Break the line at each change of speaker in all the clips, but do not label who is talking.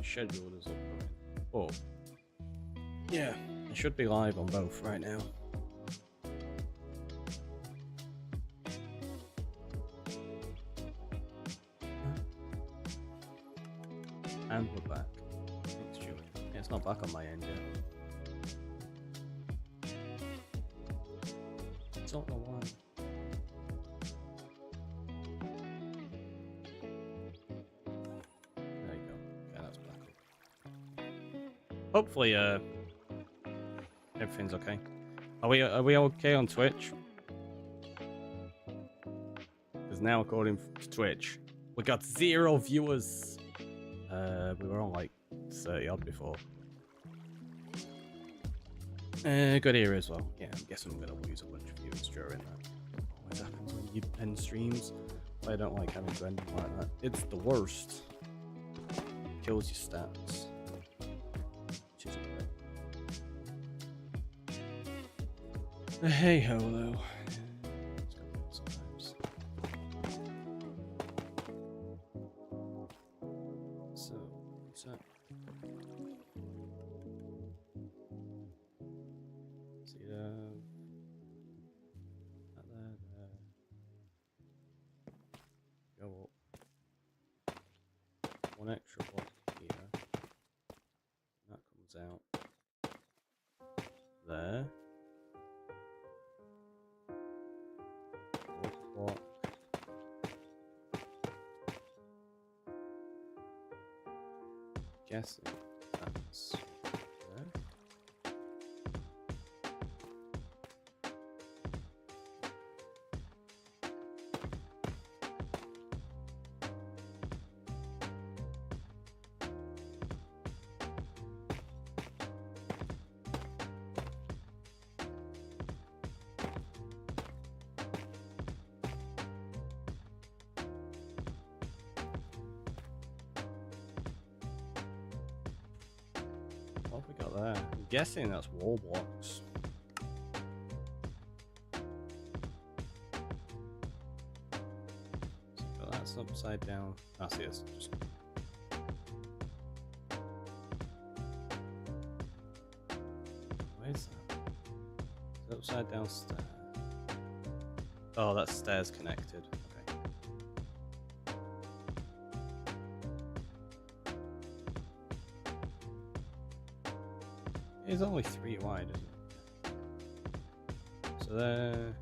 scheduled as upcoming. Oh, yeah, I should be live on both right now. And we're back. Thanks, Julie. Yeah, it's not back on my end yet. I don't know why. There you go. Yeah, that's back up. Hopefully, everything's okay. Are we okay on Twitch? Because now, according to Twitch, we got 0 viewers. We were on like 30 odd before. Good here as well. Yeah, I'm guessing I'm gonna lose a bunch of viewers during that. Always happens when you end streams. I don't like having to end them like that. It's the worst. Kills your stats. Which isn't great. Hey ho though. It's gonna be sometimes. So, what's that? See that there. Go up. One extra block here. That comes out there. Block. Guessing that's there. What have we got there? I'm guessing that's wall blocks. So that's upside down. I see it's just. Where's that? It's upside down stairs. Oh, that's stairs connected. Okay. It's only 3 wide, isn't it? So there.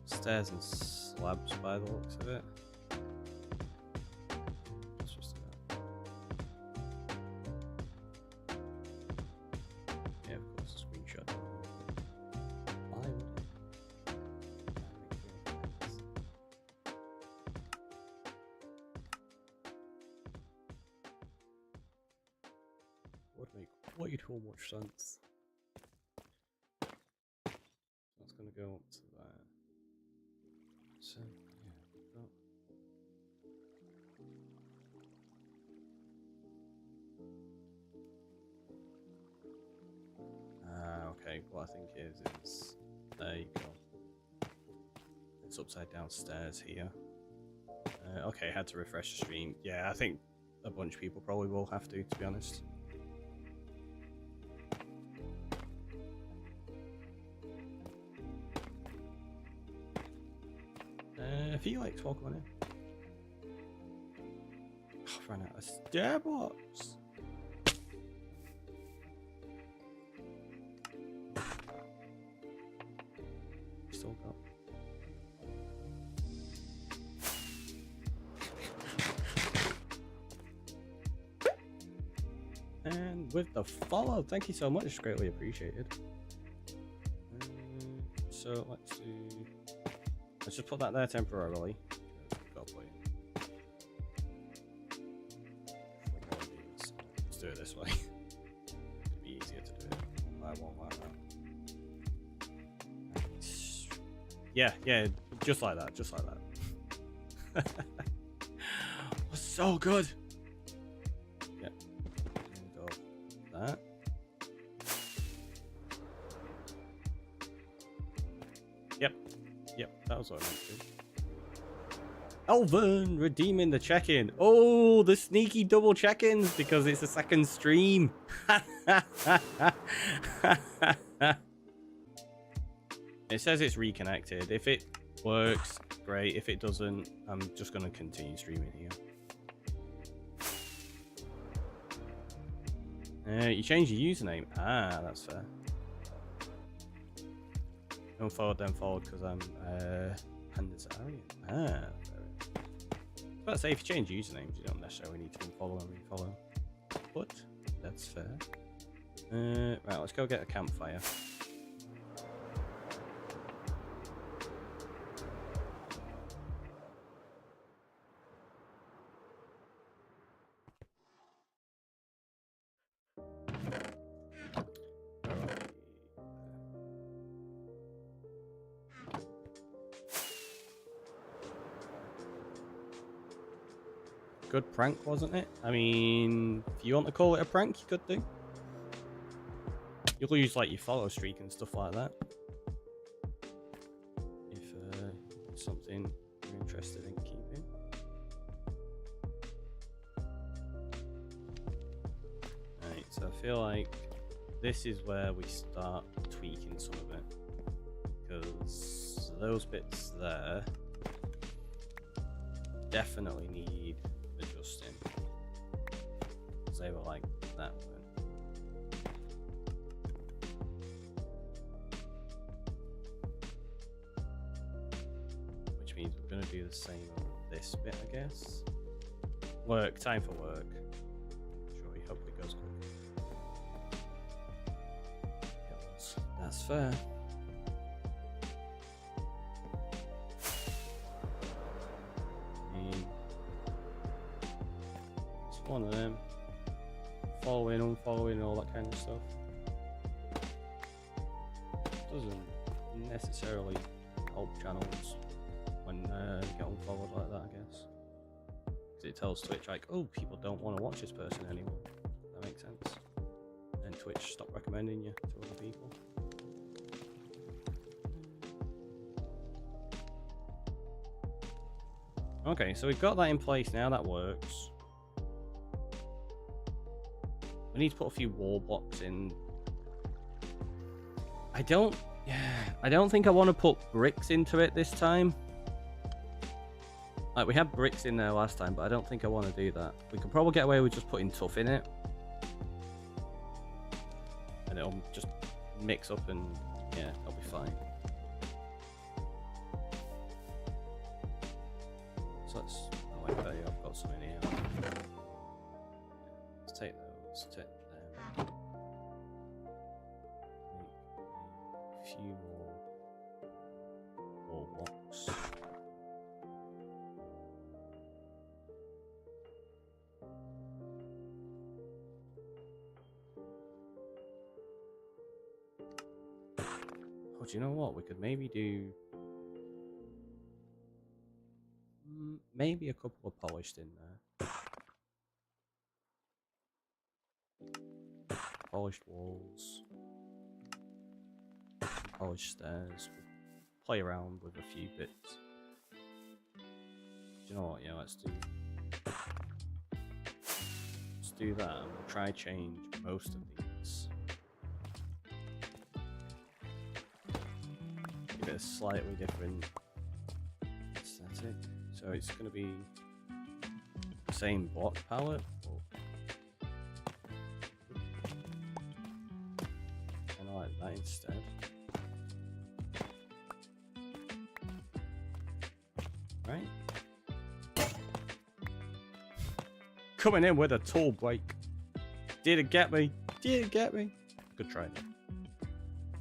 Stairs and slabs by the looks of it. Let's just do that. Yeah, of course, a screenshot. Why would it? Would make way too much sense. That's gonna go up to there. So yeah, okay. What I think is there you go. It's upside down stairs here. Okay, had to refresh the stream. Yeah, I think a bunch of people probably will have to be honest. If you like, welcome on in. Oh, I've run out of stair box. Still got. And with the follow, thank you so much. It's greatly appreciated. So let's do. Let's just put that there temporarily. Let's do it this way. It'd be easier to do it one by one like that. Yeah, just like that, just like that. Was so good. Yeah. Go that. Yep, that was what I meant to do. Elvin redeeming the check-in. Oh, the sneaky double check-ins because it's a second stream. It says it's reconnected. If it works, great. If it doesn't, I'm just going to continue streaming here. You changed your username. Ah, that's fair. Don't forward, then forward, because I'm Pandazarian. Ah, but say if you change usernames, you don't necessarily need to unfollow and refollow. But that's fair. Right, let's go get a campfire. Good prank, wasn't it? I mean, if you want to call it a prank, you could do. You'll use like your follow streak and stuff like that. If it's something you're interested in keeping. Right, so I feel like this is where we start tweaking some of it. Because those bits there definitely need adjusting, because they were like that one. Which means we're going to do the same on this bit, I guess. Work, time for work. Sure, we hope it goes quick. That's fair. One of them. Following, unfollowing, all that kind of stuff. Doesn't necessarily help channels when you get unfollowed like that, I guess. Because it tells Twitch, like, oh, people don't want to watch this person anymore. That makes sense. And Twitch stop recommending you to other people. Okay, so we've got that in place now, that works. We need to put a few wall blocks in. I don't think I want to put bricks into it this time. Like, we had bricks in there last time, but I don't think I want to do that. We could probably get away with just putting tuff in it. And it'll just mix up and, yeah, it'll be fine. So let's, oh wait, there you go, I've got some in here. Let's take those, take them. Make a few more wall blocks. Oh, do you know what? We could maybe do maybe a couple of polished in there. Polished walls, polished stairs. We'll play around with a few bits. Do you know what? Yeah, let's do that, and we'll try change most of these. Give it a slightly different aesthetic. So it's going to be the same block palette. And I like that instead. Right. Coming in with a tool break. Did it get me? Did it get me? Good try.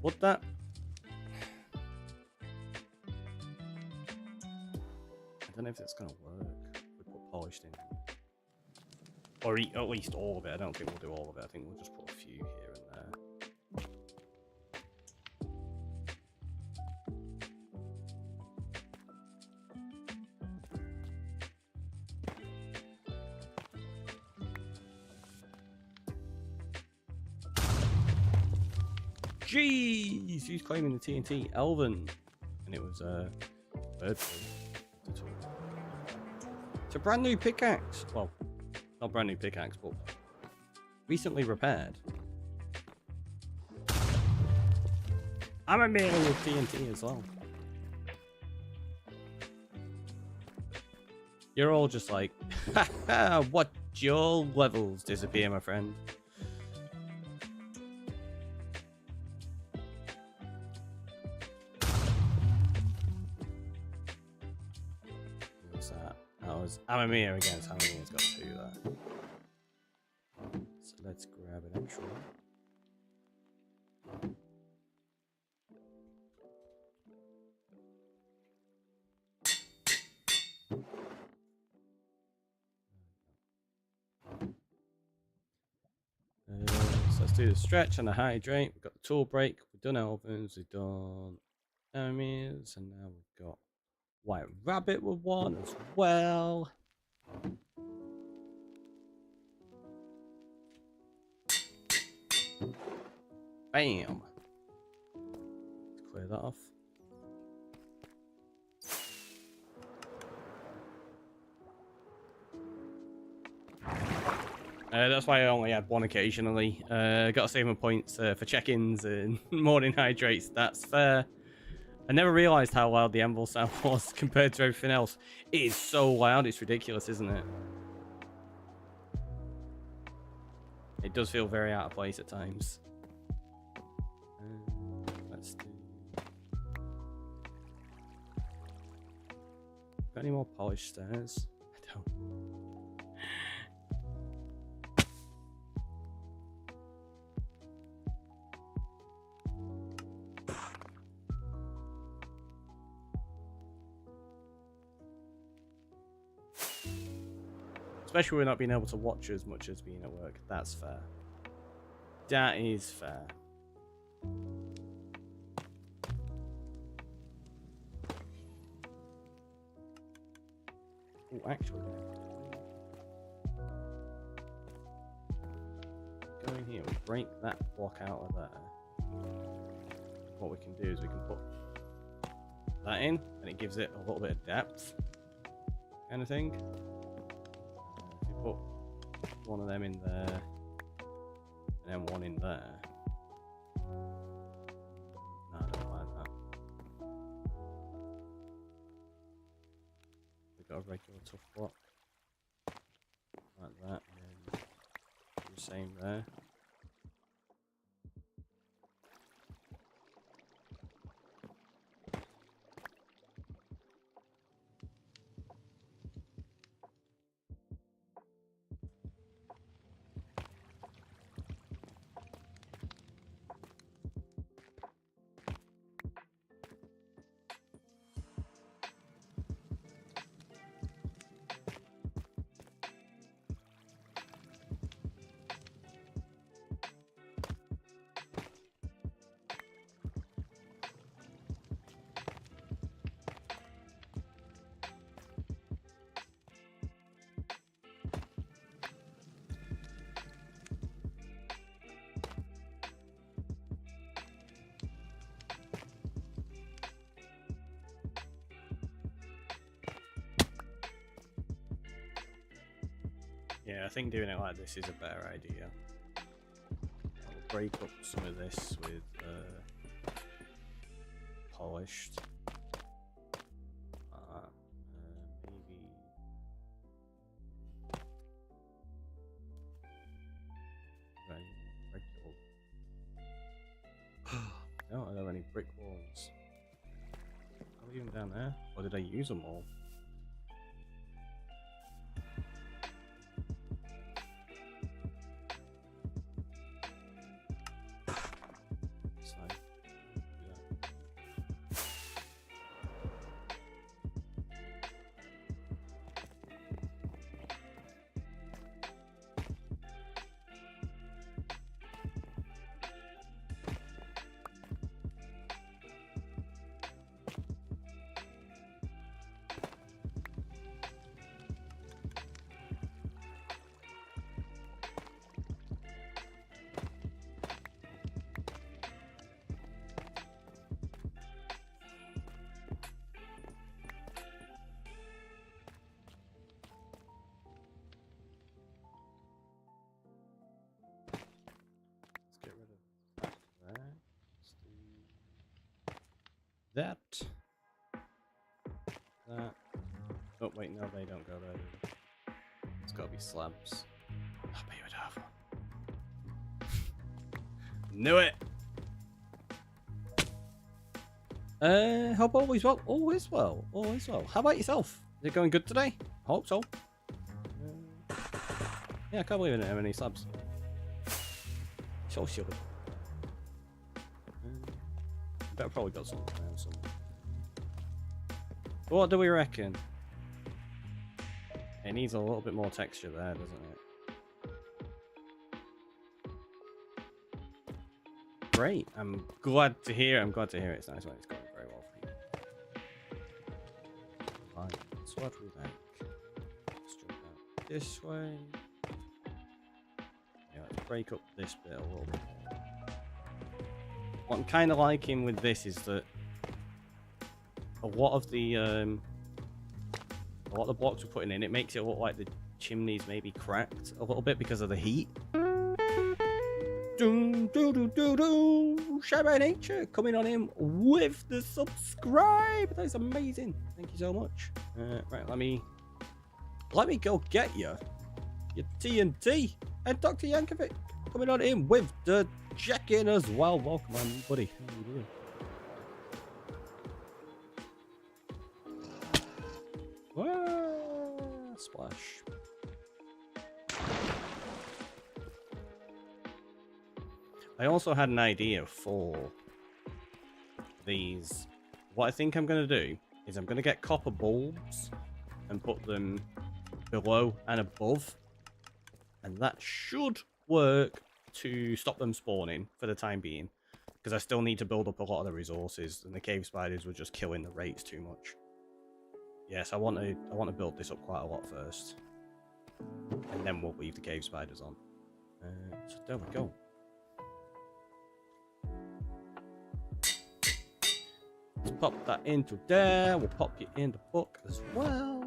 What that? I don't know if it's gonna work. We put polished in, or at least all of it. I don't think we'll do all of it. I think we'll just put a few here and there. Jeez, who's claiming the TNT? Elvin, and it was bird. a brand new pickaxe. Well, not brand new pickaxe, but recently repaired. I'm a man with TNT as well. You're all just like, haha, watch your levels disappear, my friend. What's that? That was Amamia against Amamia's got 2 there. So let's grab an extra one. So let's do the stretch and the hydrate. We've got the tool break, we've done elvins, we've done enemies, and now we've got white rabbit with 1 as well. Bam! Let's clear that off. That's why I only had 1 occasionally. Got to save my points for check-ins and morning hydrates. That's fair. I never realised how loud the anvil sound was compared to everything else. It is so loud, it's ridiculous, isn't it? It does feel very out of place at times. Let's do... Got any more polished stairs? I don't. Especially with not being able to watch as much as being at work. That's fair. That is fair. Oh, actually, go in here, we'll break that block out of there. What we can do is we can put that in, and it gives it a little bit of depth, kind of thing. If you put one of them in there, and then one in there. No, I don't like that. We've got a regular tough block. Like that, and then do the same there. Yeah, I think doing it like this is a better idea. I'll break up some of this with polished. Maybe. Regular. I don't have any brick walls. Are we even down there? Or did I use them all? that. That. Oh, wait, no, they don't go there. It's gotta be slabs. I bet you would have one. Knew it! Hope always well. Always well. Always well. How about yourself? Is it going good today? Hope so. Yeah, I can't believe I didn't have any slabs. So silly. Bet I probably got some around somewhere. What do we reckon? It needs a little bit more texture there, doesn't it? Great. I'm glad to hear it. I'm glad to hear it. It's nice when it's going very well for you. Right. So what do we like? Let's jump out this way. Yeah, let's break up this bit a little bit more. What I'm kind of liking with this is that a lot of the blocks we're putting in, it makes it look like the chimney's maybe cracked a little bit because of the heat. Shout by Nature coming on in with the subscribe. That's amazing. Thank you so much. Right, let me go get your TNT. And Dr. Yankovic coming on in with the check-in as well. Welcome on, buddy. How are you doing? Well, splash. I also had an idea for these. What I think I'm going to do is I'm going to get copper bulbs and put them below and above. And that should work to stop them spawning for the time being. Because I still need to build up a lot of the resources. And the cave spiders were just killing the rates too much. Yes, I want to build this up quite a lot first. And then we'll leave the cave spiders on. So there we go. Let's pop that into there. We'll pop you in the book as well.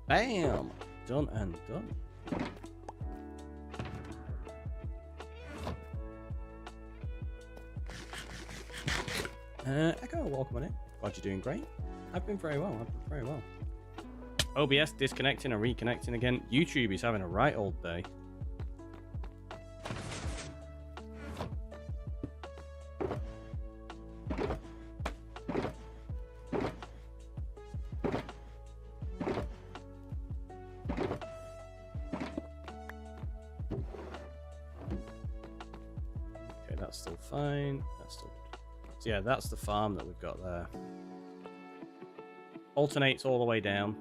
Bam! Done and done. Echo, welcome on in. Glad you're doing great. I've been very well. OBS disconnecting and reconnecting again. YouTube is having a right old day. Okay, that's still fine. That's still good. So yeah, that's the farm that we've got there. Alternates all the way down,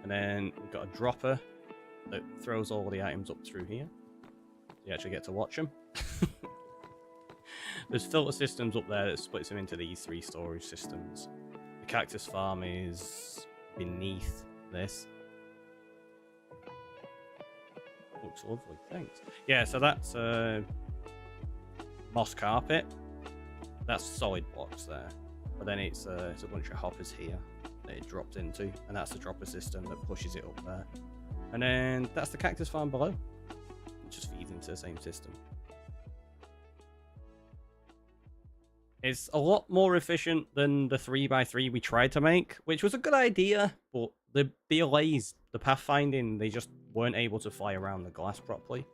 and then we've got a dropper that throws all the items up through here. You actually get to watch them. There's filter systems up there that splits them into these 3 storage systems. The cactus farm is beneath this. Looks lovely, thanks. Yeah, so that's moss carpet. That's solid blocks there, but then it's a bunch of hoppers here that it dropped into, and that's the dropper system that pushes it up there. And then that's the cactus farm below. It just feeds into the same system. It's a lot more efficient than the 3x3 we tried to make, which was a good idea, but the delays, the pathfinding, they just weren't able to fly around the glass properly.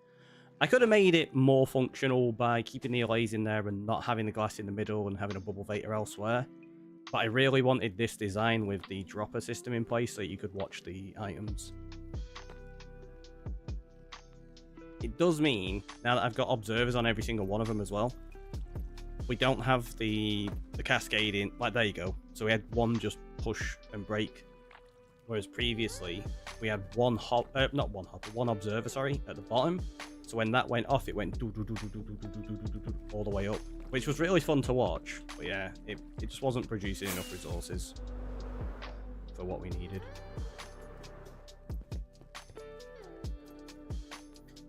I could have made it more functional by keeping the allays in there and not having the glass in the middle and having a bubble vator elsewhere. But I really wanted this design with the dropper system in place so you could watch the items. It does mean, now that I've got observers on every single one of them as well, we don't have the cascading. Like, there you go. So we had one just push and break. Whereas previously, we had one observer, sorry, at the bottom. So when that went off, it went all the way up, which was really fun to watch. But yeah, it just wasn't producing enough resources for what we needed.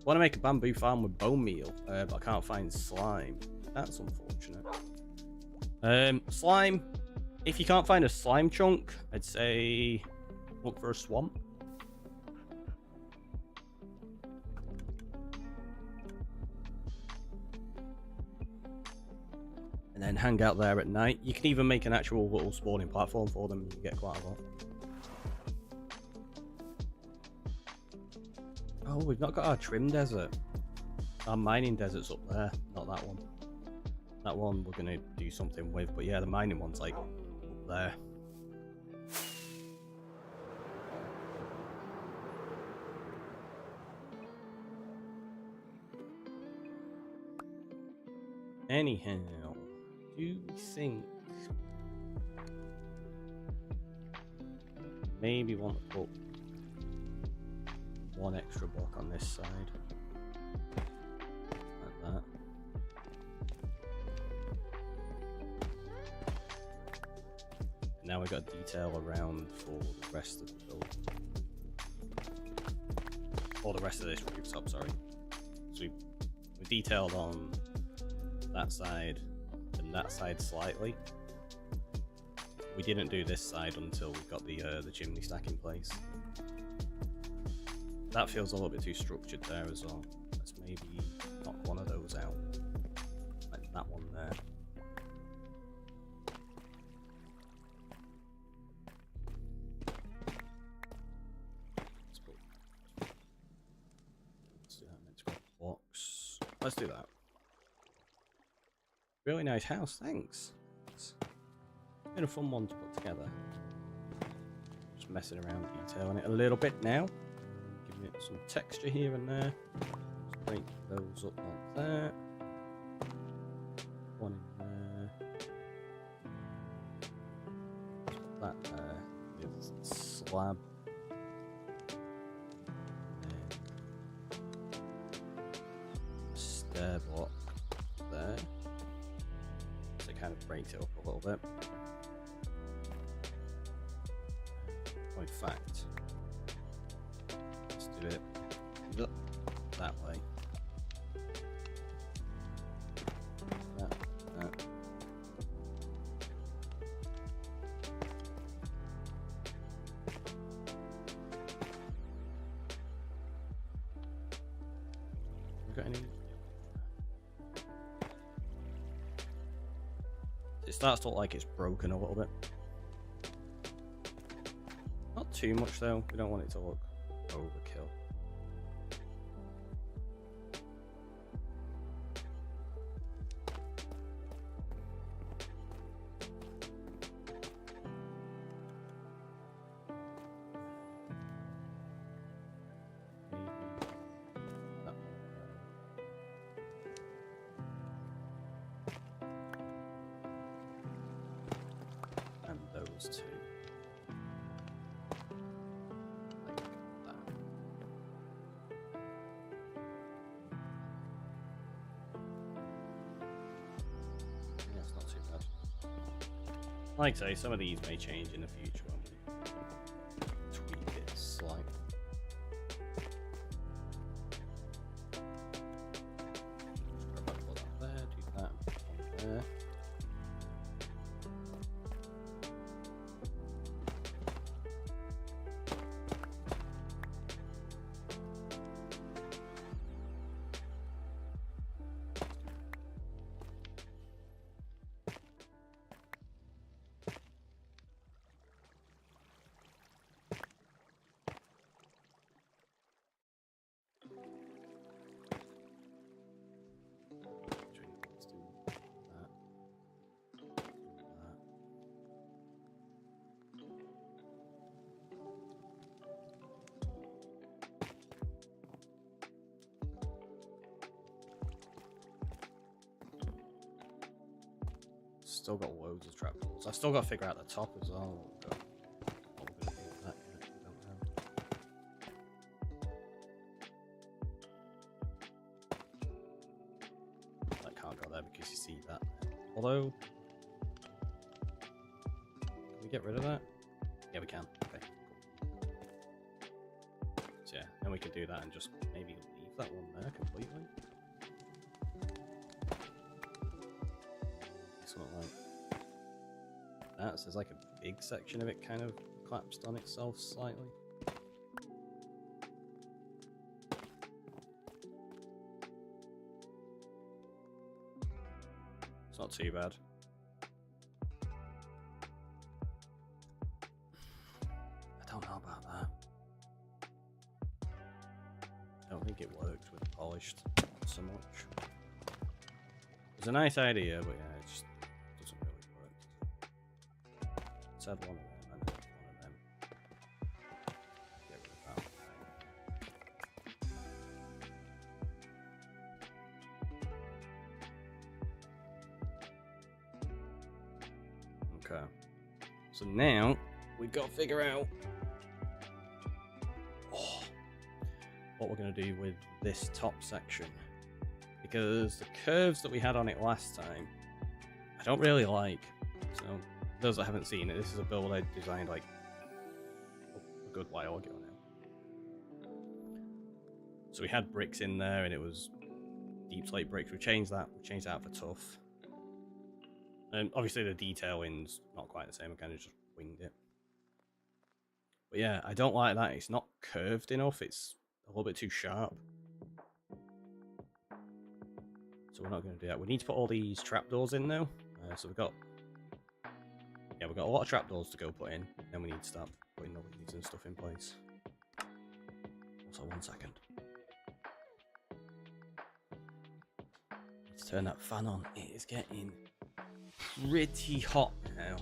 Want to make a bamboo farm with bone meal, but I can't find slime. That's unfortunate. Slime. If you can't find a slime chunk, I'd say look for a swamp. And then hang out there at night. You can even make an actual little spawning platform for them and you get quite a lot. Oh, we've not got our trim desert. Our mining desert's up there, not that one. That one we're gonna do something with, but yeah, the mining one's like up there. Anyhow, do we think maybe want to put one extra block on this side? Like that. And now we've got detail around for the rest of the build. Or the rest of this rooftop, sorry. So we detailed on that side and that side slightly. We didn't do this side until we got the chimney stack in place. That feels a little bit too structured there as well. Let's maybe knock one of those out, like that one there. Let's do that next box. Let's do that. Really nice house, thanks. It's been a fun one to put together. Just messing around detailing it a little bit now. Giving it some texture here and there. Just break those up like that. One in there. Just put that there. Give it a slab. And then a stair block there. Kind of breaks it up a little bit. Oh, in fact, let's do it that way. That. We got any? It starts to look like it's broken a little bit. Not too much though, we don't want it to look overkill. Those two. Like that. Yeah, it's not too bad. Like I say, some of these may change in the future when we tweak it slightly. Put that there, do that on there. Still got loads of trapdoors. I've still got to figure out the top as well. What we're going to do with that yet, we don't know. I can't go there because you see that. Although, can we get rid of that? Yeah, we can. Okay, cool. So yeah, then we could do that and just maybe leave that one there completely. Something like that, so there's like a big section of it kind of collapsed on itself slightly. It's not too bad. I don't know about that. I don't think it worked with polished so much. It's a nice idea, but yeah, it just doesn't really work. Let's add one of them and one of them. Get rid of that. Okay. So now we got to figure out what we're going to do with this top section, because the curves that we had on it last time I don't really like. So those that haven't seen it, this is a build I designed like a good while ago now. So we had bricks in there and it was deep slate bricks. We changed that out for tough, and obviously the detailing's not quite the same. I kind of just winged it, but yeah, I don't like that. It's not curved enough. It's a little bit too sharp. So we're not going to do that. We need to put all these trapdoors in now. So we've got a lot of trapdoors to go put in. Then we need to start putting the leads and stuff in place. Also, 1 second. Let's turn that fan on. It is getting pretty hot now.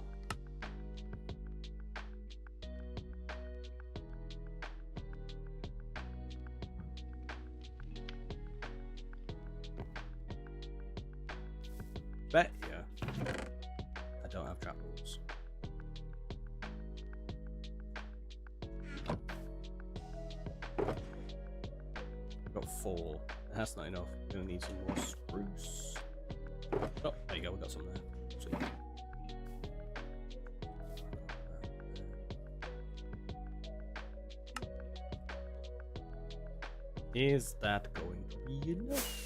Bet you I don't have trapdoors. I've got 4. That's not enough. We're gonna need some more spruce. Oh, there you go, we got some there. Sweet. Is that going to be enough?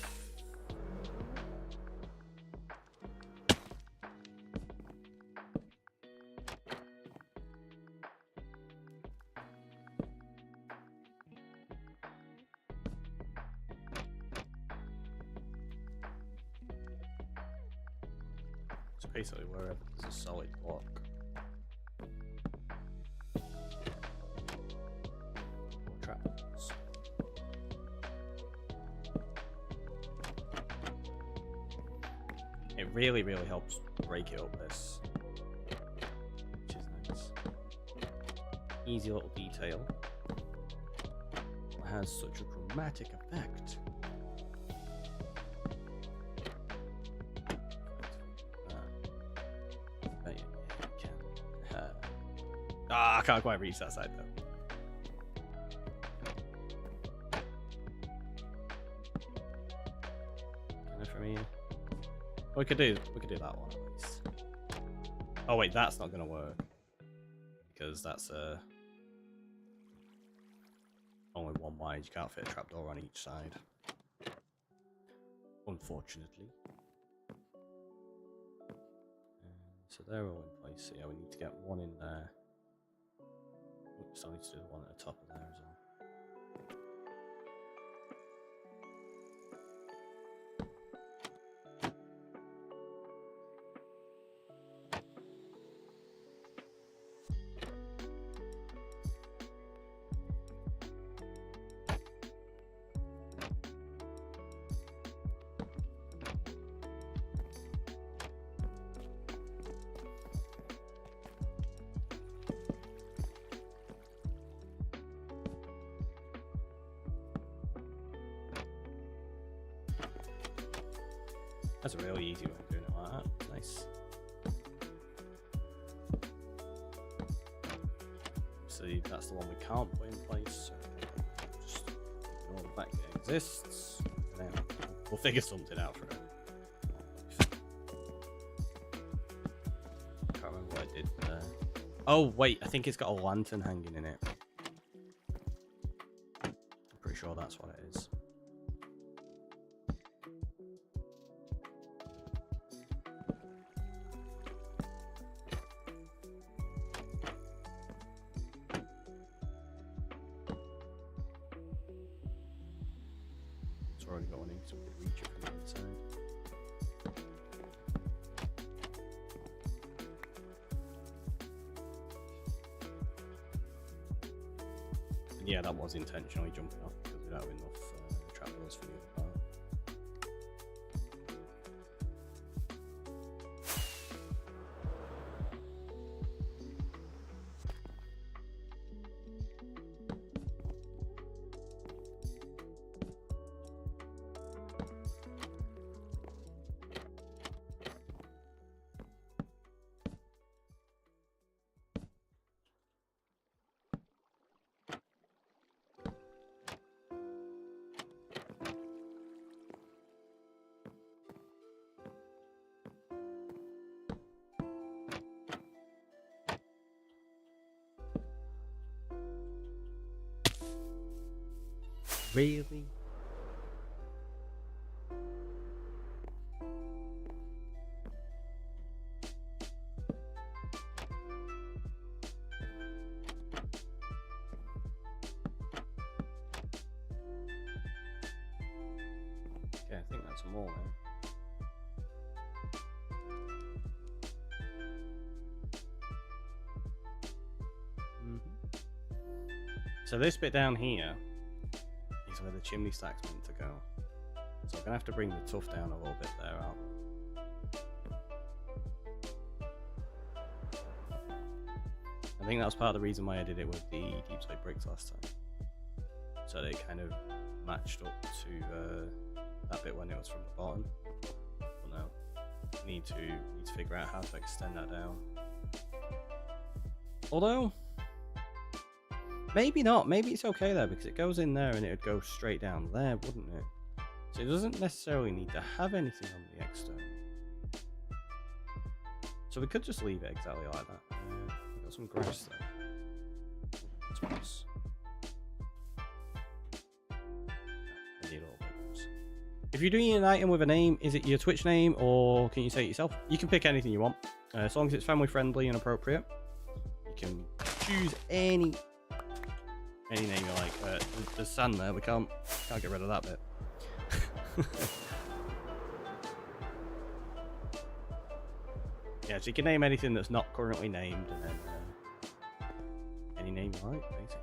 Basically wherever there's a solid block. More traps. It really helps break it up, this, which is nice. Easy little detail. It has such a dramatic effect. I can't quite reach that side though. From here. We could do that one at least. Oh wait, that's not gonna work because that's only one wide. You can't fit a trapdoor on each side, unfortunately. So they're all in place. So yeah, we need to get one in there. So I need to do the one at the top of there as well. That's a really easy way of doing it like that. Nice. See, that's the one we can't put in place. So just ignore the fact it exists. Then we'll figure something out for it. Can't remember what I did there. Oh wait, I think it's got a lantern hanging in it. I'm pretty sure that's what it is. I've already got one in, so we can reach it from the inside. And yeah, that was intentionally jumping off because we don't have enough trapdoors for the other part. Really? Okay, I think that's more now. So this bit down here is where the chimney stack's meant to go. So I'm gonna have to bring the tuff down a little bit there, aren't I think that's part of the reason why I did it with the deep slate bricks last time. So they kind of matched up to that bit when it was from the bottom. But no, need to figure out how to extend that down. Although, maybe not. Maybe it's okay there because it goes in there and it would go straight down there, wouldn't it? So it doesn't necessarily need to have anything on the external. So we could just leave it exactly like that. We've got some grass there. That's nice. I need all those. If you're doing an item with a name, is it your Twitch name or can you say it yourself? You can pick anything you want, as long as it's family friendly and appropriate. You can choose any name you like. There's sand there. We can't get rid of that bit. Yeah, so you can name anything that's not currently named, and then any name you like, basically.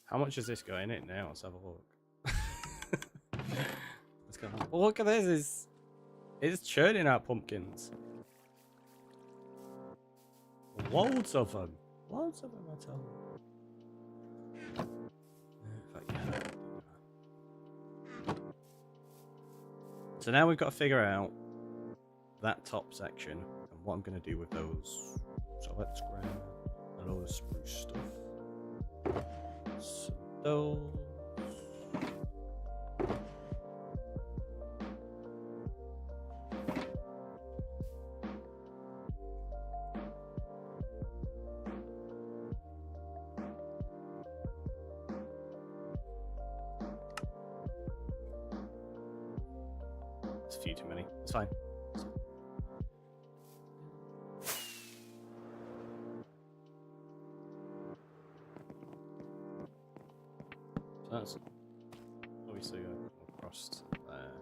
How much is this got in it now? Let's have a look. Let's go. Oh, look at this! It's churning out pumpkins. Loads of them. Loads of them, I tell you. So now we've got to figure out that top section and what I'm going to do with those. So let's grab a load of spruce stuff. So those. It's a few too many. It's fine. So that's obviously across there.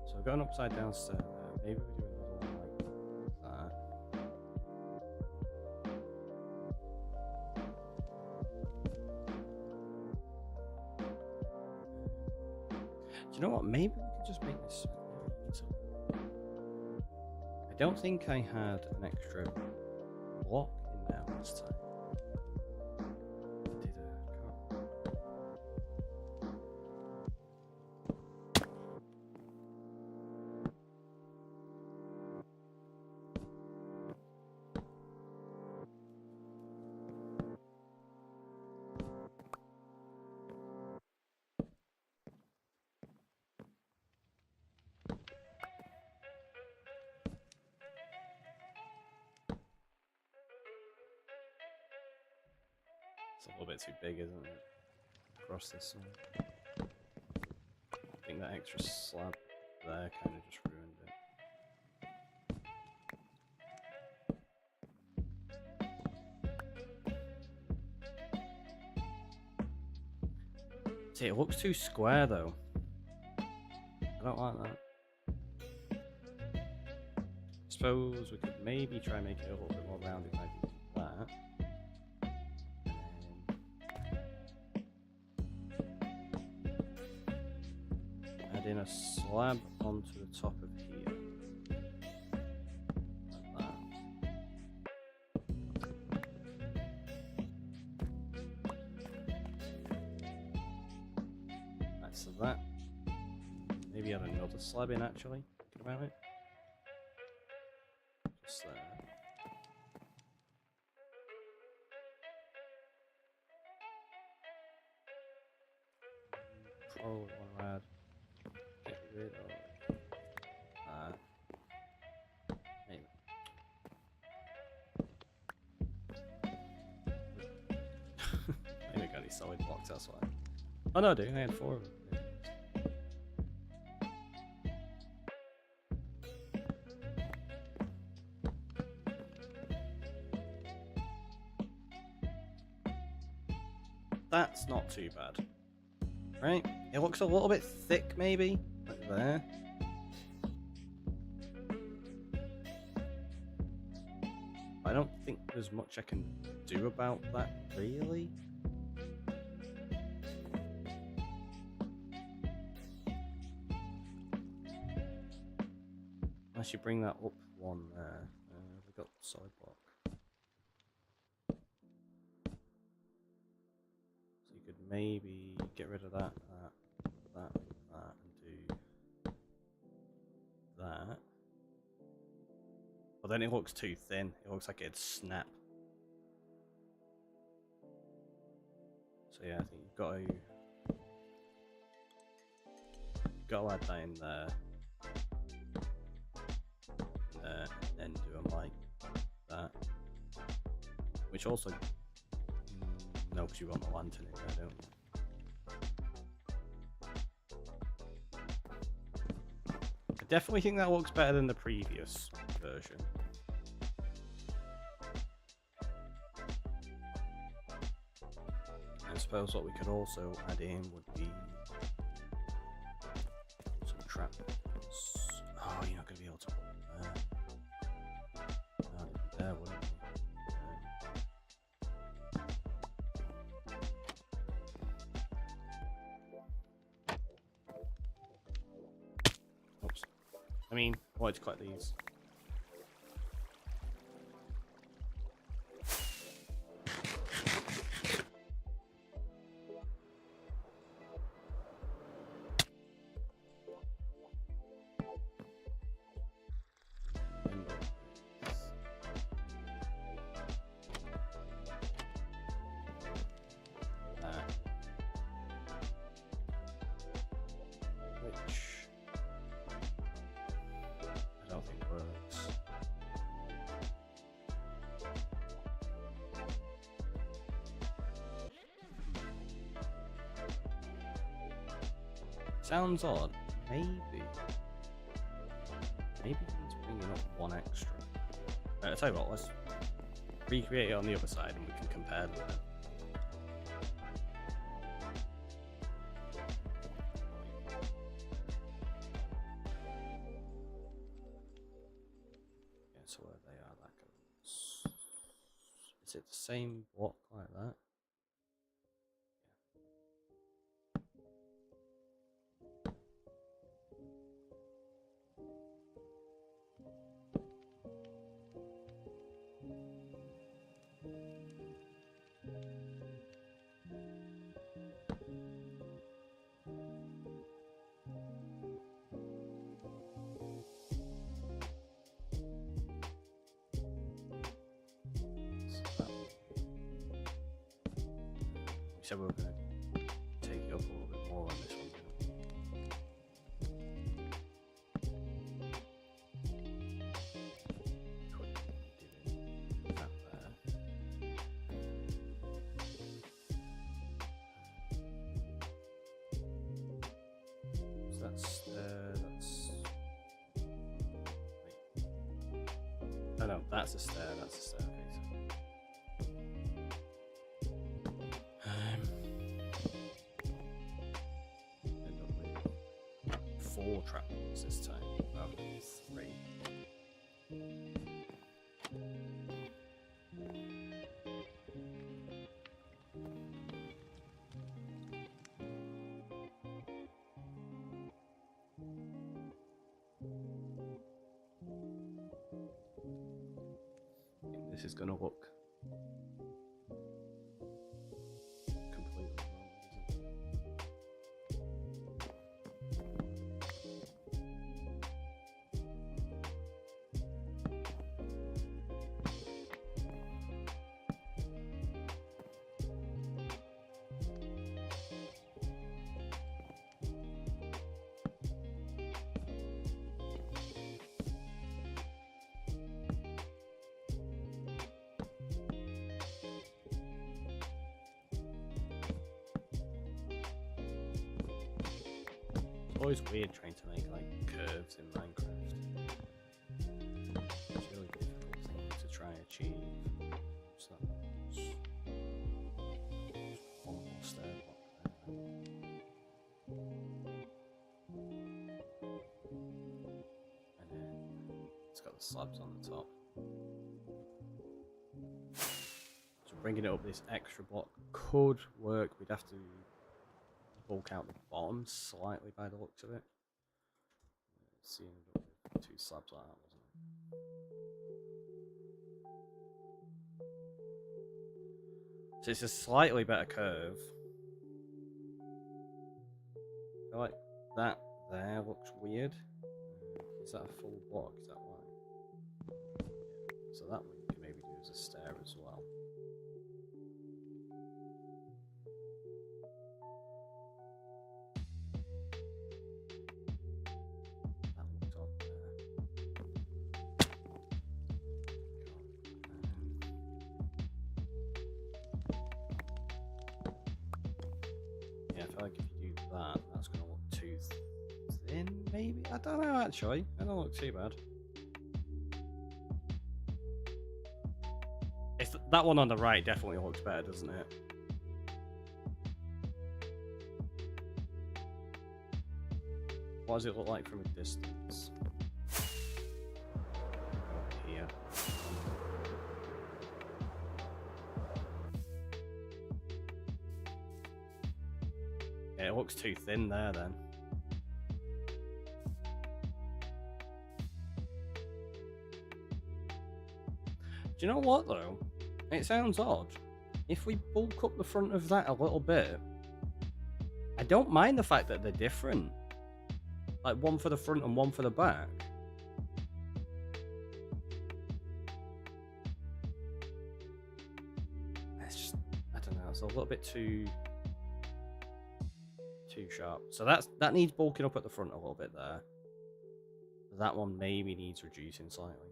So I've got an upside down stair there. Maybe we do another one like that. Do you know what? Maybe we could just make this. I don't think I had an extra block in there last time. It's a little bit too big, isn't it? Across this one. I think that extra slab there kind of just ruined it. See, it looks too square though. I don't like that. Suppose we could maybe try and make it a little bit more rounded by doing that. Add in a slab onto the top of here. Like that. That's that. Maybe add another slab in actually, thinking about it. Just there. Probably want to add, get rid of that. Maybe. Maybe I got these solid blocks, that's why. Oh no, dude, I had 4 of them. That's not too bad. Right? It looks a little bit thick, maybe. Like there. I don't think there's much I can do about that, really. Unless you bring that up one there. We've got solid block. Maybe get rid of that, and do that. But then it looks too thin. It looks like it'd snap. So yeah, I think you've got to add that in there. And then do them like that. Which also... No, because you want the lantern in there, don't you? I definitely think that looks better than the previous version. I suppose what we could also add in would be some traps. Oh, you're not going to be able to put them there. No, they'd be there, wouldn't they? I mean, I wanted to collect these. Sounds odd. Maybe he's bringing up one extra. I'll tell you what, let's recreate it on the other side and we can compare them. Yeah, so where they are, that goes. Is it the same block like that? So we're going to take it up a little bit more on this one. That there. that's a stair. That's a staircase. End up with 4 trapdoors this time rather than 3. This is gonna look completely wrong, isn't it? It's always weird trying to make like curves in Minecraft. It's a really difficult thing to try and achieve. So just one more stair block there. And then it's got the slabs on the top. So bringing it up this extra block could work. We'd have to bulk out the bottom slightly by the looks of it. See, ended up with 2 slabs like that, wasn't it? So it's a slightly better curve. I feel like that there looks weird. Is that a full block? Is that why? Yeah. So that one you can maybe do as a stair as well. Yeah, I feel like if you do that, that's going to look too thin, maybe? I don't know, actually. It don't look too bad. That one on the right definitely looks better, doesn't it? What does it look like from a distance? Here. Yeah, it looks too thin there then. Do you know what though? It sounds odd. If we bulk up the front of that a little bit, I don't mind the fact that they're different. Like one for the front and one for the back. It's just, I don't know, it's a little bit too sharp. So that needs bulking up at the front a little bit there. That one maybe needs reducing slightly.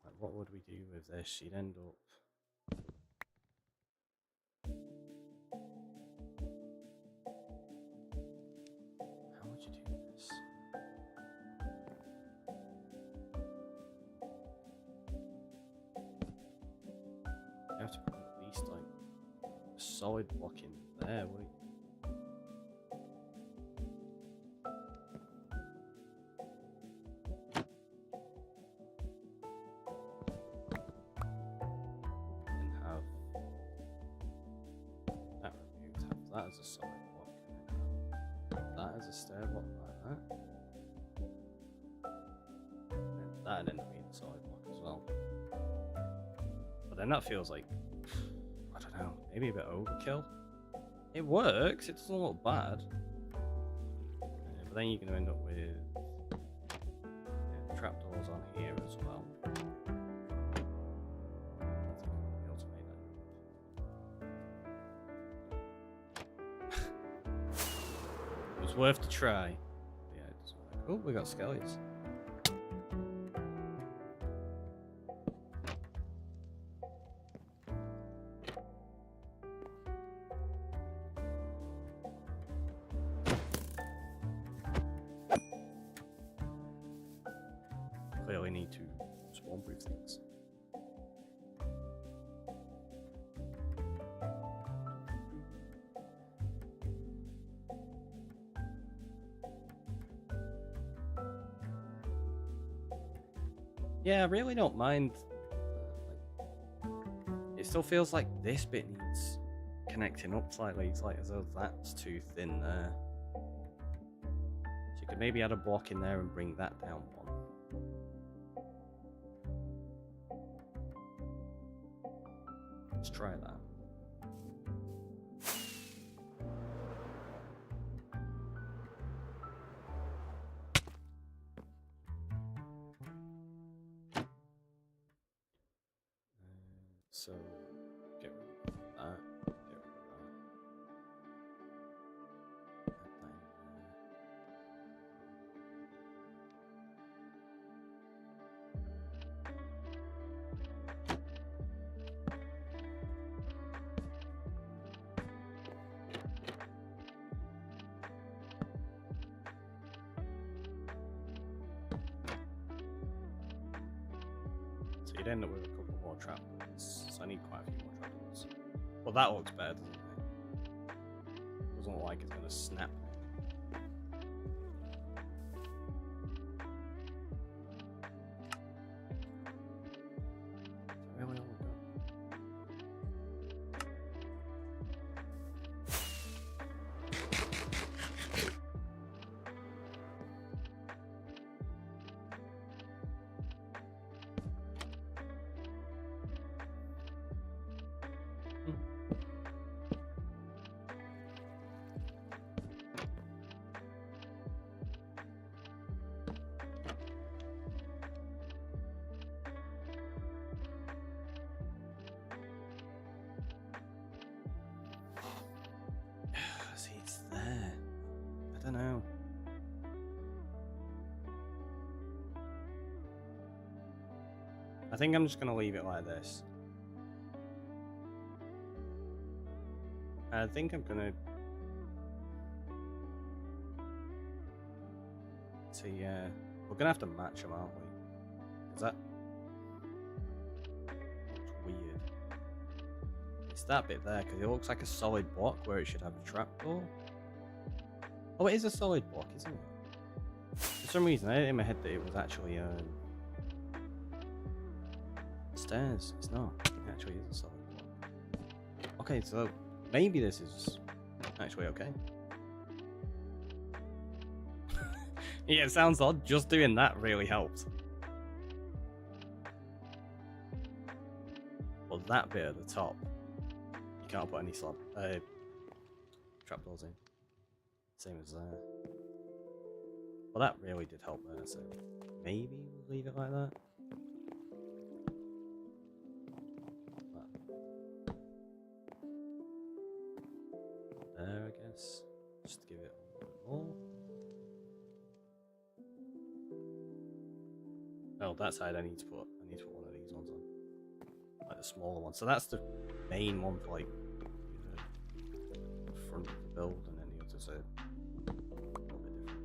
Like, what would we do with this? You'd end up... How would you do this? You have to put at least like a solid block in there, wouldn't you? And have that removed, have that as a solid block, and then have that as a stair block like that. And that'd end up being a solid block as well. But then that feels like, I don't know, maybe a bit overkill. It works, it doesn't look bad. But then you're going to end up with trapdoors on here as well. I think I'll be able to make that. It was worth the try. Yeah, it doesn't work. Oh, we got skellies. really need to spawn proof things. Yeah, I really don't mind. It still feels like this bit needs connecting up slightly. It's like as though that's too thin there. So you could maybe add a block in there and bring that down one. Let's try that. So get rid of that. Get rid of that. So you'd end up with a couple more trapdoors. So I need quite a few more trapdoors. Well, that looks better, doesn't it? Doesn't look like it's gonna snap. Really all we got. See, it's there. I don't know. I think I'm just gonna leave it like this. I think I'm gonna see. We're gonna have to match them, aren't we? Is that looks weird? It's that bit there because it looks like a solid block where it should have a trapdoor. Oh, it is a solid block, isn't it? For some reason, I had it in my head that it was actually stairs. It's not. It actually is a solid block. Okay, so maybe this is actually okay. Yeah, it sounds odd. Just doing that really helps. Well, that bit at the top, you can't put any trapdoors in. Same as there. Well, that really did help there, so maybe we'll leave it like that. There, I guess. Just give it a little bit more. Oh, that side I need to put one of these ones on. Like the smaller one. So that's the main one for like the front of the build, and then the others are a little bit different.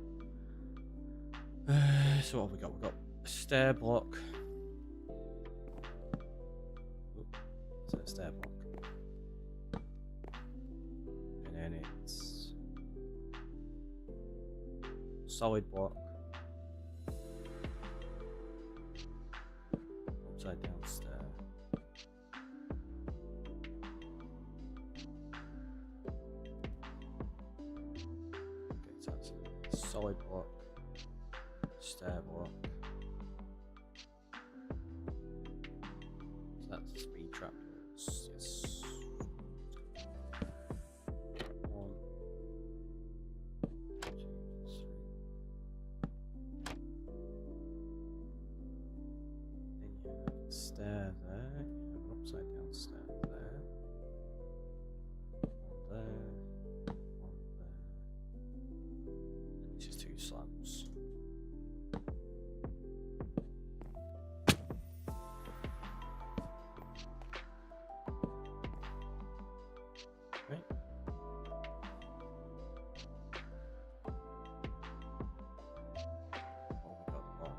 So what have we got? We've got a stair block. Oop, is it a stair block? And then it's solid block. Upside down stair. Okay, so that's a solid block, stair block. So that's 3 trapdoors. Yes. 1, 2, 3. Then you have a stair there. You have an upside down stair there. One there. One there. And it's just 2 slabs. Right. Oh, we got them all.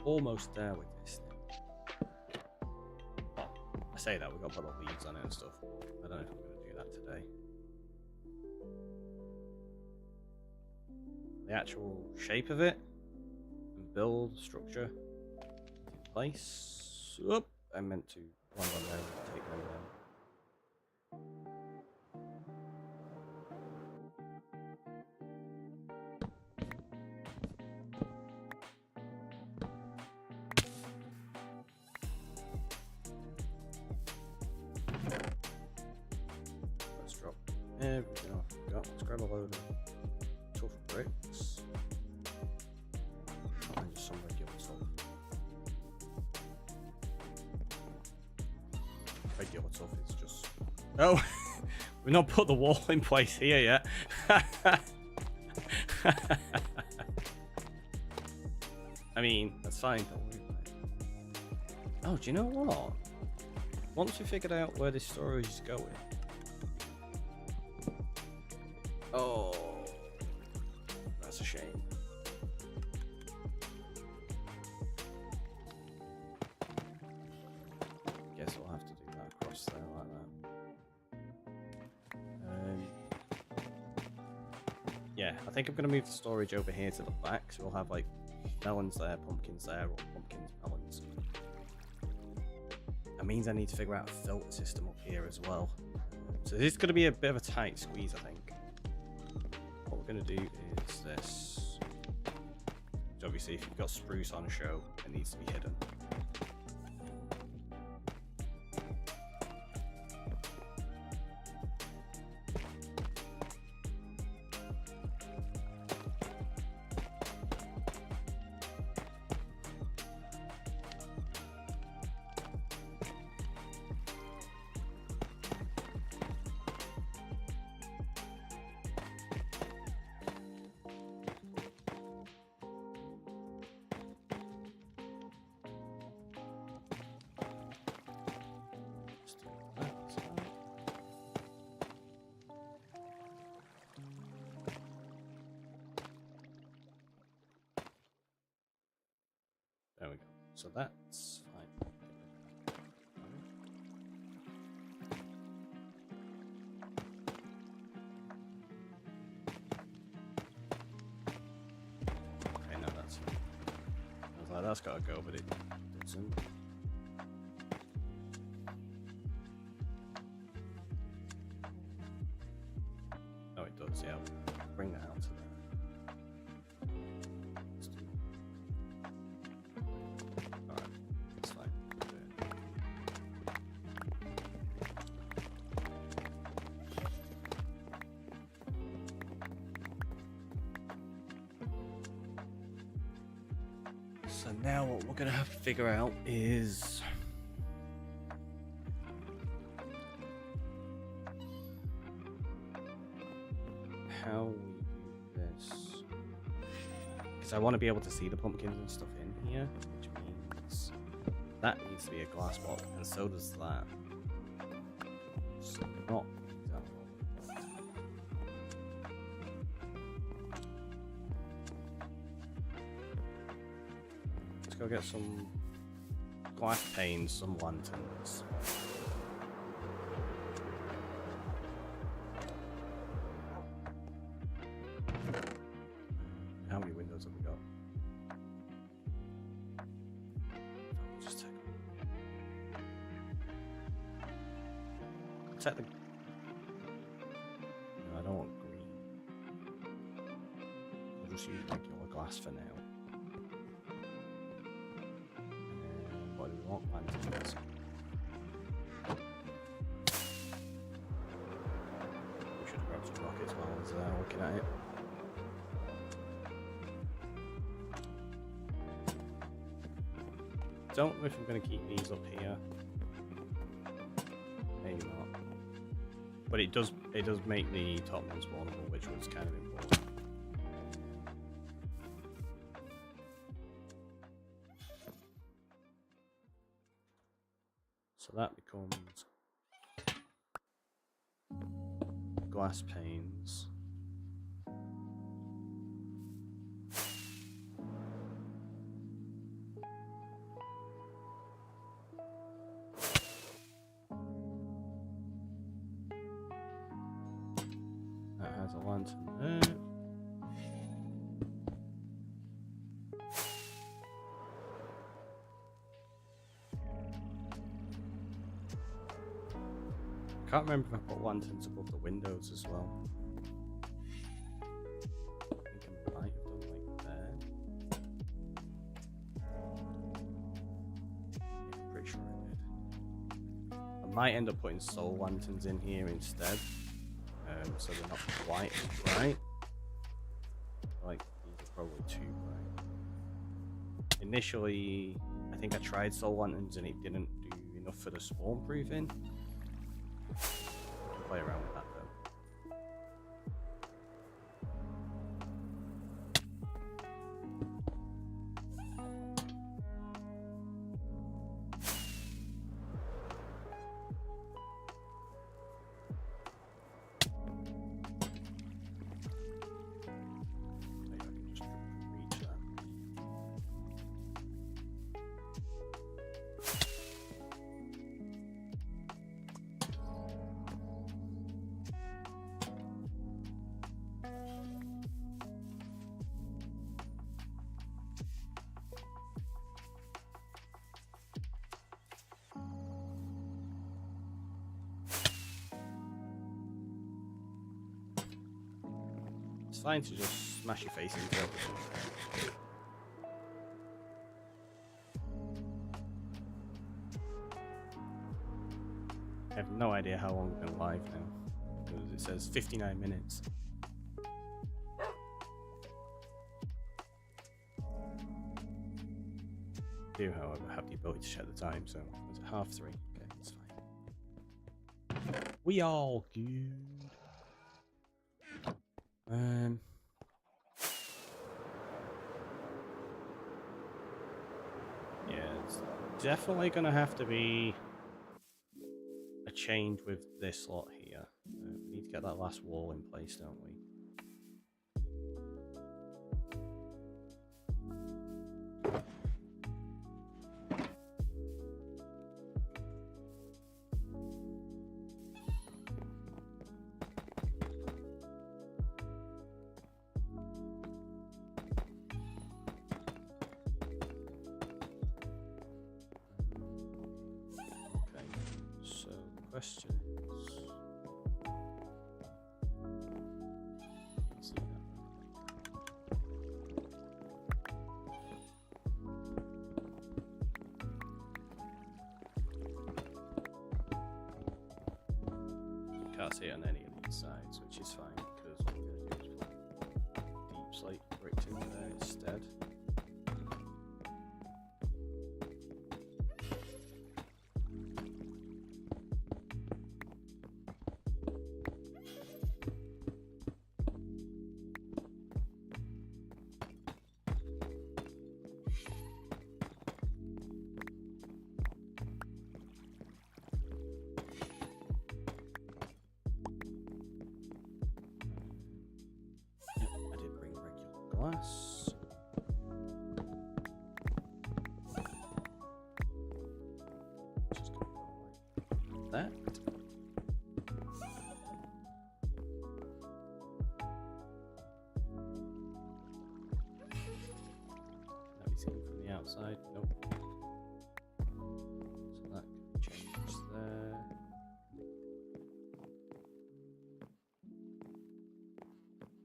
almost there with this thing. Well, I say that, we've got to put the leaves on it and stuff. I don't know if I'm going to do that today. The actual shape of it, and build, structure, in place. Oop, I meant to land on there and take them down. Let's drop everything off we've got. Let's grab a load of tough bricks. And just some regular stuff. Regular stuff is just... Oh! We've not put the wall in place here yet. I mean, that's fine, don't worry about it. Oh, do you know what? Once we figured out where this storage is going... Oh, that's a shame. Guess we'll have to do that across there like that. Yeah, I think I'm going to move the storage over here to the back, so we'll have like melons there, pumpkins there, or pumpkins, melons. That means I need to figure out a filter system up here as well. So this is going to be a bit of a tight squeeze, I think. What we're going to do is this. So obviously, if you've got spruce on show, it needs to be hidden. There we go. So that's fine. Okay, no, that's fine. I was like, that's gotta go, but it doesn't. Oh, it does, yeah. Bring that out to there. So now what we're going to have to figure out is how we do this. Because I want to be able to see the pumpkins and stuff in here, which means that needs to be a glass block, and so does that. So not exactly. Go get some glass panes, some lanterns. How many windows have we got? Just take the... No, I don't want green. I'll just use regular glass for now. What do we want? Lanterns. We should grab some rockets while I was looking at it. Don't know if I'm going to keep these up here. Maybe not. But it does make the top one spawnable, which was kind of important. So that becomes glass panes. lantern there. Can't remember if I put lanterns above the windows as well. I think I might have done like there. Yeah, pretty sure I did. I might end up putting soul lanterns in here instead, so they're not quite as bright. Like these are probably too bright. Initially, I think I tried soul lanterns and it didn't do enough for the spawn proofing. Play around with that though. Maybe I can just reach that. It's fine to just smash your face into it. I have no idea how long we've been live now, because it says 59 minutes. I do, however, have the ability to check the time, so was it 3:30? Okay, that's fine. We all good. Yeah, it's definitely gonna have to be a change with this lot here. We need to get that last wall in place, don't we? Questions. Can't see it on any of these sides, which is fine because what we're going to do is put deep slate bricks in there instead. Glass. Just gonna go like that. Can that be seen from the outside? Nope. So that can change there.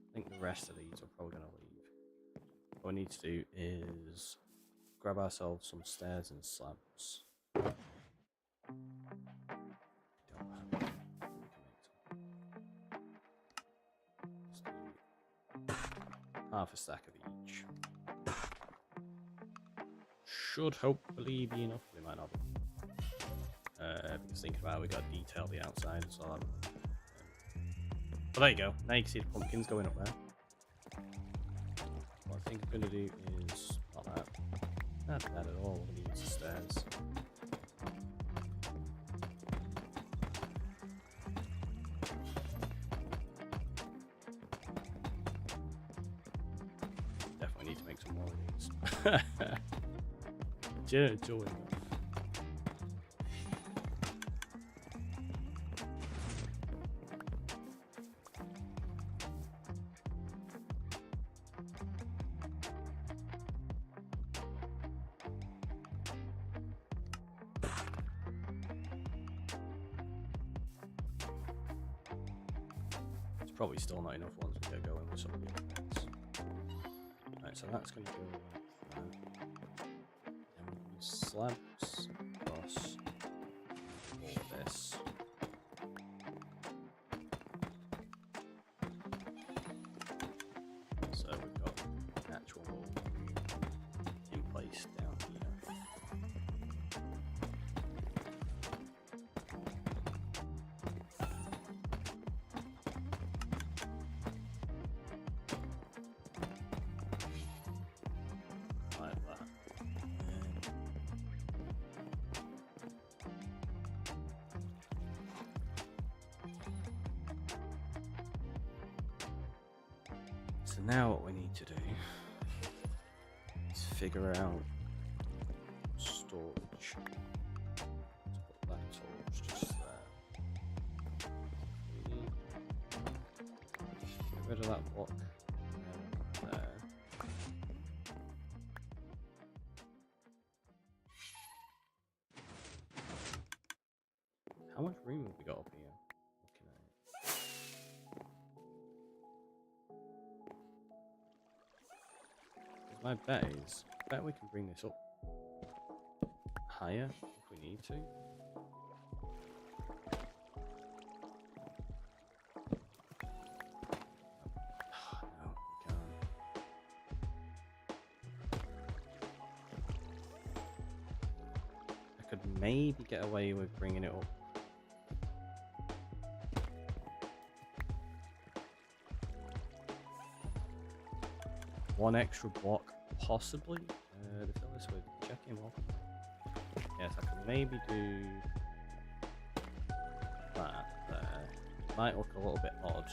I think the rest of these are probably going to leave. What we need to do is grab ourselves some stairs and slabs. Don't have any. Just do half a stack of each. Should hopefully be enough. They might not be. Because thinking about it, we got to detail the outside, so but there you go. Now you can see the pumpkins going up there. What I think I'm going to do is not that. Not that at all. We're going to use the stairs. Definitely need to make some more of these. Gentle enough. Probably still not enough once we get going with some of the other ones. Right, so that's going to go like that. And we use slabs across all this. So we've got an actual room in place down here. So now what we need to do is figure out storage. Let's put that torch just there. Get rid of that block there. How much room have we got up here? My bet is, I bet we can bring this up higher if we need to. Oh, no, we can't. I could maybe get away with bringing it up. One extra block, possibly. The fellas would check him off. Yes, I could maybe do that there. Might look a little bit odd.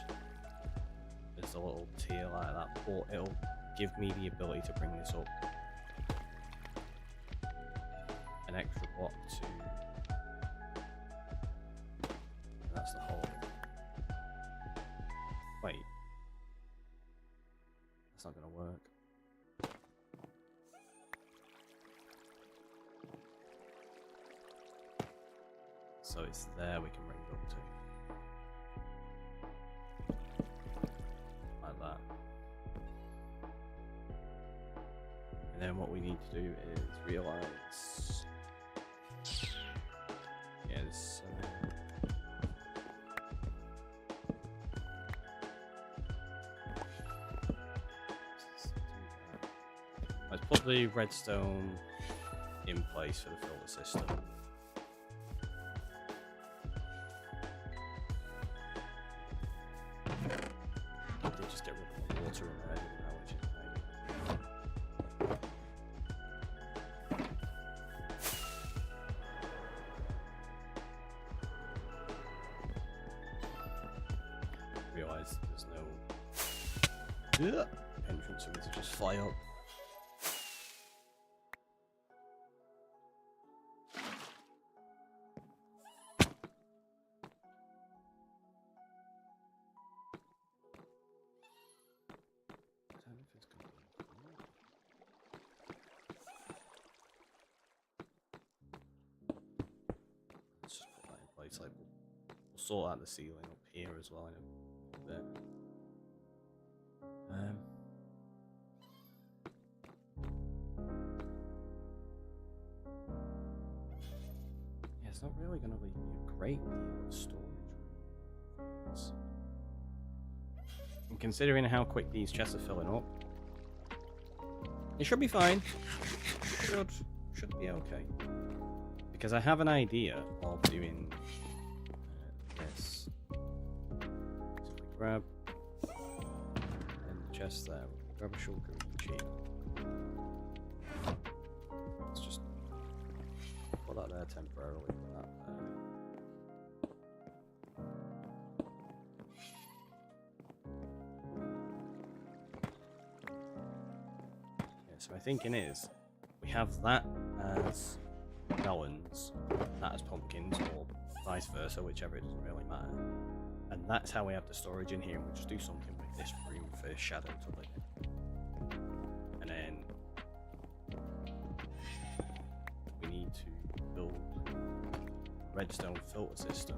There's a little tier like that, but it'll give me the ability to bring this up an extra block to. And that's the whole. Wait. That's not going to work. So it's there we can bring it up to. Like that. And then what we need to do is realize. Yes. Let's put the redstone in place for the filter system. I did just get rid of the water in there, which is realise there's no entrance for me to just fly up. Like we'll sort out the ceiling up here as well in a bit. Yeah, it's not really going to leave me a great deal of storage. And considering how quick these chests are filling up, it should be fine. Should be okay. Because I have an idea of doing this. So if we grab the chest there, grab a shulker sheet. Let's just put that there temporarily. Put that there. Yeah, so my thinking is we have that as melons, that as pumpkins, or vice versa, whichever, it doesn't really matter. And that's how we have the storage in here, and we'll just do something with this room for Shadow to live in. And then we need to build a redstone filter system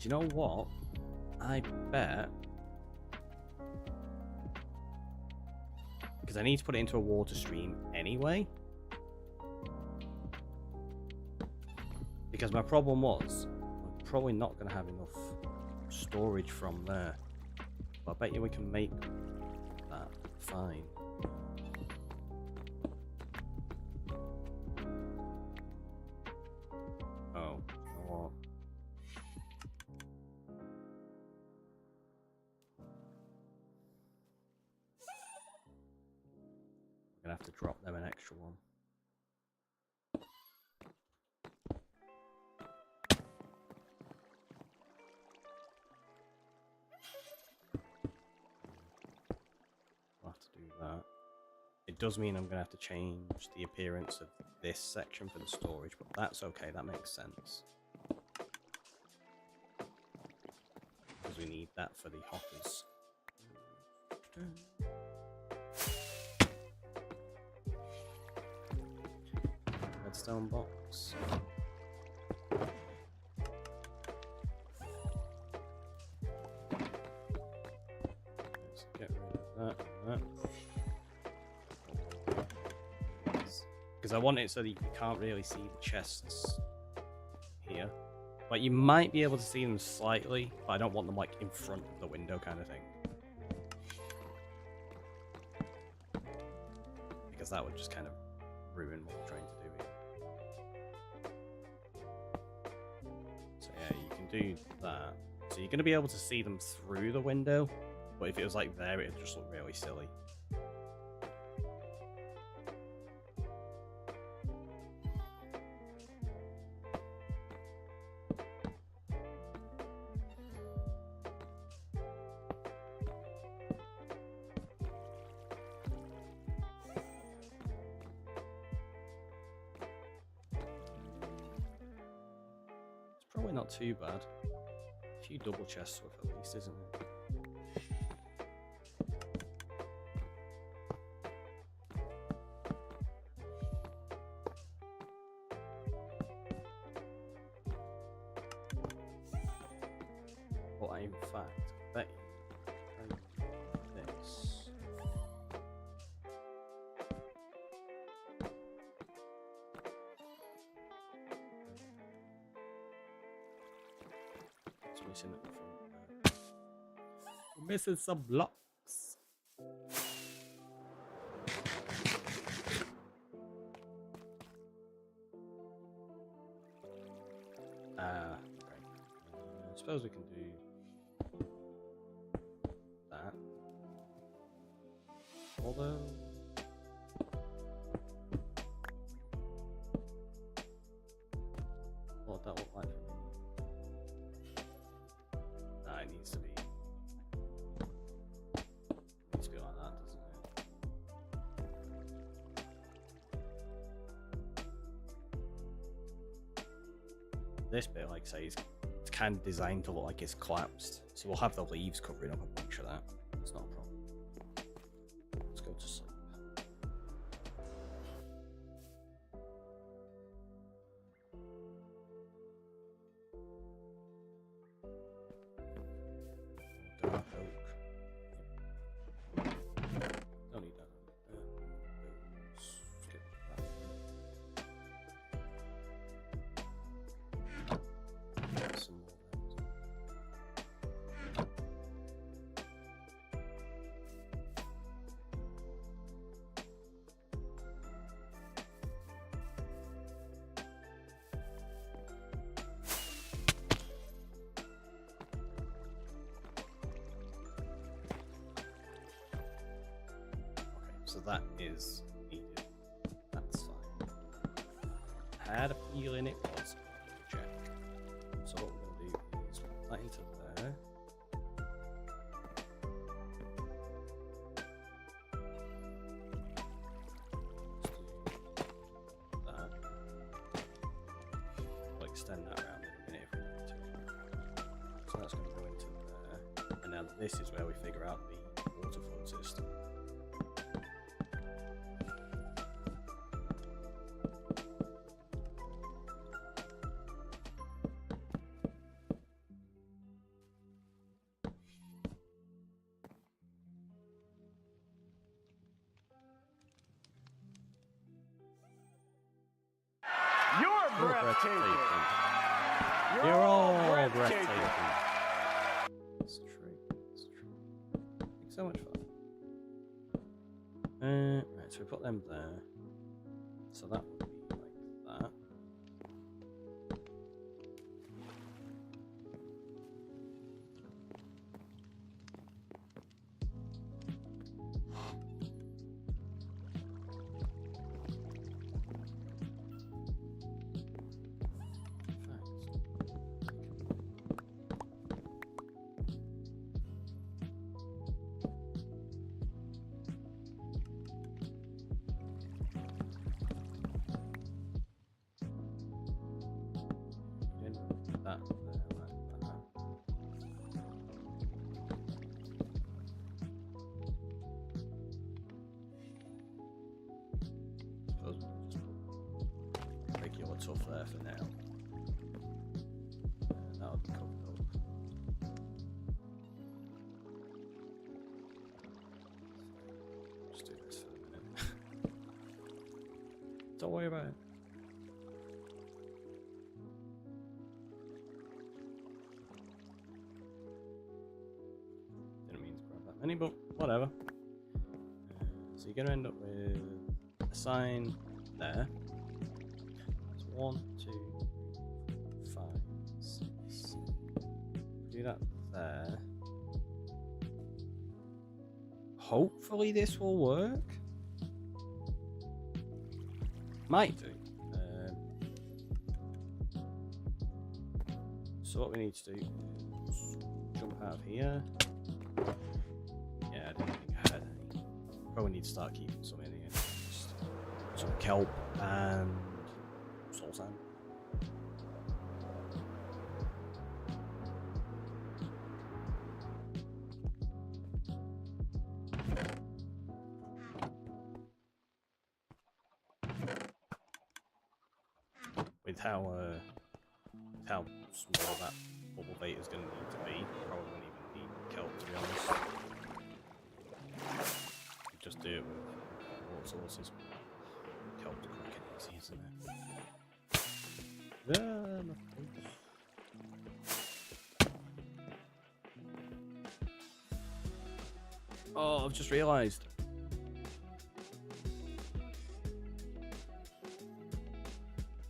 Do you know what? I bet, because I need to put it into a water stream anyway. Because my problem was, I'm probably not going to have enough storage from there. But I bet you we can make that fine. Oh, you know what? I'm going to have to drop them an extra one. It does mean I'm going to have to change the appearance of this section for the storage, but that's okay, that makes sense. Because we need that for the hoppers. Redstone box. Let's get rid of that and that. Because I want it so that you can't really see the chests here. Like, you might be able to see them slightly, but I don't want them, like, in front of the window kind of thing. Because that would just kind of ruin what I'm trying to do here. So yeah, you can do that. So you're going to be able to see them through the window, but if it was like there, it would just look really silly. Probably not too bad. A few double chests worth at least, isn't it? Well, in fact, I bet you can do this. Missing at the front there. We're missing some blocks. Okay. I suppose we can do that. Although what would that look like for me? It needs to be like that, doesn't it? This bit, like I say, it's kind of designed to look like it's collapsed, so we'll have the leaves covering up a bunch of that. It's not a problem. Let's go to sleep. Dark oak. Don't need that. Skip that. Some more so that is needed. That's fine. I had a feeling it was. Check. So what we're going to do is put that into there. Let's do that. We'll extend that around in a minute if we need to. So that's going to go into there. And now this is where we figure out the water flow system.
breathtaking.
You're all breathtaking. It's true. It's true. It's so much fun. Right, so we put them there. So that would be like that. That there like that. Suppose we'll just put regular tuff there for now. That'll be covered up. Just do this for a minute. Don't worry about it. Any, but whatever. So you're gonna end up with a sign there. That's 1, 2, 3, 4, 5, 6. Do that there. Hopefully this will work. Might do. So what we need to do is jump out of here. I don't think I had any. Probably need to start keeping some in here. Just some kelp and soul sand. With how small that bubble bait is going to need to be, probably won't even need kelp, to be honest. Just do it with water sources. Kelp's quick and easy, isn't it? Oh, I've just realised.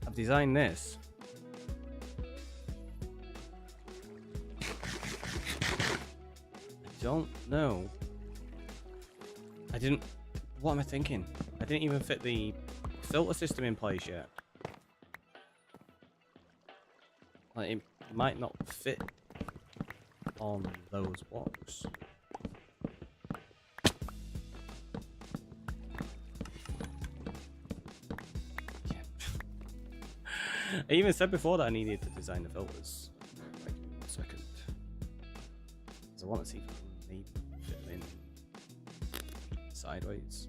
I've designed this. I don't know. I didn't. What am I thinking? I didn't even fit the filter system in place yet. Like, it might not fit on those blocks. Yeah. I even said before that I needed to design the filters. Like, 1 second. Because I want to see if I can maybe fit them in sideways.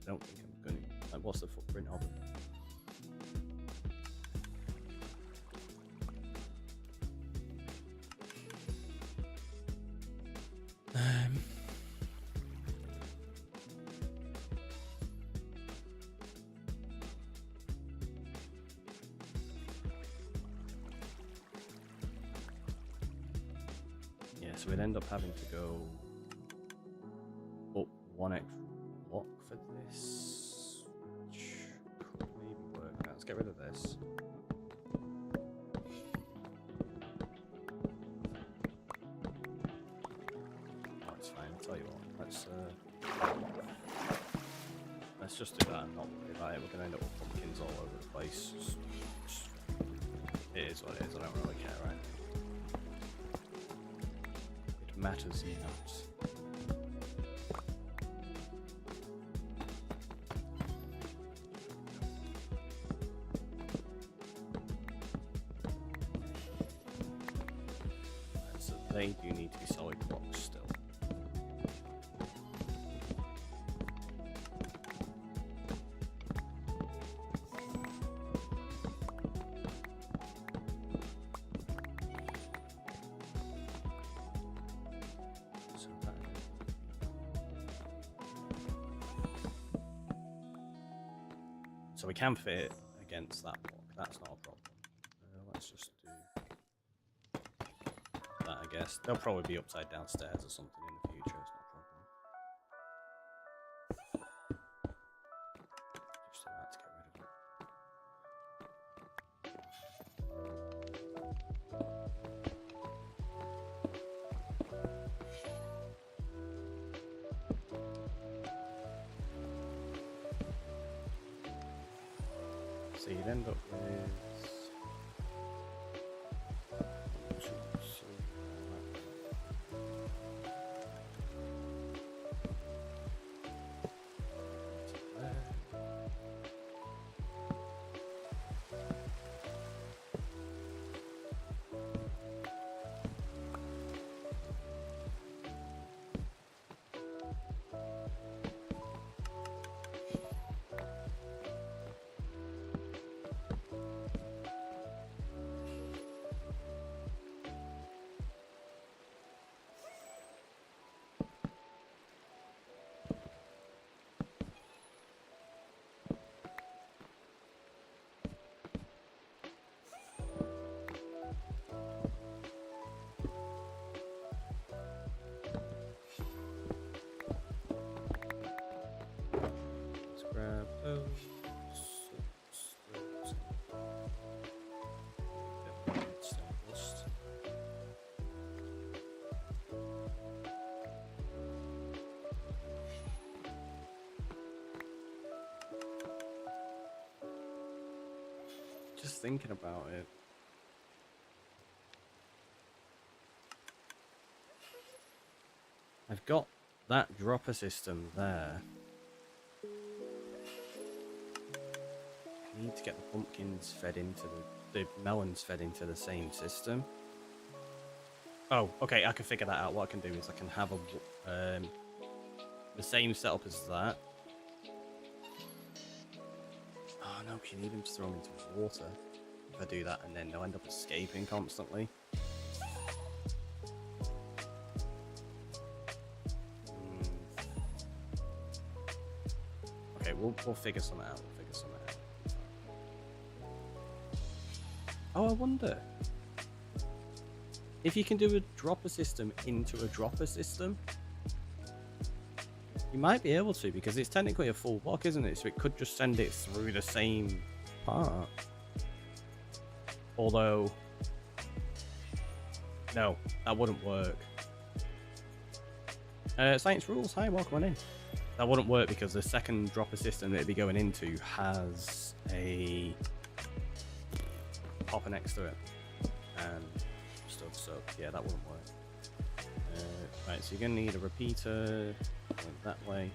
I don't think I'm going to. Like, what's the footprint of it? Yeah, so we'd end up having to go up 1 extra block for this, which could maybe work. Let's get rid of this. Oh, it's fine. I'll tell you what. Let's just do that and not worry about it. We're gonna end up with pumpkins all over the place. It is what it is. I don't really care right now. It matters not. So they do need to be solid blocks still. So we can fit it against that block. That's not a problem. guess. They'll probably be upside down stairs or something in the future. It's no problem. Just so that to get rid of it. So you'd end up with grab those. Just thinking about it. I've got that dropper system there. I need to get the pumpkins fed into the melons fed into the same system. Oh, okay, I can figure that out. What I can do is I can have the same setup as that. Oh no, because you need them to throw them into water. If I do that, and then they'll end up escaping constantly. Okay, we'll figure something out. Oh, I wonder if you can do a dropper system into a dropper system. You might be able to, because it's technically a full block, isn't it? So it could just send it through the same part. Although, no, that wouldn't work. Science rules, hi, welcome on in. That wouldn't work because the second dropper system that it'd be going into has a popper next to it and stuff, so yeah, that wouldn't work. Right, so you're gonna need a repeater going that way.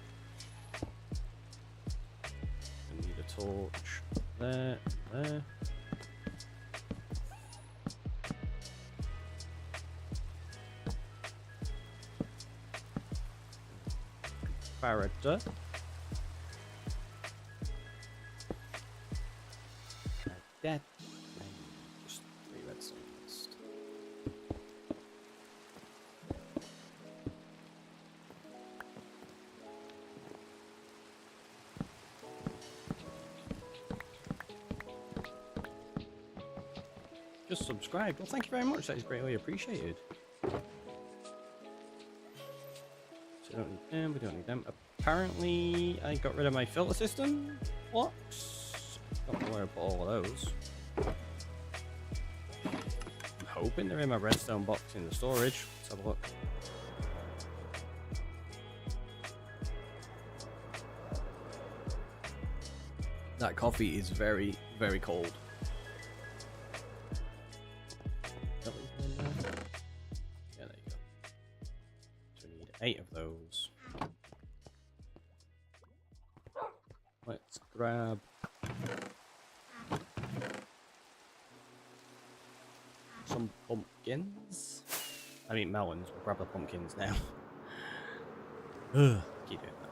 You need a torch there and there. Faraday. That. Just 3 redstone first. Just subscribe. Well, thank you very much. That is greatly appreciated. So we don't need them. We don't need them. Apparently, I got rid of my filter system blocks. Don't know where I put all of those. I'm hoping they're in my redstone box in the storage. Let's have a look. That coffee is very, very cold. Yeah, there you go. So we need 8 of those. Let's grab some pumpkins. I mean melons. We'll grab the pumpkins now. Keep doing that.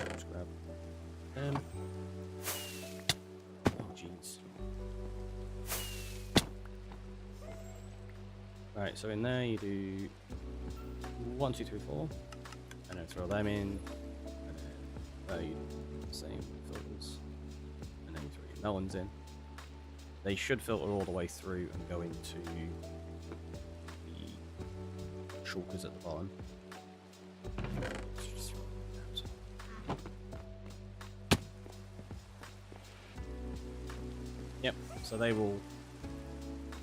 Let's grab them. Oh jeez. Right, so in there you do 1, 2, 3, 4. And then throw them in, and then you do the same with those, and then you throw your melons in. they should filter all the way through and go into the shulkers at the bottom. Yep, so they will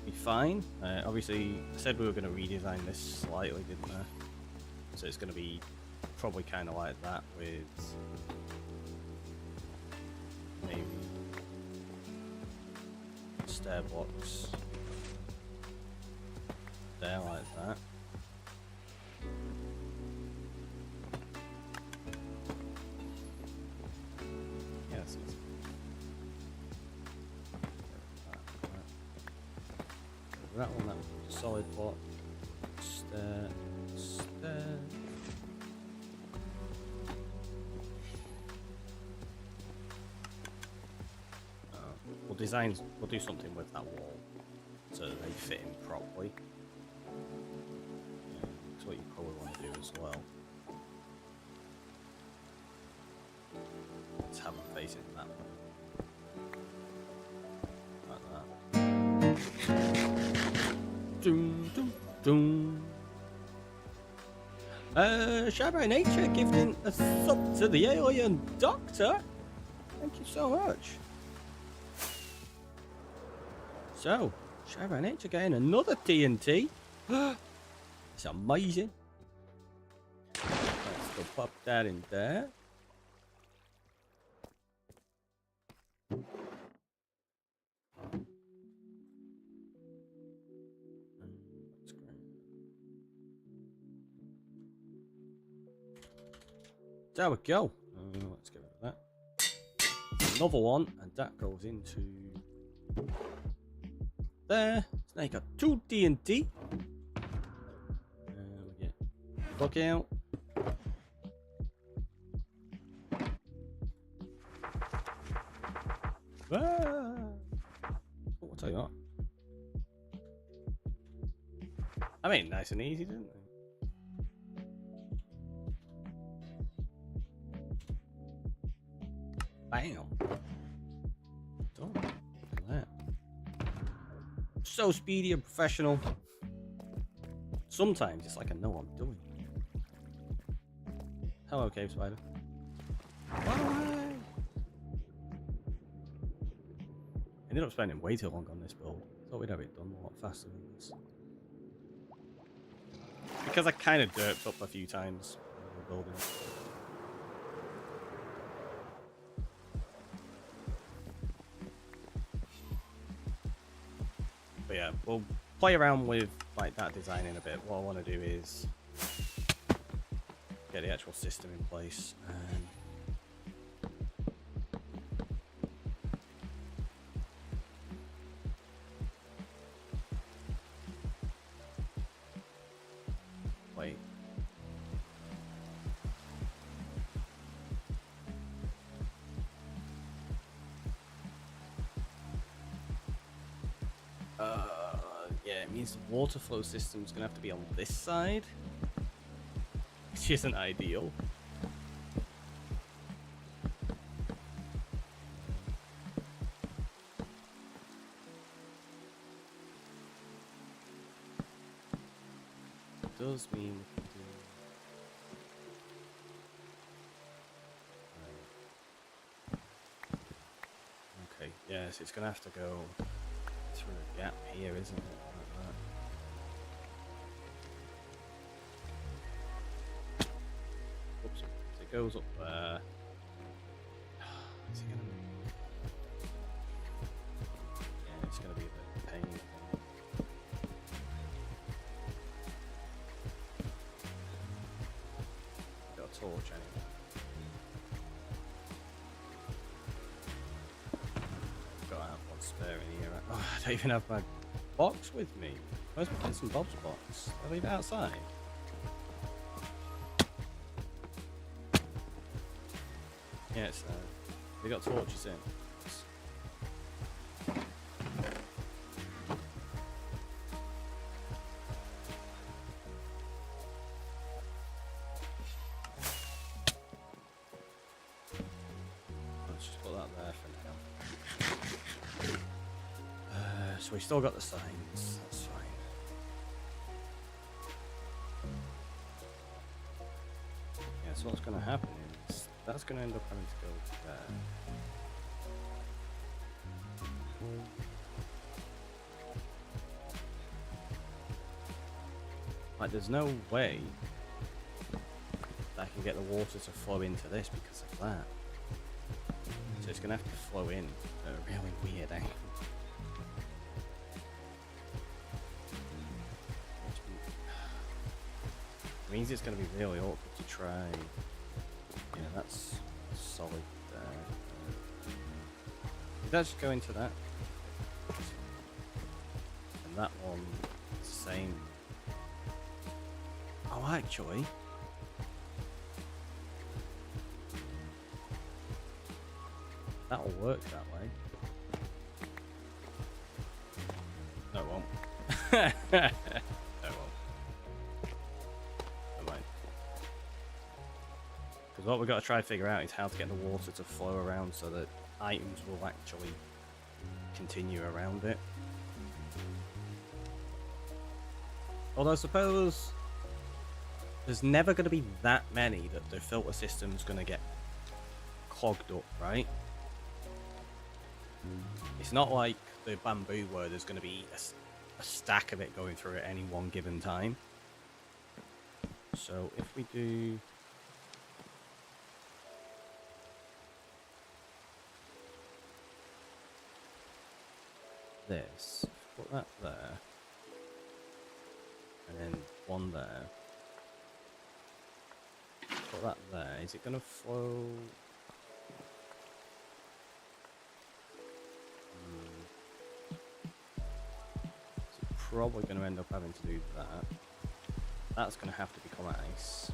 be fine. Obviously, I said we were going to redesign this slightly, didn't I? So it's going to be probably kind of like that with maybe stair blocks there like that. Yes. That one, that was a solid block. Stair. We'll do something with that wall so that they fit in properly. Yeah, that's what you probably want to do as well. Let's have them facing that way. Like that. Doom, doom, doom. Shy by Nature gifting a sub to the Alien Doctor. Thank you so much. So, Shy by Nature getting another TNT. It's amazing. Let's go pop that in there. There we go. Let's get rid of that. Another one, and that goes into there. So now you got 2 TNT. We get look out. Oh, I'll tell you what. I mean, nice and easy, didn't they? Bam. Done. Look at that. So speedy and professional. Sometimes it's like I know what I'm doing. Hello, cave spider. Bye. Ended up spending way too long on this build. Thought we'd have it done a lot faster than this. Because I kind of derped up a few times when we were building it. But yeah, we'll play around with like that design in a bit. What I want to do is get the actual system in place and wait. Yeah, it means the water flow system's gonna have to be on this side, which isn't ideal. It does mean we can do... Okay, yes, it's gonna have to go through a gap here, isn't it? Oops, it goes up there. Is it gonna be... Yeah, it's gonna be a bit of a pain. Got a torch anyway. Got to have one spare in here. Oh, I don't even have my box with me. Where's my bits and bobs box? I leave it outside. Yeah, it's we got torches in. Let's just put that there for now. so we still got the signs. That's fine. Yeah, so what's going to happen is that's going to end up having to go there. Like, there's no way that I can get the water to flow into this because of that. So it's going to have to flow in at a really weird angle. It means it's going to be really awkward to try. Yeah, that's solid there. Did that just go into that? And that one, same. Oh, actually. That'll work that way. No, it won't. No, it won't. Never mind. Because what we've got to try to figure out is how to get the water to flow around so that items will actually continue around it. Although I suppose there's never going to be that many that the filter system's going to get clogged up, right? It's not like the bamboo where there's going to be a stack of it going through at any one given time. So if we do this, put that there, and then one there, put that there, is it going to flow? Probably going to end up having to do that. That's going to have to become ice.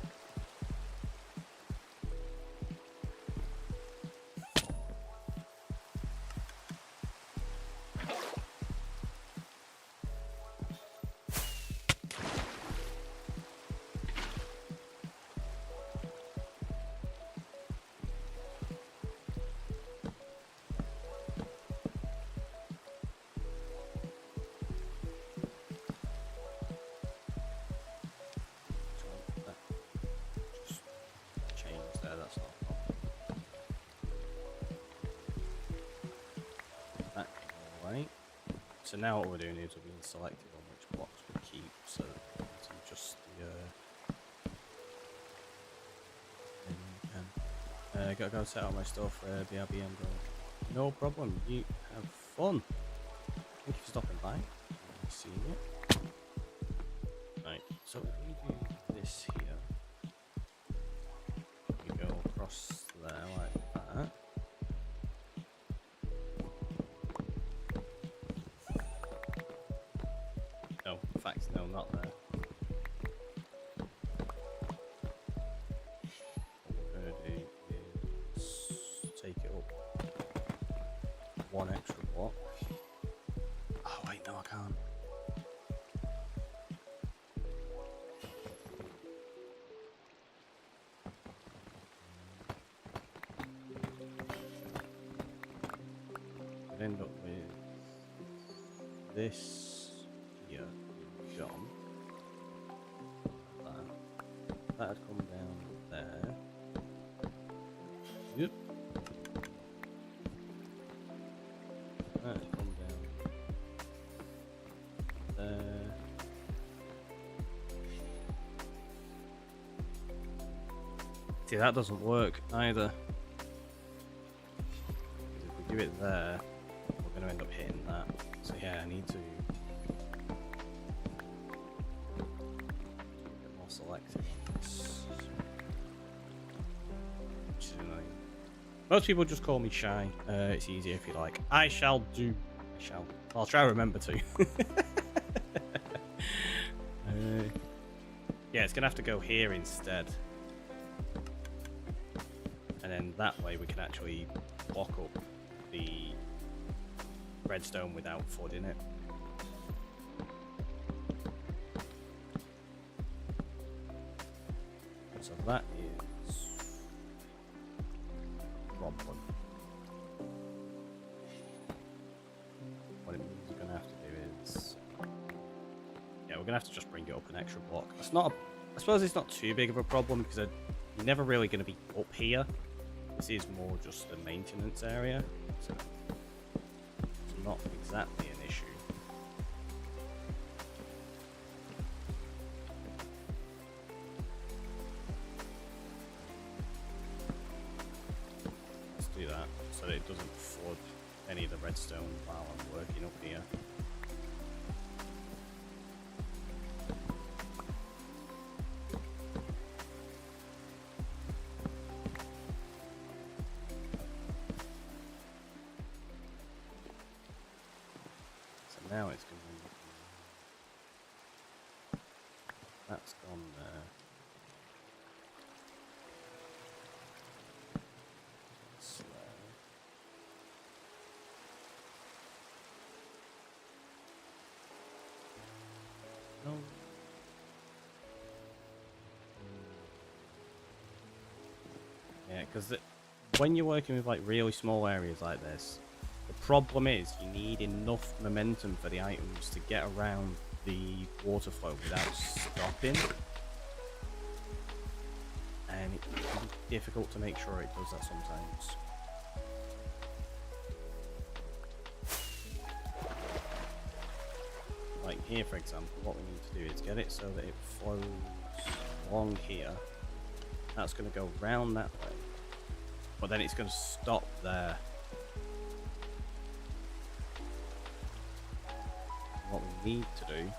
So now what we're doing is we're being selective on which blocks we keep, so to just the gotta go set out my stuff, BRB and no problem, you have fun. Thank you for stopping by. Seeing it. Right, so if we do this here, we go across there like that. No, not there. What we're going to do is take it up one extra block. Oh wait, no I can't. We'd end up with this here. Gone. That'd come down there. Yep. That'd come down there. See, that doesn't work either. If we do it there, we're going to end up hitting that. So yeah, I need to selected on this, which is annoying. Most people just call me shy. It's easier if you like. I shall. I'll try to remember to. Yeah, it's gonna have to go here instead, and then that way we can actually block up the redstone without flooding it. So that is problem. What it means we're going to have to do it's... Yeah, we're gonna have to just bring it up an extra block. It's not. I suppose it's not too big of a problem because you're never really going to be up here. This is more just a maintenance area, so it's not exactly an issue. Let's do that so that it doesn't flood any of the redstone while I'm working up here. Now it's going to be... That's gone there. Slow. No. Yeah, because when you're working with like really small areas like this, the problem is you need enough momentum for the items to get around the water flow without stopping. And it can be difficult to make sure it does that sometimes. Like here, for example, what we need to do is get it so that it flows along here. That's going to go round that way. But then it's going to stop there. What we need to do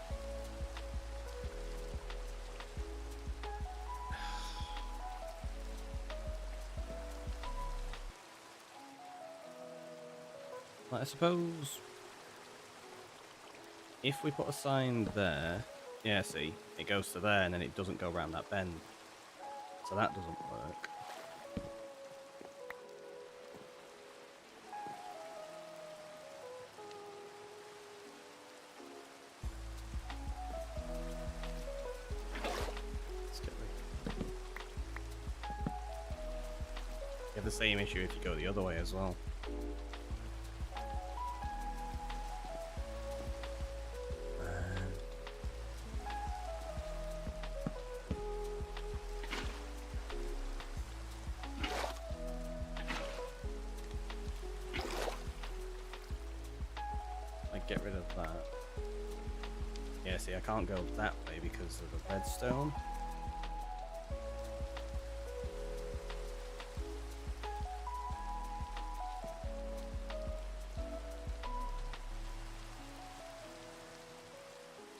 I suppose if we put a sign there, yeah, see, it goes to there and then it doesn't go around that bend, so that doesn't work. You have the same issue if you go the other way as well. Get rid of that. Yeah, see, I can't go that way because of the redstone.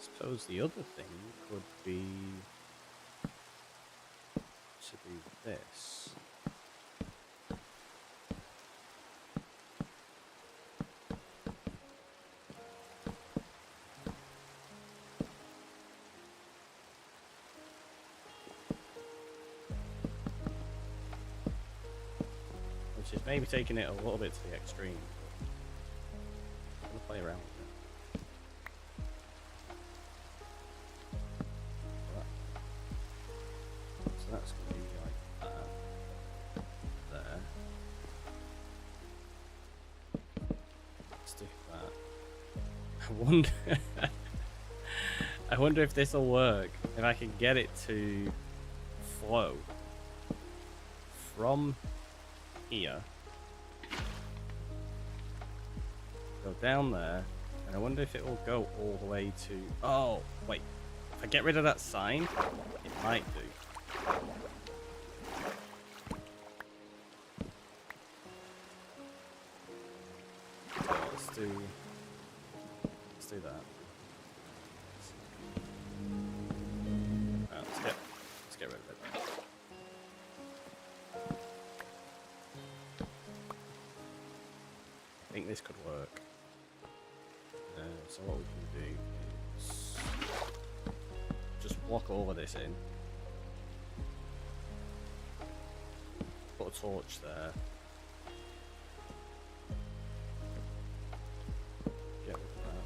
Suppose the other thing could be to do this. Which is maybe taking it a little bit to the extreme. I'm gonna play around with it. So that's gonna be like that. There. Stick that. I wonder if this will work. If I can get it to flow from here, go down there, and I wonder if it will go all the way to... Oh, wait. If I get rid of that sign, it might do. So let's do that. Right, let's get rid of it. I think this could work. So what we can do is just block all of this in. Put a torch there. Get rid of that.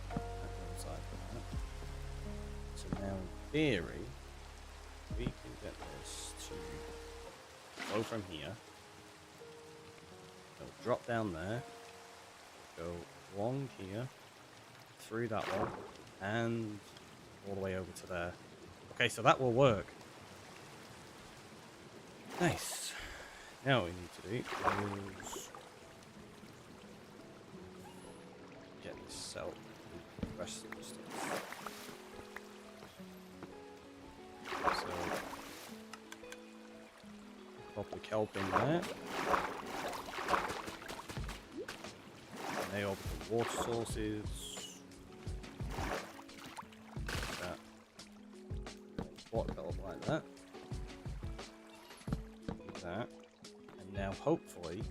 That goes inside for that. So now in theory, we can get this to flow from here. It'll drop down there. Go along here, through that one and all the way over to there. Okay, so that will work. Nice. Now what we need to do is get this set up with the rest of the stuff. So pop the kelp in there. And they open the water sources. That water kelp like that. That. And now hopefully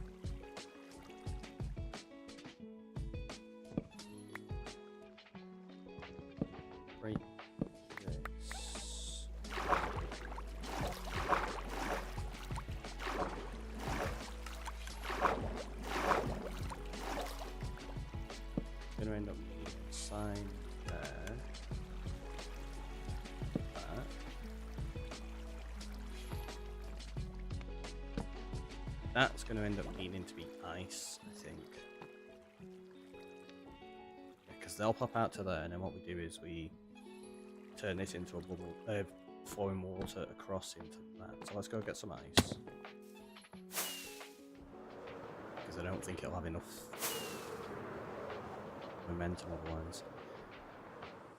break this. Gonna end up needing a sign there. That. That's going to end up needing to be ice, I think. Because they'll pop out to there, and then what we do is we turn this into a bubble, flowing water across into that. So let's go get some ice. Because I don't think it'll have enough momentum otherwise.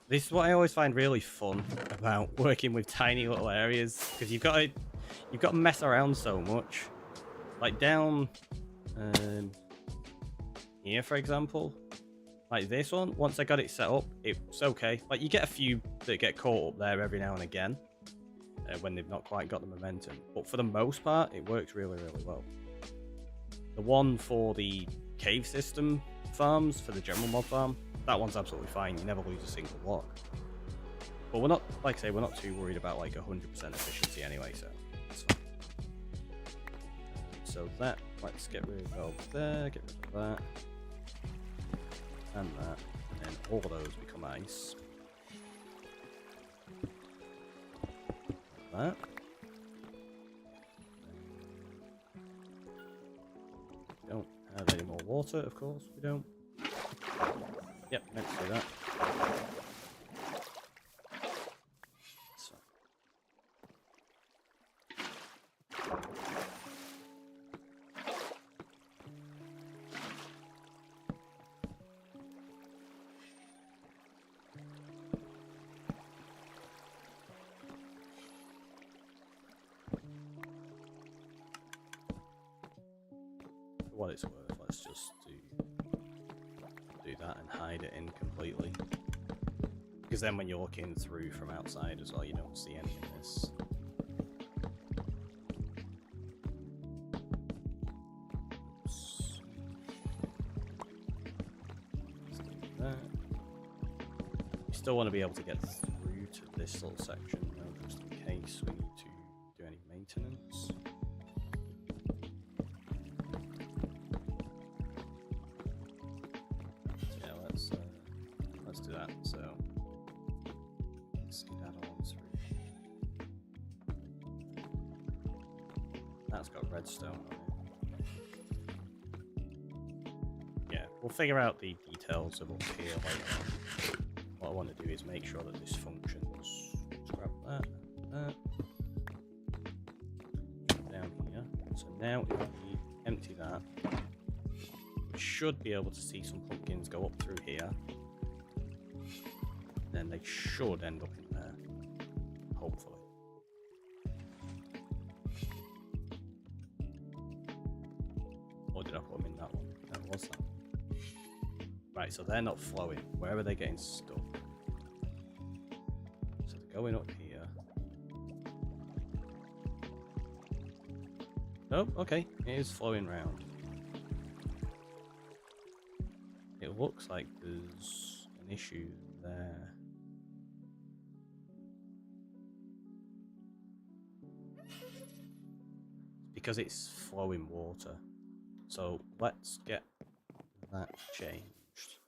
This is what I always find really fun about working with tiny little areas, because you've got to mess around so much. Like down here, for example, like this one, once I got it set up, it's okay. Like you get a few that get caught up there every now and again when they've not quite got the momentum. But for the most part, it works really, really well. The one for the cave system farms, for the general mod farm, that one's absolutely fine. You never lose a single block. But we're not, like I say, we're not too worried about like 100% efficiency anyway, so it's fine. So that, let's get rid of there, get rid of that, and that, and then all of those become ice. Like that. We don't have any more water, of course, we don't. Yep, meant to do that. So. For what it's worth, let's just do that and hide it in completely. Because then when you're looking through from outside as well, you don't see any of this. Oops. Let's do that. You still want to be able to get through to this little section, though, just in case we need to do any maintenance. Let's do that. So let's see that on through. That's got redstone on it. Yeah, we'll figure out the details of up here later on. What I want to do is make sure that this functions. Let's grab that, that. Down here. So now if we empty that, we should be able to see some pumpkins go up through here. Then they should end up in there, hopefully. Or did I put them in that one? That was that. Right, so they're not flowing. Where are they getting stuck? So they're going up here. Oh, okay, it is flowing round. It looks like there's an issue there. Because it's flowing water. So let's get that changed,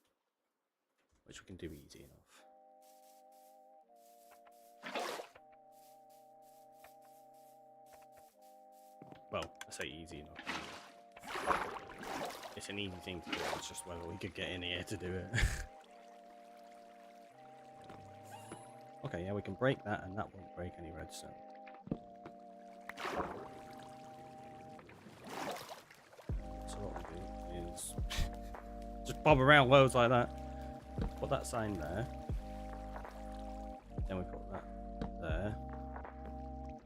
which we can do easy enough. Well, I say easy enough. It's an easy thing to do, it's just whether we could get in here to do it. Okay, yeah, we can break that, and that won't break any redstone. So what we do is just bob around loads like that. Put that sign there. Then we put that there.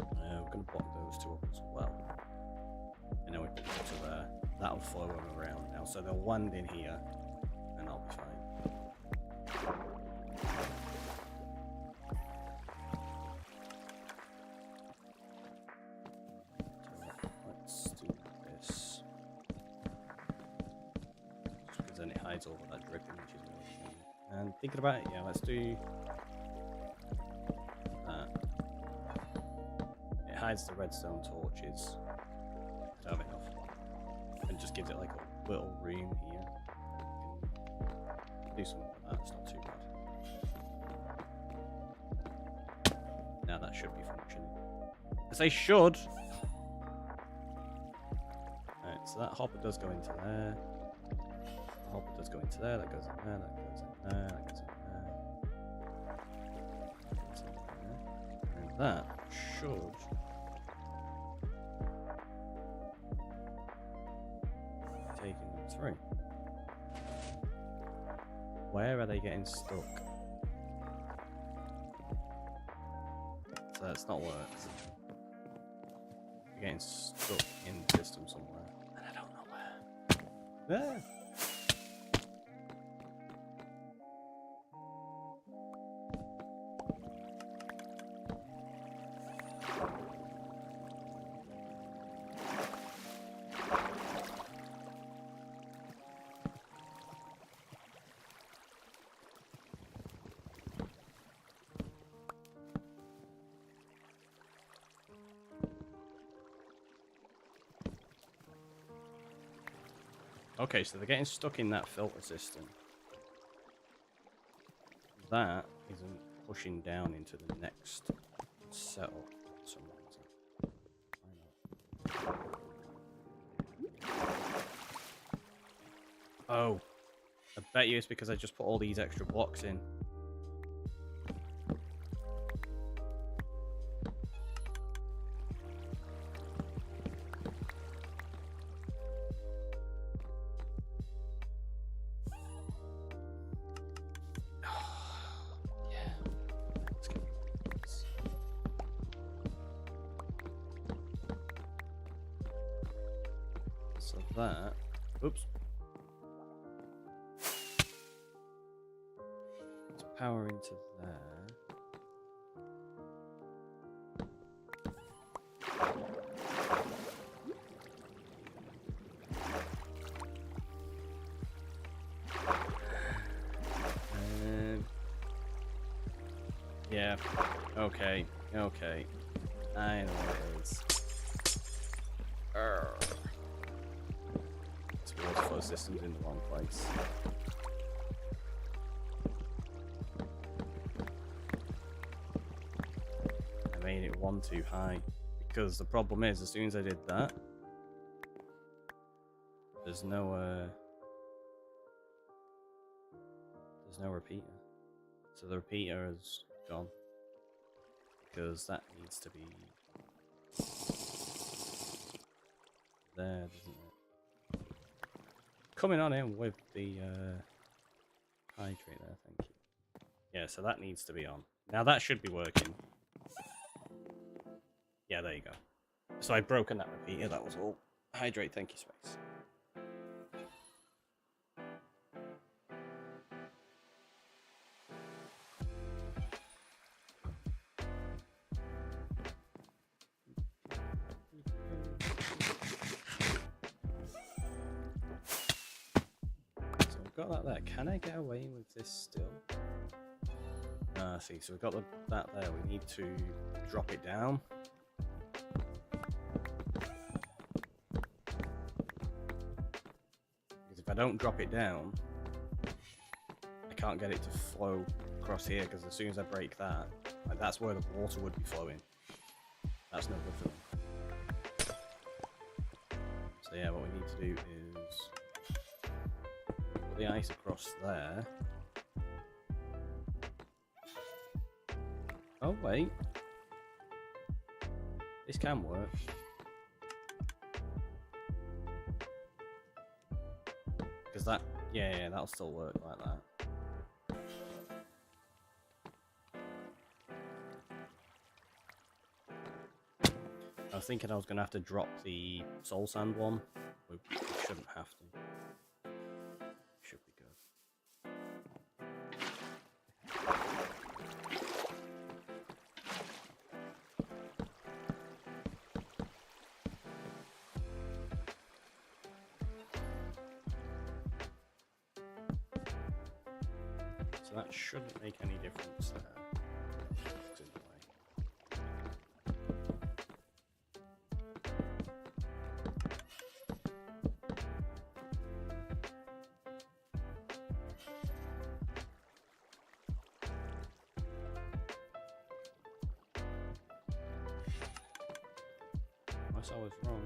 We're going to block those two up as well. And then we put it to there. That'll flow them around now. So they'll land in here, and I'll be fine. Over that dripping, which is really annoying. And thinking about it, yeah, let's do that. It hides the redstone torches. To have enough, and just gives it like a little room here. Do something like that. It's not too bad. Now that should be functioning. As they should. Alright, so that hopper does go into there. Hopper does go into there, that goes in there, that goes in there, that goes in there. That goes in there. And that should be taking them through. Where are they getting stuck? So that's not worked. They're getting stuck in the system somewhere. And I don't know where. There! Okay, so they're getting stuck in that filter system. That isn't pushing down into the next setup for some reason. Oh, I bet you it's because I just put all these extra blocks in. So that, oops. Let's power into there. Yeah, okay, okay. I know what it is. Water flow system's in the wrong place. I made it one too high because the problem is, as soon as I did that, there's no repeater. So the repeater is gone because that needs to be there, doesn't it? Coming on in with the hydrate there, thank you. Yeah, so that needs to be on. Now that should be working. Yeah, there you go. So I'd broken that repeater, that was all. Hydrate, thank you, Space. Got that there. Can I get away with this still? See, so we've got that there. We need to drop it down. Because if I don't drop it down, I can't get it to flow across here, because as soon as I break that, like, that's where the water would be flowing. That's no good for them. So yeah, what we need to do is the ice across there. Oh, wait. This can work. Because that, yeah, that'll still work like that. I was thinking I was going to have to drop the soul sand one. We shouldn't have to. Should be good. So that shouldn't make any difference there. It's in the way. Unless I was wrong.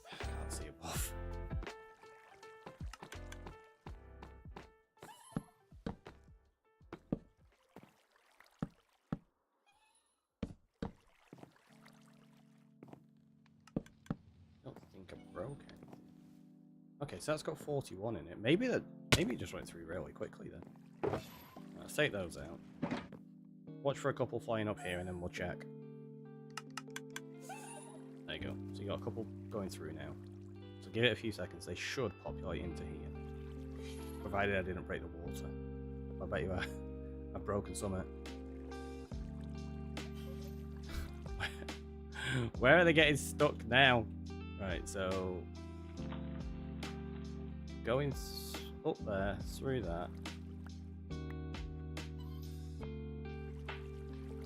I can't see above. I don't think I broke anything. Okay, so that's got 41 in it. Maybe it just went through really quickly then. Let's take those out. Watch for a couple flying up here and then we'll check. There you go. So you got a couple going through now. So give it a few seconds. They should populate into here. Provided I didn't break the water. I bet you I've broken something. Where are they getting stuck now? Right, so going up there, through that.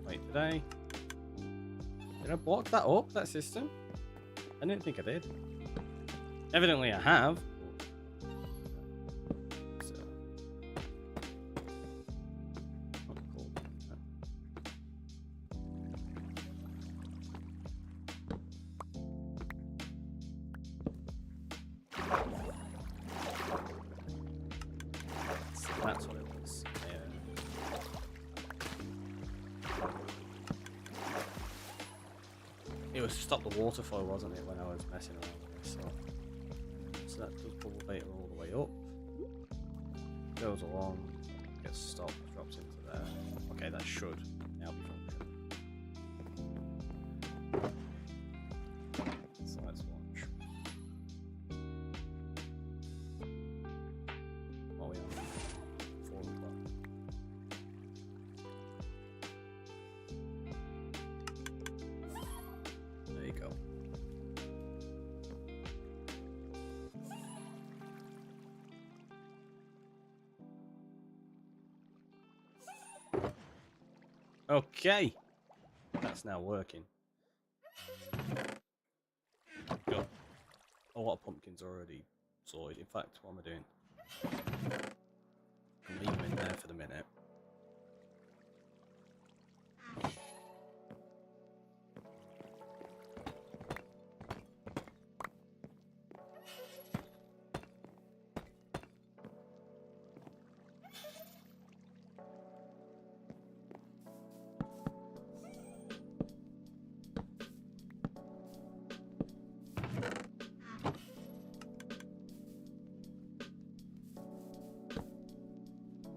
Wait, did I block that up, that system? I didn't think I did. Evidently I have. So. Not cool. So that's what it was. It was to stop the water flow, wasn't it, when I was messing around with this? So that does bubble bait all the way up. Goes along, gets stopped, drops into there. Okay, that should now be functioning. So let's watch. What are we on? 4 o'clock. There you go. Okay, that's now working. Got a lot of pumpkins already sorted. In fact, what am I doing? I'll leave them in there for the minute.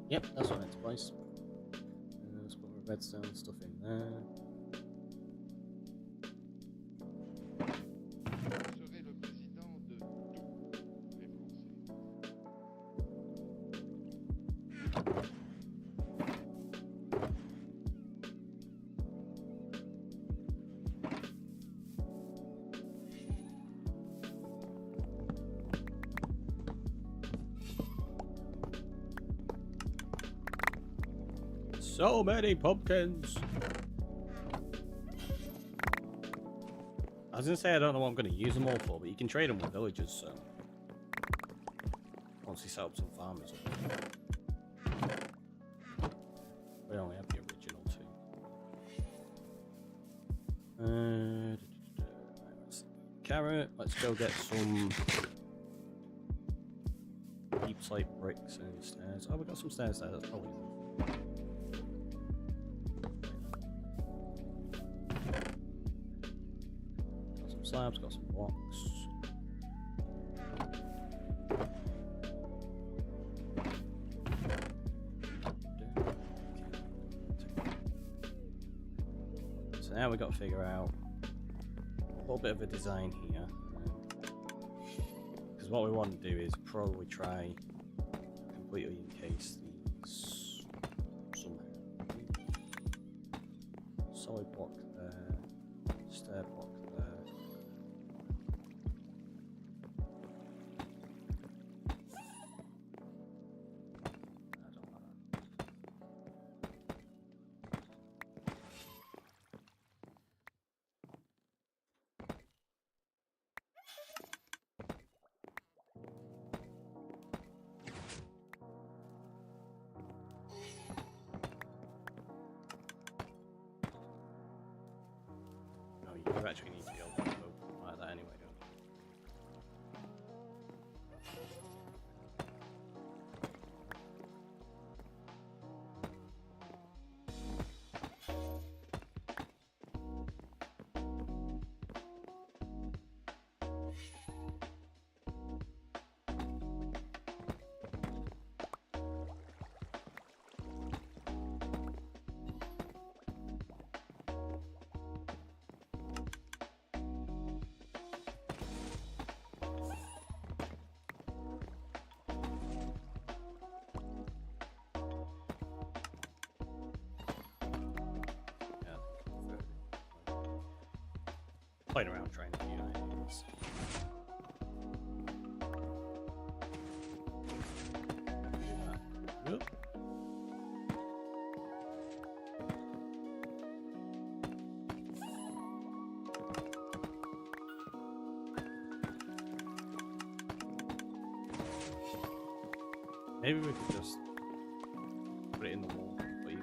Yep, that's what it's place. Let's put my redstone stuff in there. So many pumpkins! I was gonna say I don't know what I'm gonna use them all for, but you can trade them with villagers, so... Once you set up some farmers. We only have the original two. Carrot, let's go get some... heaps like bricks and stairs. Oh, we got some stairs there. That's probably enough. Got some slabs. Got some blocks. So now we've got to figure out a little bit of a design here. Because what we want to do is probably try completely encase these somehow. Solid block there, stair block there. I don't know. You actually need to be able to open like that anyway, don't you? Playing around trying to new ideas. Yep. Maybe we could just put it in the wall completely.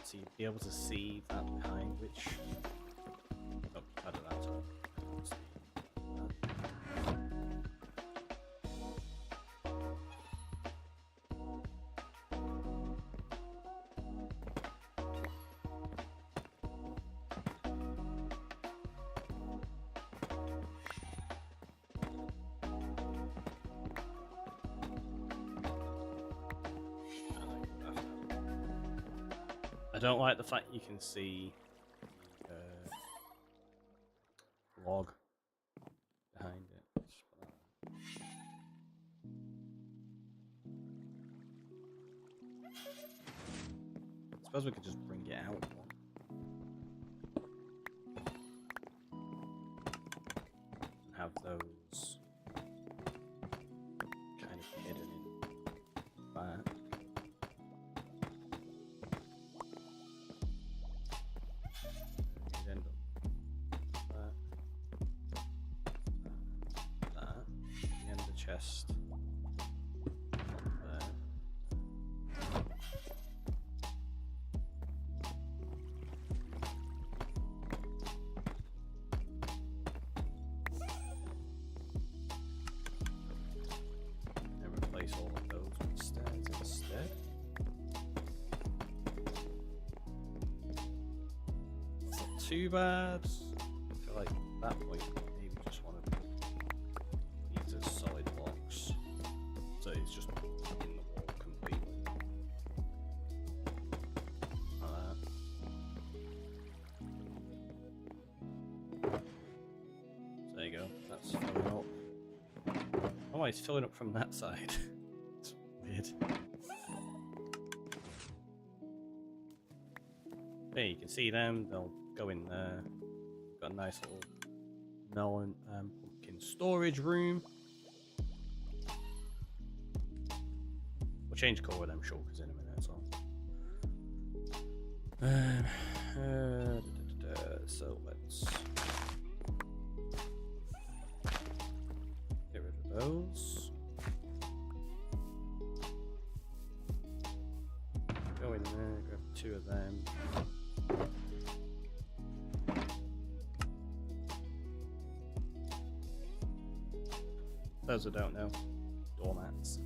So you'd be able to see that behind which. Oh, I don't know. Sorry. I don't see I don't like the fact you can see log behind it. I suppose we could just bring it out more. And have those kind of hidden in back. Chest there. And replace all of those with stairs instead. Not too bad. I feel like at that point maybe just want to these as solid blocks. So it's just in the wall completely. Like that. So there you go, that's filling up. Oh, it's filling up from that side. It's weird. There you can see them, they'll go in there. Got a nice little melon pumpkin storage room. We'll change colour them shulkers in a minute as well. So let's get rid of those. Go in there, grab 2 of them. Those who don't know, doormats.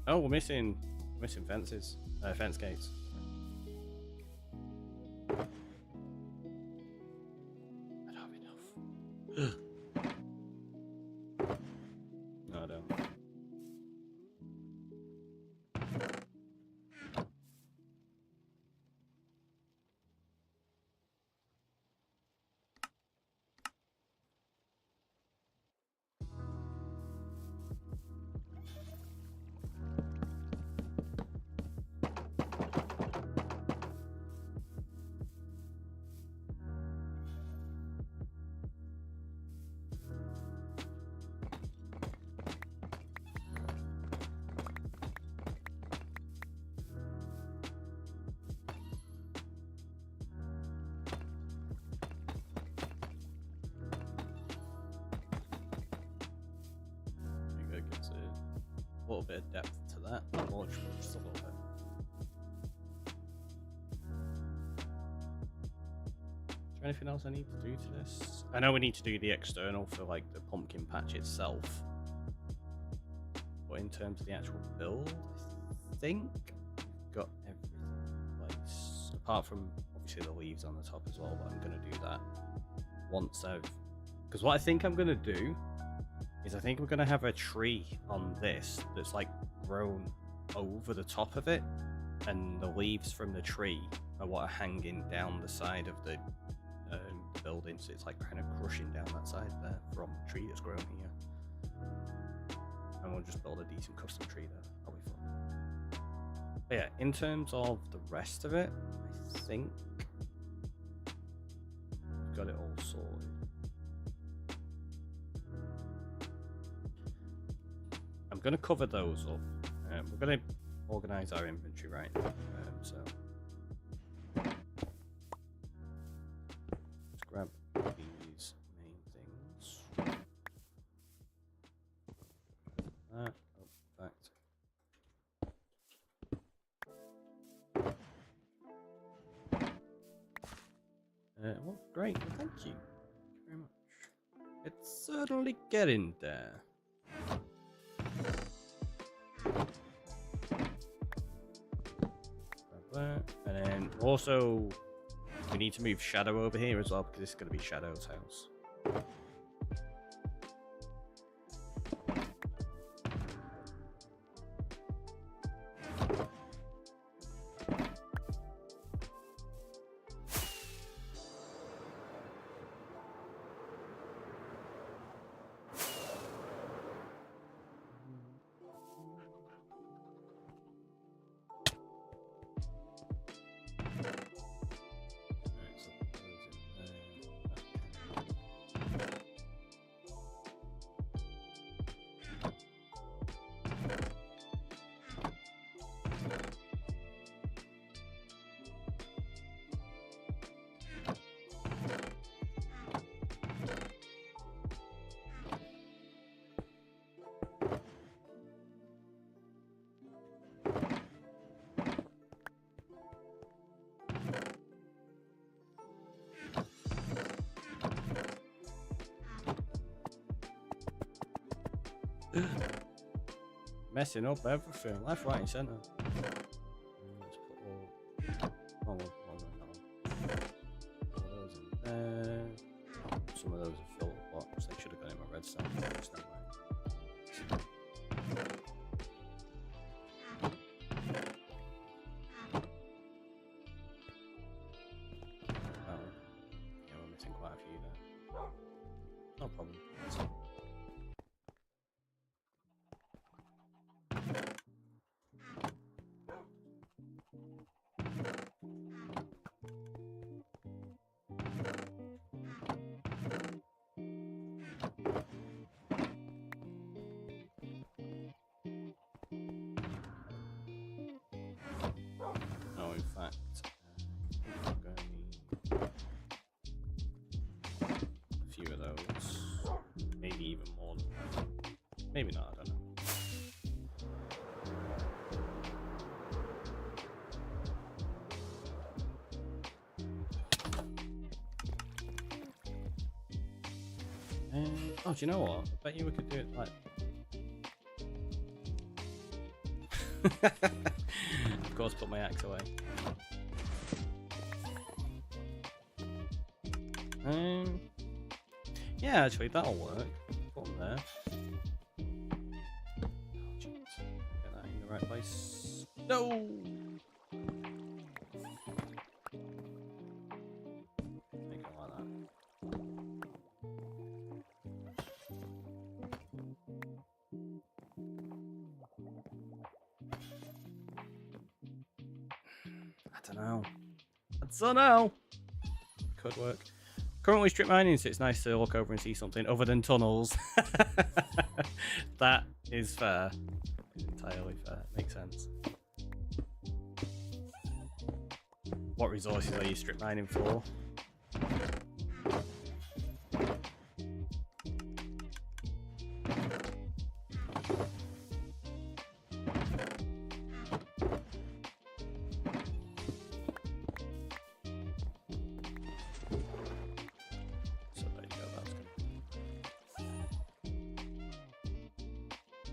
Oh, we're missing fences, fence gates. I don't have enough. No, I don't. Gives a little bit of depth to that. Not much, but just a little bit. Is there anything else I need to do to this? I know we need to do the external for like the pumpkin patch itself, but in terms of the actual build, I think we've got everything in place. Apart from obviously the leaves on the top as well, but I'm going to do that once I've... Because what I think I'm going to do is I think we're going to have a tree on this that's like grown over the top of it, and the leaves from the tree are what are hanging down the side of the building, so it's like kind of crushing down that side there from the tree that's grown here. And we'll just build a decent custom tree there. That'll be fun. But yeah, in terms of the rest of it, I think we've got it all sorted. I'm going to cover those up. We're going to organize our inventory right now. So let's grab these main things. That, oh, in fact. Well, great. Thank you. Thank you very much. It's certainly getting there. And then also we need to move Shadow over here as well, because this is going to be Shadow's house. Messing up everything, left, right, and centre. Let's put all those in there. Some of those are filled with blocks. They should have gone in my redstone. Yeah, we're missing quite a few there. No problem. Maybe not, I don't know. Oh, do you know what? I bet you we could do it like... Of course, put my axe away. Yeah, actually, that'll work. Put them there. Oh, jeez. Get that in the right place. No! Make it like that. I don't know. I don't know. Could work. Currently strip mining, so it's nice to look over and see something other than tunnels. That is fair. Entirely fair. Makes sense. What resources are you strip mining for?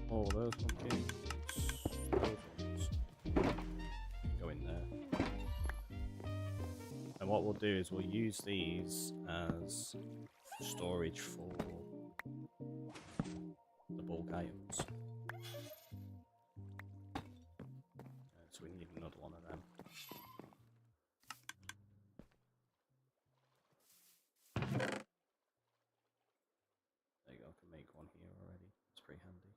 Oh, those pumpkins. Those ones. Go in there. And what we'll do is we'll use these as storage for the bulk items. So we need another one of them. There you go, I can make one here already. It's pretty handy.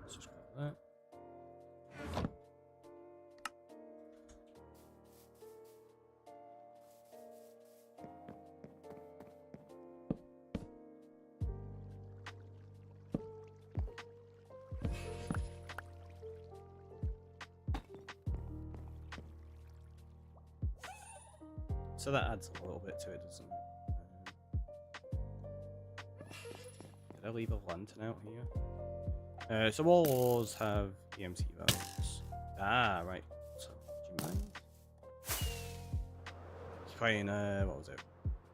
Let's just grab that. So that adds a little bit to it, doesn't it? Did I leave a lantern out here? So all wars have EMC values. Ah, right. So, do you mind? He's playing, what was it?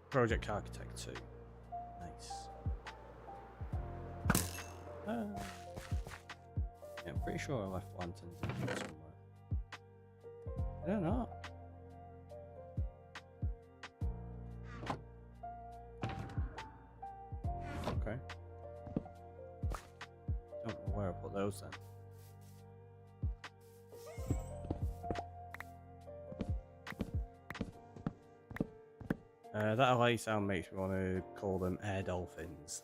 Project Architect 2. Nice. Yeah, I'm pretty sure I left lanterns in here somewhere. I don't know. Okay. Don't know where I put those then. That LA sound makes me want to call them air dolphins.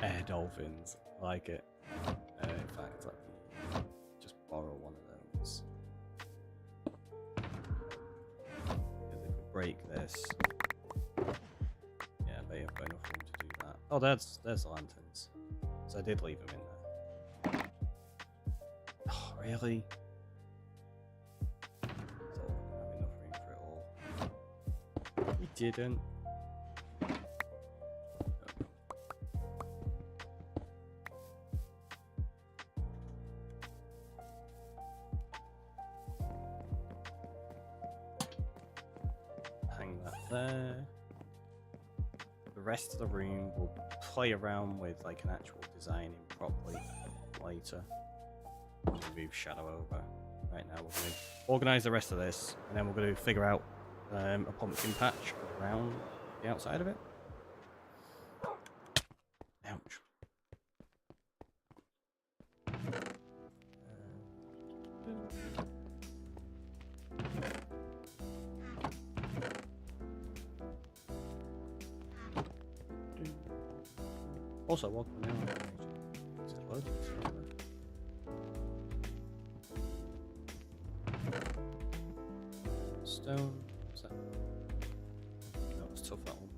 Air dolphins. I like it. In fact, let me just borrow one of those. Because if we break this... Yeah, they have got enough room to do that. Oh, there's the lanterns. So I did leave them in there. Oh, really? You didn't. Hang that there. The rest of the room will play around with like an actual designing properly later. Move shadow over. Right now we're going to organise the rest of this, and then we're going to figure out a pumpkin patch around the outside of it. Ouch. Also, welcome now. Is it loading? Stone. What's that? No, it's tough, that one.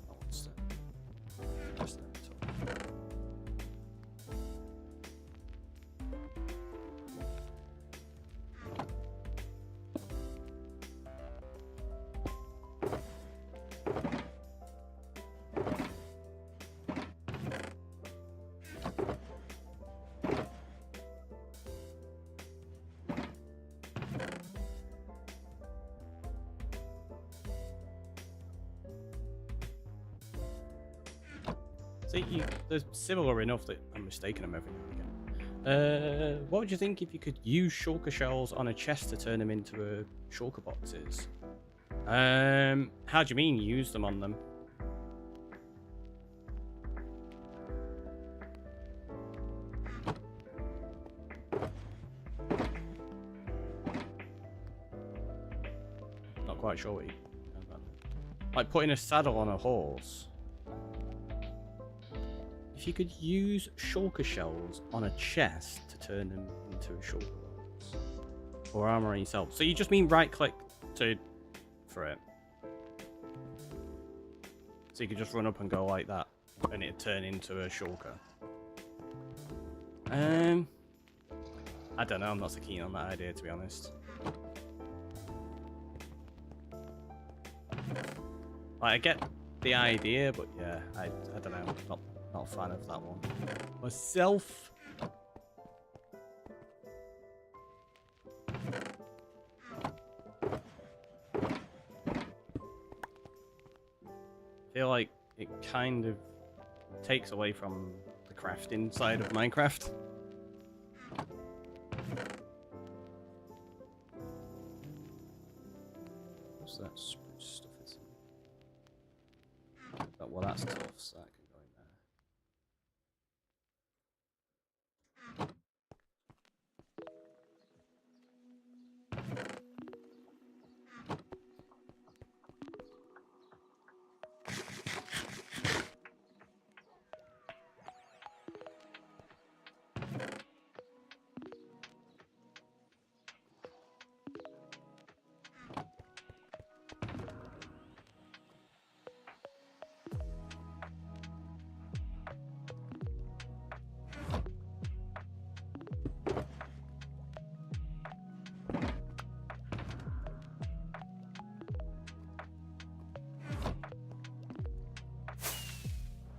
That one's tough. Just that tough. they're similar enough that I'm mistaken them every now and again. What would you think if you could use shulker shells on a chest to turn them into shulker boxes? How do you mean use them on them? Not quite sure what you... Like putting a saddle on a horse. If you could use shulker shells on a chest to turn them into a shulker box. Or armor on yourself. So you just mean right click for it. So you could just run up and go like that. And it'd turn into a shulker. I don't know, I'm not so keen on that idea, to be honest. Like, I get the idea, but yeah, I don't know. Not a fan of that one. Myself. I feel like it kind of takes away from the crafting side of Minecraft. What's that spruce stuff? Well, that's tough, so that can go in there.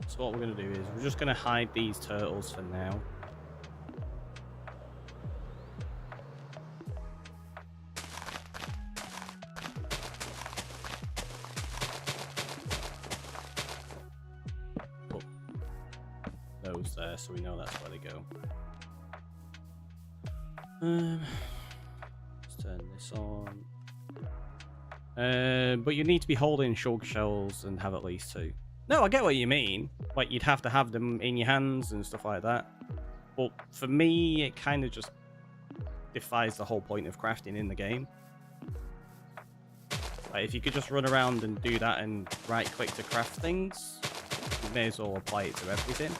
So what we're going to do is we're just going to hide these turtles for now. Put those there so we know that's where they go. Let's turn this on. But you need to be holding shulker shells and have at least 2. No, I get what you mean. Like, you'd have to have them in your hands and stuff like that. But for me, it kind of just defies the whole point of crafting in the game. Like, if you could just run around and do that and right-click to craft things, you may as well apply it to everything.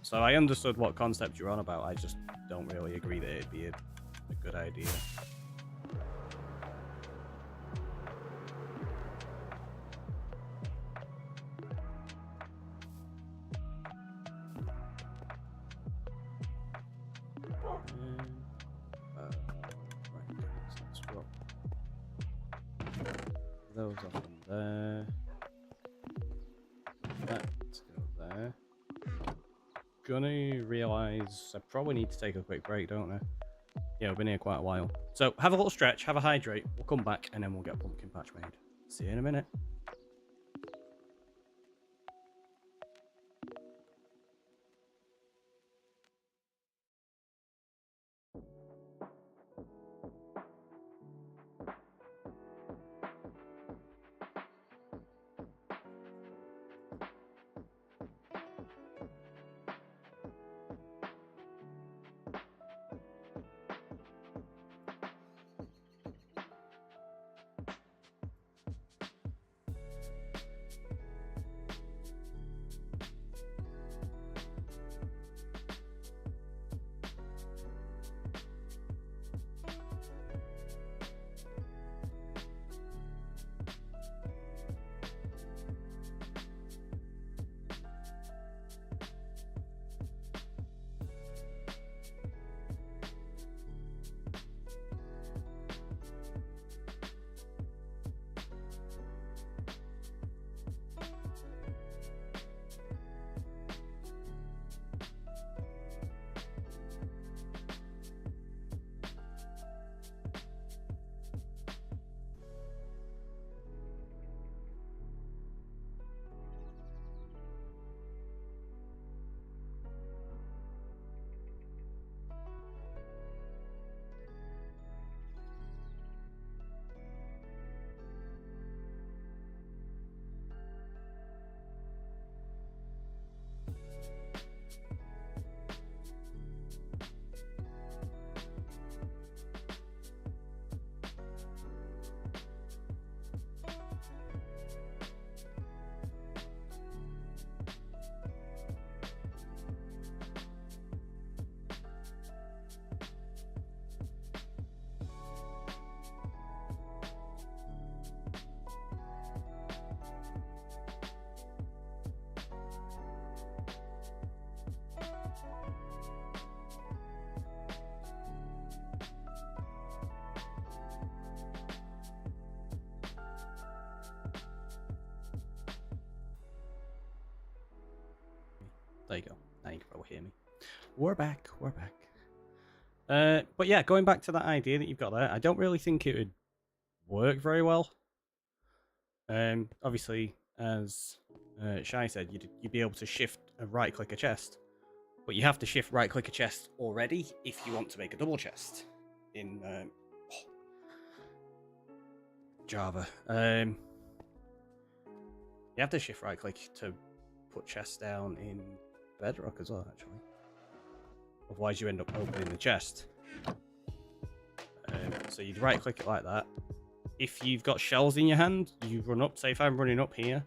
So I understood what concept you're on about. I just don't really agree that it'd be a good idea. Those off in there. Let's go there. Gonna realise I probably need to take a quick break, don't I? Yeah, we've been here quite a while. So have a little stretch, have a hydrate. We'll come back and then we'll get a pumpkin patch made. See you in a minute. There you go. Now you can probably hear me. We're back. We're back. But yeah, going back to that idea that you've got there, I don't really think it would work very well. Obviously, as Shai said, you'd be able to shift a right-click a chest. But you have to shift right-click a chest already if you want to make a double chest in Java. You have to shift right-click to put chests down in Bedrock as well, actually. Otherwise, you end up opening the chest. So you'd right-click it like that. If you've got shells in your hand, you run up. Say if I'm running up here,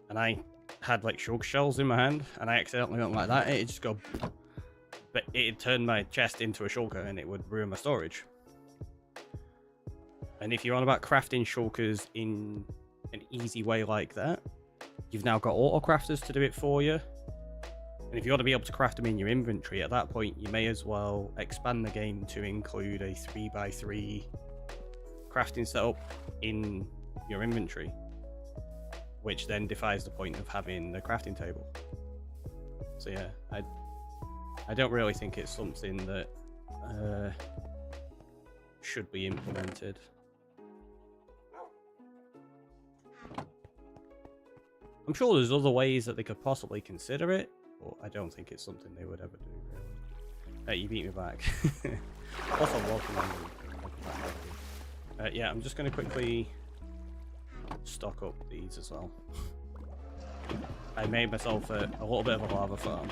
and I had like sugar shells in my hand, and I accidentally went like that, it'd just go. But it'd turn my chest into a shulker, and it would ruin my storage. And if you're on about crafting shulkers in an easy way like that, you've now got auto crafters to do it for you. And if you want to be able to craft them in your inventory, at that point, you may as well expand the game to include a 3x3 crafting setup in your inventory, which then defies the point of having the crafting table. So yeah, I don't really think it's something that should be implemented. I'm sure there's other ways that they could possibly consider it, but I don't think it's something they would ever do, really. Hey, you beat me back. Also, welcome back. Yeah, I'm just going to quickly stock up these as well. I made myself a little bit of a lava farm.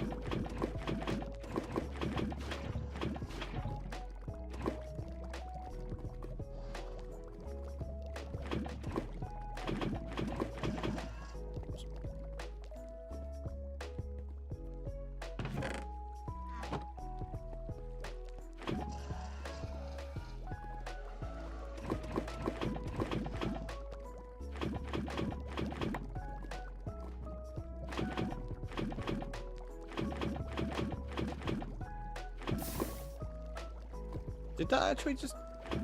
Did that actually just... I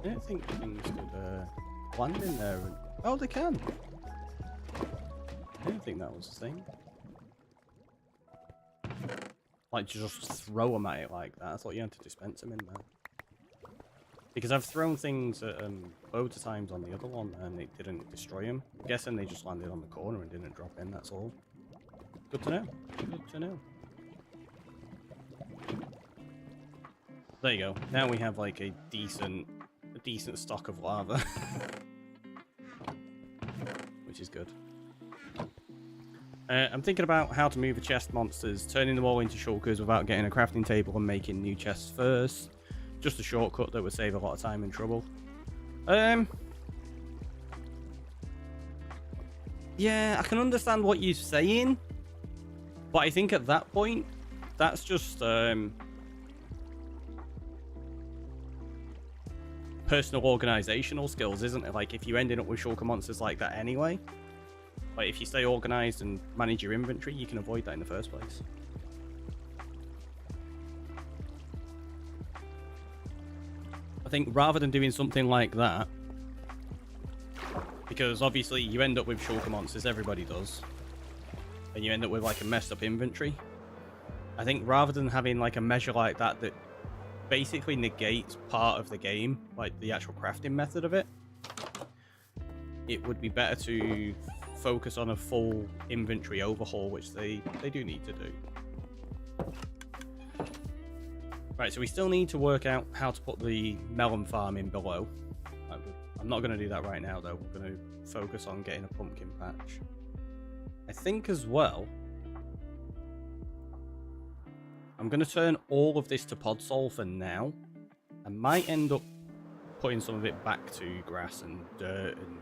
don't think things could land in there. And... Oh, they can! I didn't think that was a thing. Like, just throw them at it like that. I thought you had to dispense them in there. Because I've thrown things at loads of times on the other one and it didn't destroy them. I'm guessing they just landed on the corner and didn't drop in, that's all. Good to know. Good to know. There you go. Now we have like a decent stock of lava. Which is good. I'm thinking about how to move the chest monsters, turning them all into shulkers without getting a crafting table and making new chests first. Just a shortcut that would save a lot of time and trouble. Yeah, I can understand what you're saying. But I think at that point, that's just personal organizational skills, isn't it? Like, if you ended up with shulker monsters like that anyway, like if you stay organized and manage your inventory, you can avoid that in the first place. I think rather than doing something like that, because obviously you end up with shulker monsters, everybody does, and you end up with like a messed up inventory. I think rather than having like a measure like that that basically negates part of the game, like the actual crafting method of it, it would be better to focus on a full inventory overhaul, which they do need to do. Right, so we still need to work out how to put the melon farm in below. I'm not going to do that right now though. We're going to focus on getting a pumpkin patch. I think as well, I'm going to turn all of this to podsol for now. I might end up putting some of it back to grass and dirt and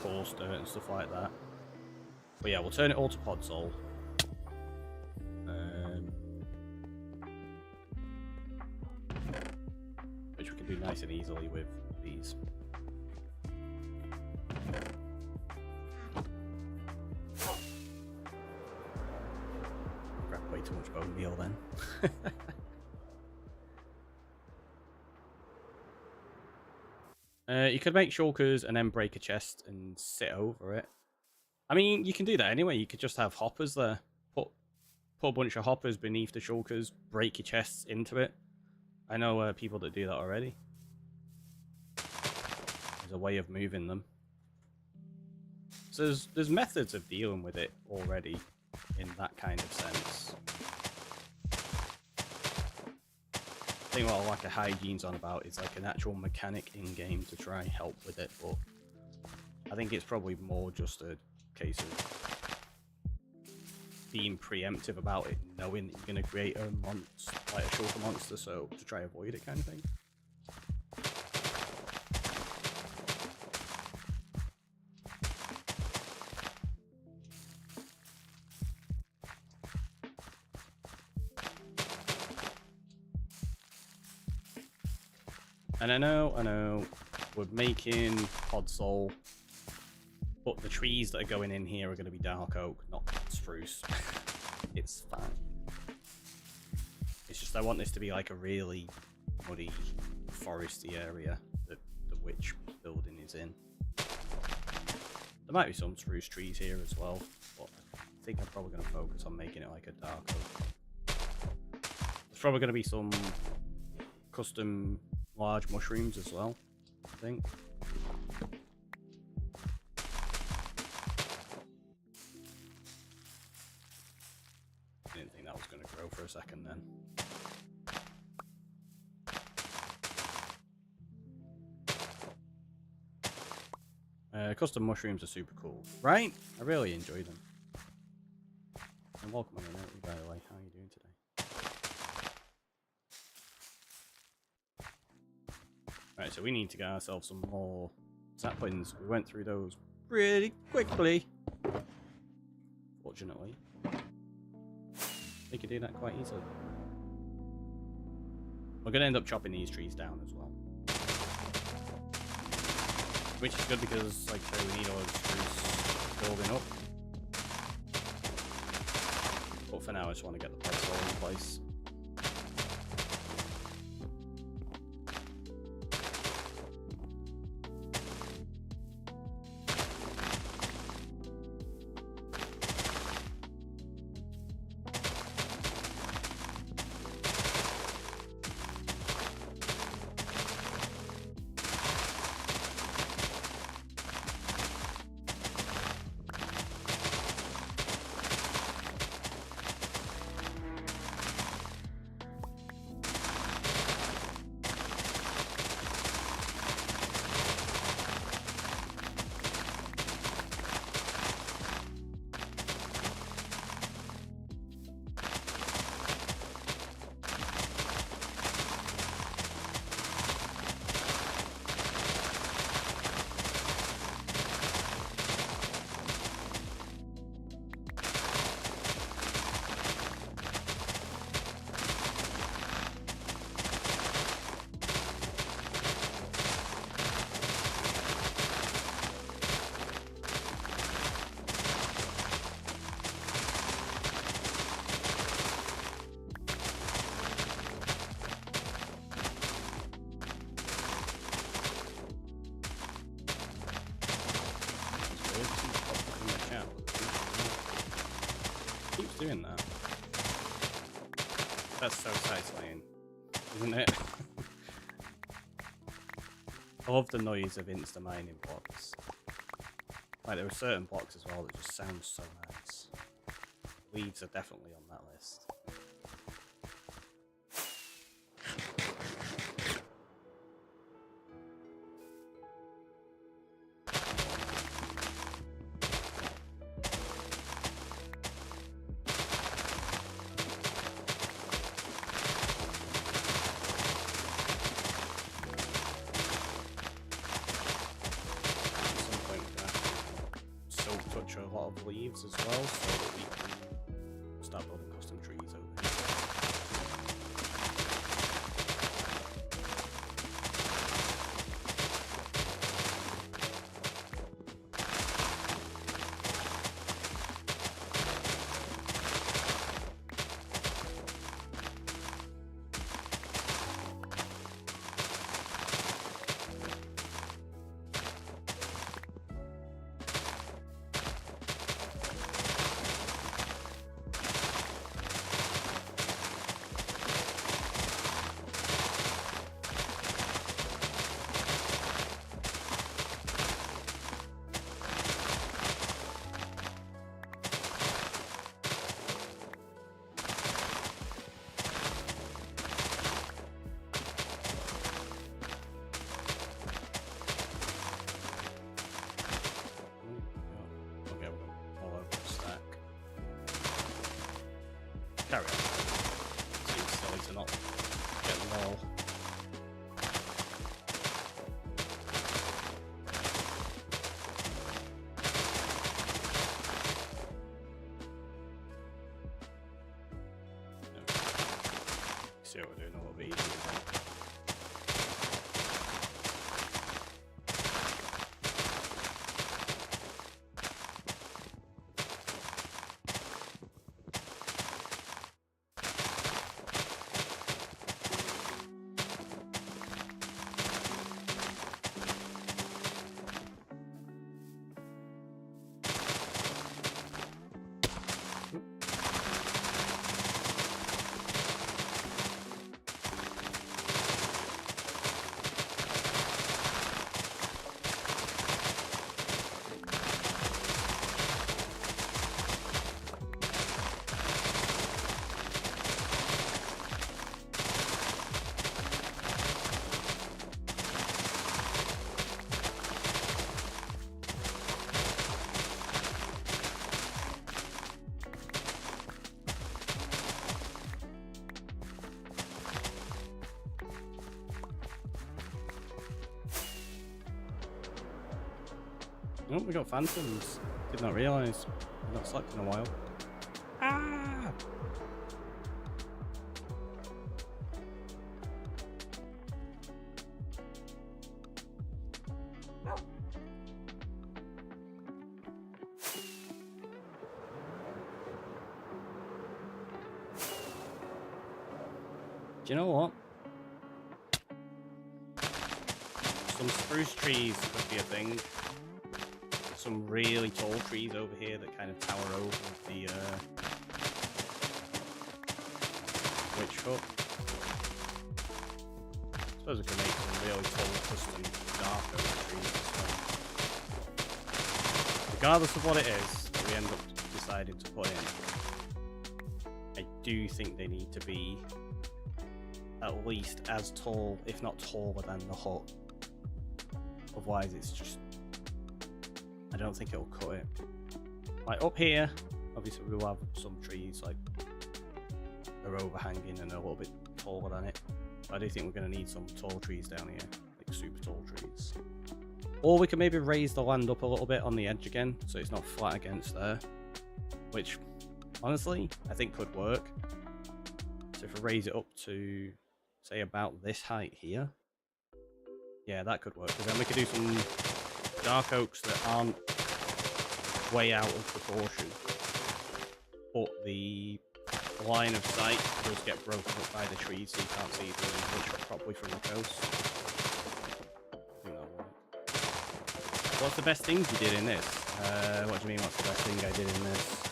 coarse dirt and stuff like that. But yeah, we'll turn it all to podsol. Which we can do nice and easily with these. Grab way too much bone meal then. You could make shulkers and then break a chest and sit over it. I mean, you can do that anyway. You could just have hoppers there. Put put a bunch of hoppers beneath the shulkers, break your chests into it. I know people that do that already. There's a way of moving them. So there's methods of dealing with it already in that kind of sense. I think what like a hygiene's on about is like an actual mechanic in game to try and help with it, but I think it's probably more just a case of being preemptive about it, knowing that you're going to create a monster, like a shulker monster, so to try and avoid it kind of thing. And I know, we're making Podzol, but the trees that are going in here are going to be dark oak, not spruce. It's fine. It's just I want this to be like a really muddy, foresty area that the witch building is in. There might be some spruce trees here as well, but I think I'm probably going to focus on making it like a dark oak. There's probably going to be some custom large mushrooms as well, I think. Didn't think that was going to grow for a second then. Custom mushrooms are super cool, right? I really enjoy them. And welcome on the note, by the way. How are you doing today? Right, so we need to get ourselves some more saplings. We went through those pretty quickly. Fortunately. We could do that quite easily. We're going to end up chopping these trees down as well. Which is good because, like I say, we need all the spruce building up. But for now, I just want to get the Podzol in place. Doing that. That's so satisfying, isn't it? I love the noise of insta-mining blocks. Like, there are certain blocks as well that just sound so nice. Leaves are definitely on that list. A lot of leaves as well, so that we can start building custom trees over here. carry on. Seems silly to not get them all. See what we're doing a little bit easier. Oh, we got phantoms. Did not realise. I've not slept in a while. Ah! Do you know what? Some spruce trees could be a thing. Some really tall trees over here that kind of tower over the witch hut. I suppose we can make some really tall, custom dark oak trees as well. Regardless of what it is that we end up deciding to put in, I do think they need to be at least as tall, if not taller than the hut. Otherwise it's just, I don't think it'll cut it. Like up here, obviously we will have some trees like they're overhanging and a little bit taller than it. But I do think we're going to need some tall trees down here, like super tall trees. Or we can maybe raise the land up a little bit on the edge again, so it's not flat against there. Which, honestly, I think could work. So if we raise it up to, say, about this height here, yeah, that could work. Because then we could do some dark oaks that aren't way out of proportion, but the line of sight does get broken up by the trees, so you can't see the witch properly from the coast. I think that'll work. What's the best things you did in this? What do you mean, what's the best thing I did in this?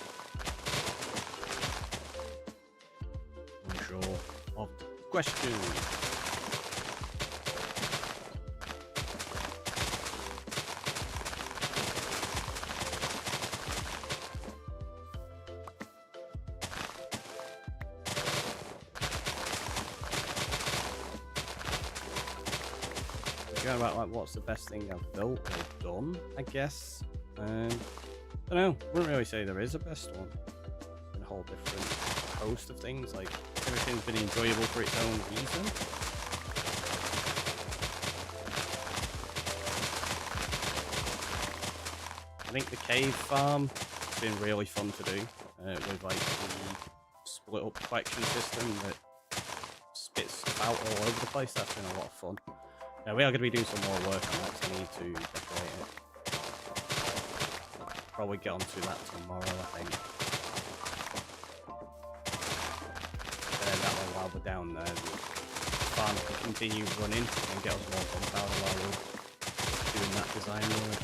Unsure of the question. About like what's the best thing I've built or done, I guess. I don't know, wouldn't really say there is a best one. In a whole different host of things, like everything's been enjoyable for its own reason. I think the cave farm has been really fun to do, with like the split up collection system that spits stuff out all over the place. That's been a lot of fun. Now we are going to be doing some more work on that, so I need to decorate it. Probably get onto that tomorrow, I think. And then that will, while we're down there, the farm can continue running and get us more gunpowder while we're doing that design work.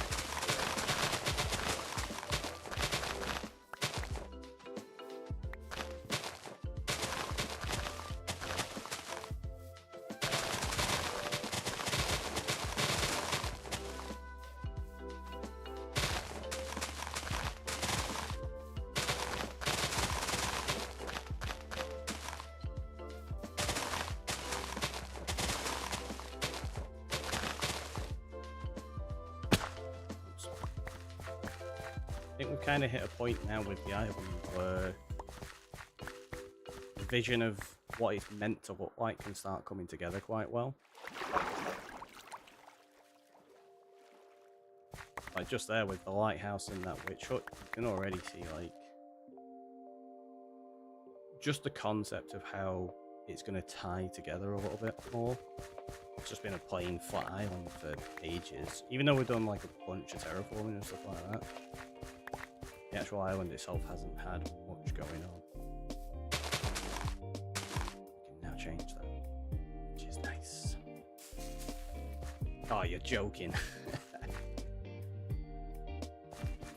I think we've kind of hit a point now with the island where vision of what it's meant to look like can start coming together quite well. Like just there with the lighthouse and that witch hut, you can already see like just the concept of how it's going to tie together a little bit more. It's just been a plain flat island for ages. Even though we've done like a bunch of terraforming and stuff like that, the actual island itself hasn't had much going on. We can now change that, which is nice. Oh, you're joking.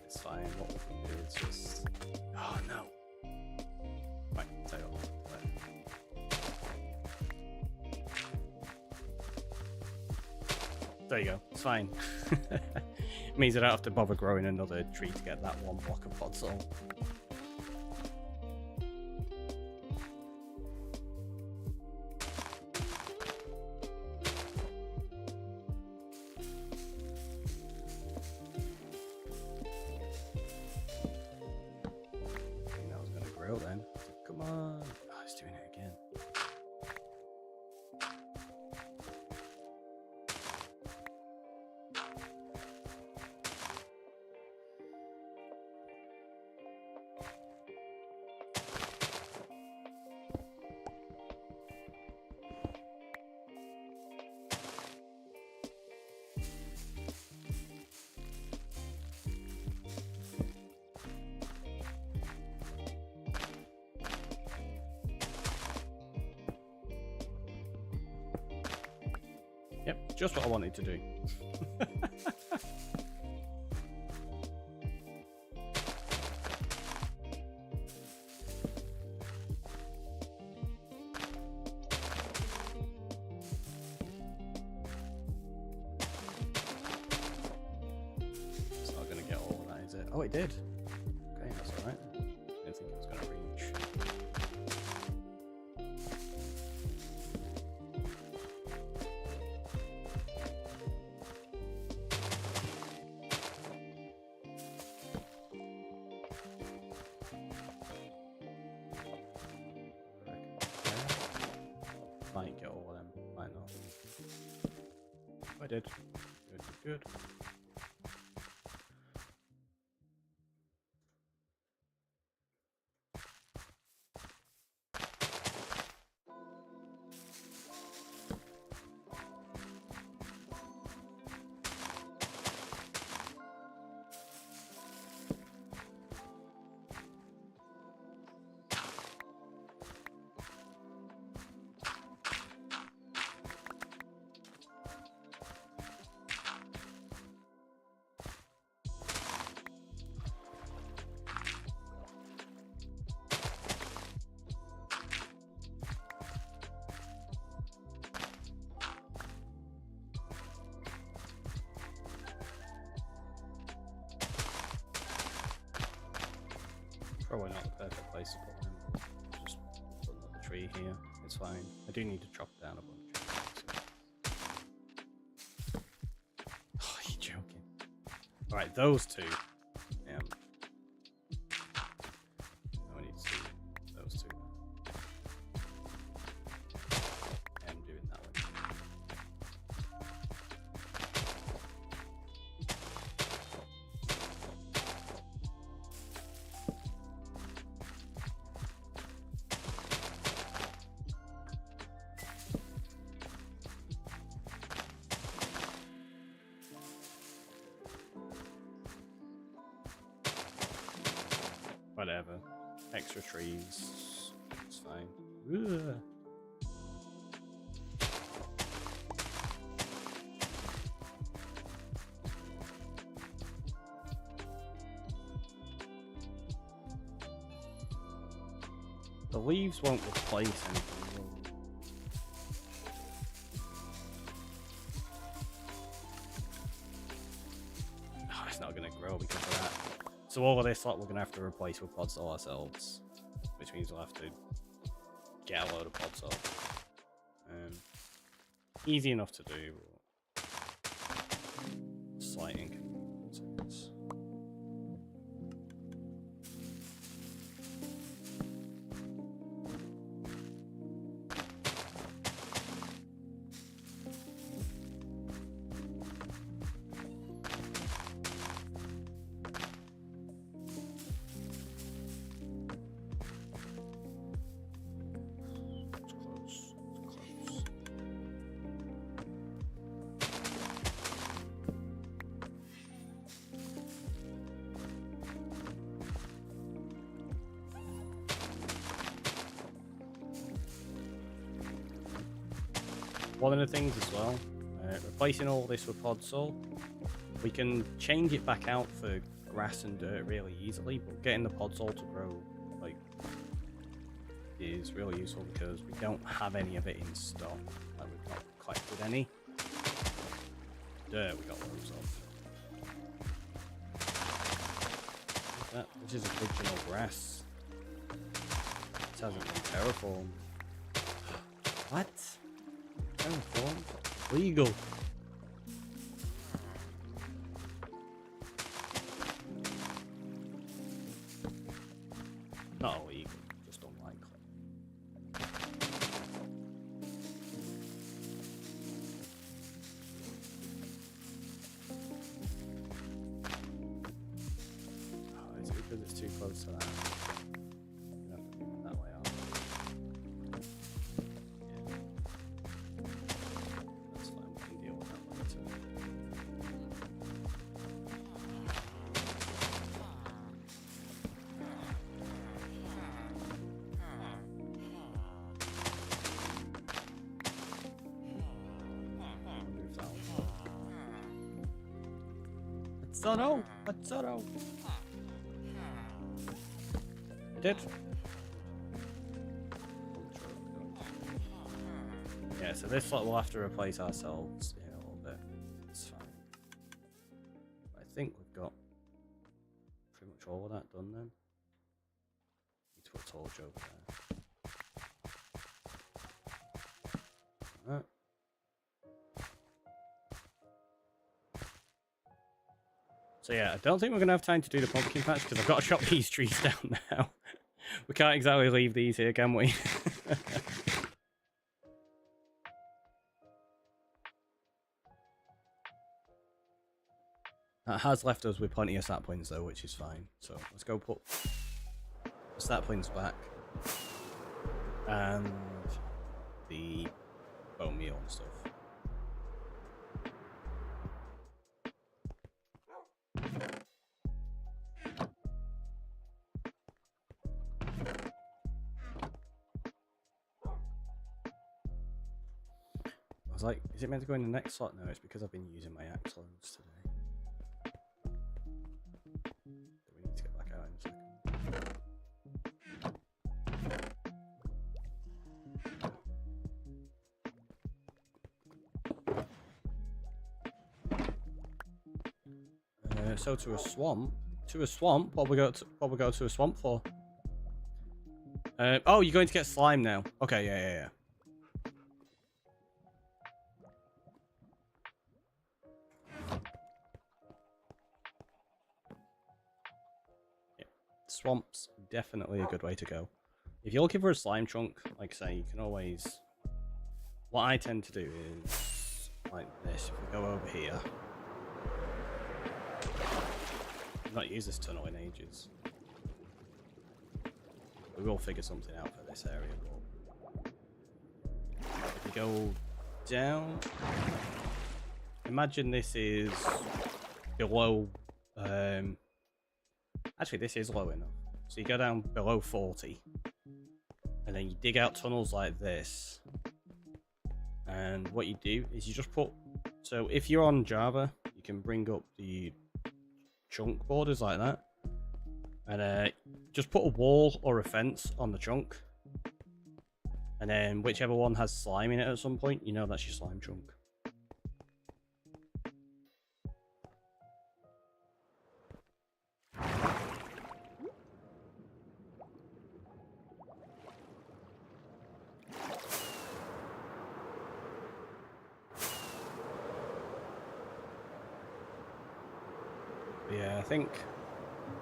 It's fine. What we can do is just... Oh, no. Right, tell you what. There you go. It's fine. It means I don't have to bother growing another tree to get that one block of pod soil. I think that was going to grow then. Come on. Oh, it's doing it again. Yep, just what I wanted to do. It's not going to get all of that, is it? Oh, it did. Okay, that's alright. I didn't think it was going to reach. Might get all of them, might not. I did. Good, good, good. Probably not the perfect place to put them. Just put another tree here. It's fine. I do need to chop down a bunch. Oh, you're joking. Alright, those two. I need to see those two. I'm doing that one. Whatever. Extra trees. It's fine. Ugh. The leaves won't replace anything. Oh, it's not going to grow because of that. So all of this lot we're going to have to replace with pod soil ourselves, which means we'll have to get a load of pod soil. Easy enough to do. Slight inconvenience. one of the things as well, replacing all this with podzol, we can change it back out for grass and dirt really easily, but getting the podzol to grow like is really useful because we don't have any of it in stock. Like we've not collected any. Dirt we got loads of. That, this is original grass. It hasn't been terraformed. What? Terraformed? Legal. Not illegal, just unlikely. Oh, is it because it's too close to that? No, that way on. Yeah. That's fine, we can deal with that later. Podzol. I did. Yeah, so this lot we'll have to replace ourselves in a little bit. It's fine. I think we've got pretty much all of that done then. Need to put a torch over there. Alright. So yeah, I don't think we're going to have time to do the pumpkin patch because I've got to chop these trees down now. We can't exactly leave these here, can we? That has left us with plenty of saplings though, which is fine. So let's go put the saplings back. And the bone meal and stuff. I was like, is it meant to go in the next slot? No, it's because I've been using my axe loads today. We need to get back out in a second. So to a swamp. To a swamp? What we go to a swamp for? Oh, you're going to get slime now. Okay, yeah. Swamp's definitely a good way to go. If you're looking for a slime chunk, like I say, you can always... What I tend to do is like this. If we go over here... I've not used this tunnel in ages. We will figure something out for this area, but... If we go down... Imagine this is below... Actually, this is low enough. So you go down below 40. And then you dig out tunnels like this. And what you do is you just put... So if you're on Java, you can bring up the chunk borders like that. And just put a wall or a fence on the chunk. And then whichever one has slime in it at some point, you know that's your slime chunk. Yeah, I think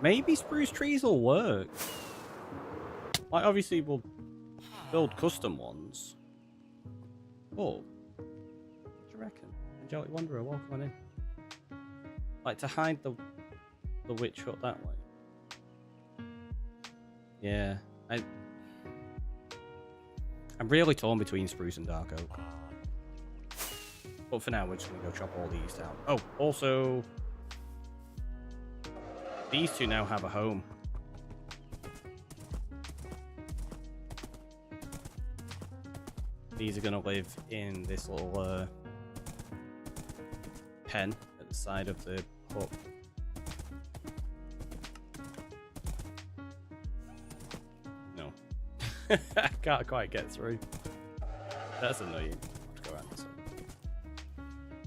maybe spruce trees will work. Like, obviously, we'll build custom ones. Oh, what do you reckon? Angelic Wanderer, welcome on in. Like, to hide the witch hut that way. Yeah, I'm really torn between spruce and dark oak. But for now, we're just gonna go chop all these down. Oh, also... These two now have a home. These are going to live in this little pen at the side of the hut. No. I can't quite get through. That's annoying. I'll have to go around this way.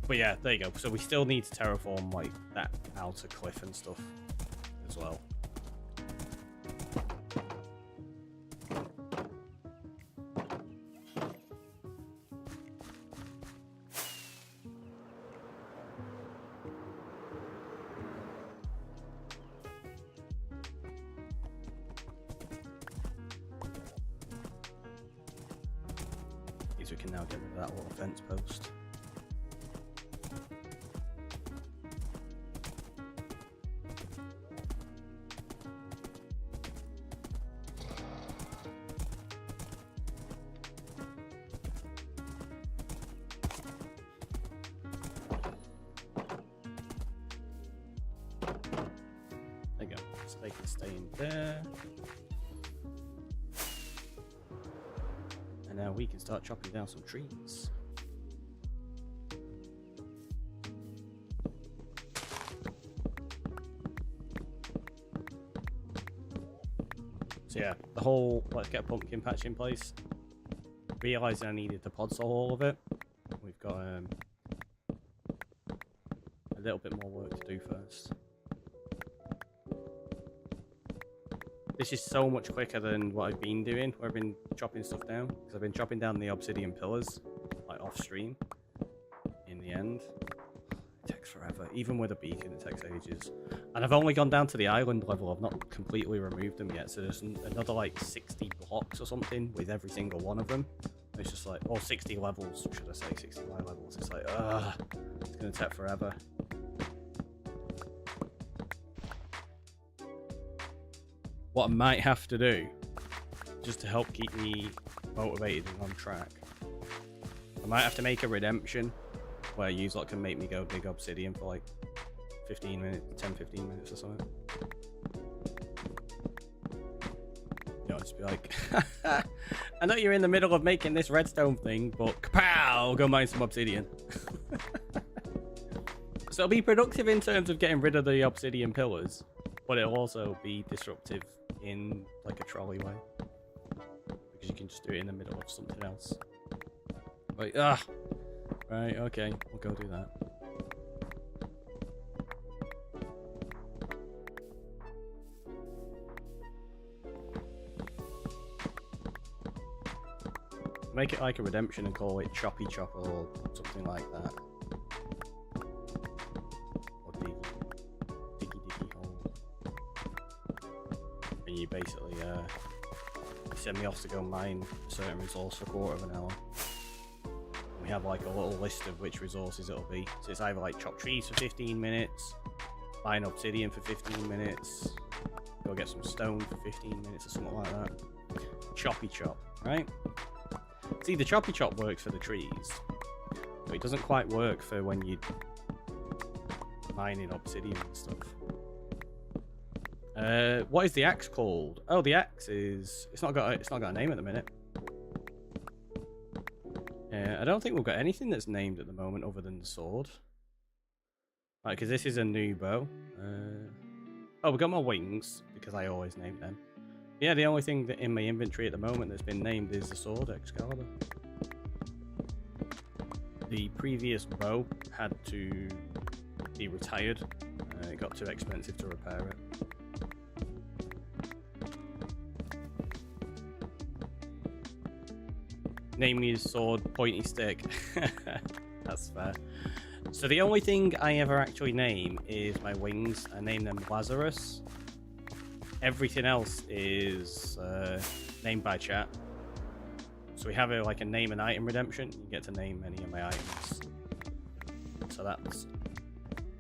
But yeah, there you go. So we still need to terraform like that outer cliff and stuff as well. We can now get rid of that little fence post. There you go. So they can stay in there. And now we can start chopping down some trees. So yeah, the whole let's get a pumpkin patch in place. Realising I needed to pod saw all of it. We've got a little bit more work to do first. This is so much quicker than what I've been doing, where I've been chopping stuff down. Because I've been chopping down the obsidian pillars, like off stream. In the end, it takes forever. Even with a beacon, it takes ages. And I've only gone down to the island level. I've not completely removed them yet. So there's another like 60 blocks or something with every single one of them. It's just like, or 60 levels, should I say, 69 levels. It's like, it's going to take forever. What I might have to do, just to help keep me motivated and on track, I might have to make a redemption where you lot can make me go dig obsidian for like 15 minutes, 10-15 minutes or something. You know, just be like, I know you're in the middle of making this redstone thing, but kapow, go mine some obsidian. So it'll be productive in terms of getting rid of the obsidian pillars, but it'll also be disruptive in like a trolley way, because you can just do it in the middle of something else. Like, right, okay, we'll go do that. Make it like a redemption and call it Choppy Chopper or something like that. You basically send me off to go mine a certain resource for a quarter of an hour. We have like a little list of which resources it'll be. So it's either like chop trees for 15 minutes, mine obsidian for 15 minutes, go get some stone for 15 minutes or something like that. Choppy chop, right? See, the choppy chop works for the trees, but it doesn't quite work for when you're mining obsidian and stuff. What is the axe called? Oh, the axe is... It's not got a name at the minute. I don't think we've got anything that's named at the moment other than the sword. Right, because this is a new bow. Oh, we got my wings, because I always name them. Yeah, the only thing that in my inventory at the moment that's been named is the sword, Excalibur. The previous bow had to be retired. It got too expensive to repair it. Name me his sword, pointy stick. That's fair. So the only thing I ever actually name is my wings. I name them Lazarus. Everything else is named by chat. So we have like a name and item redemption. You get to name any of my items. So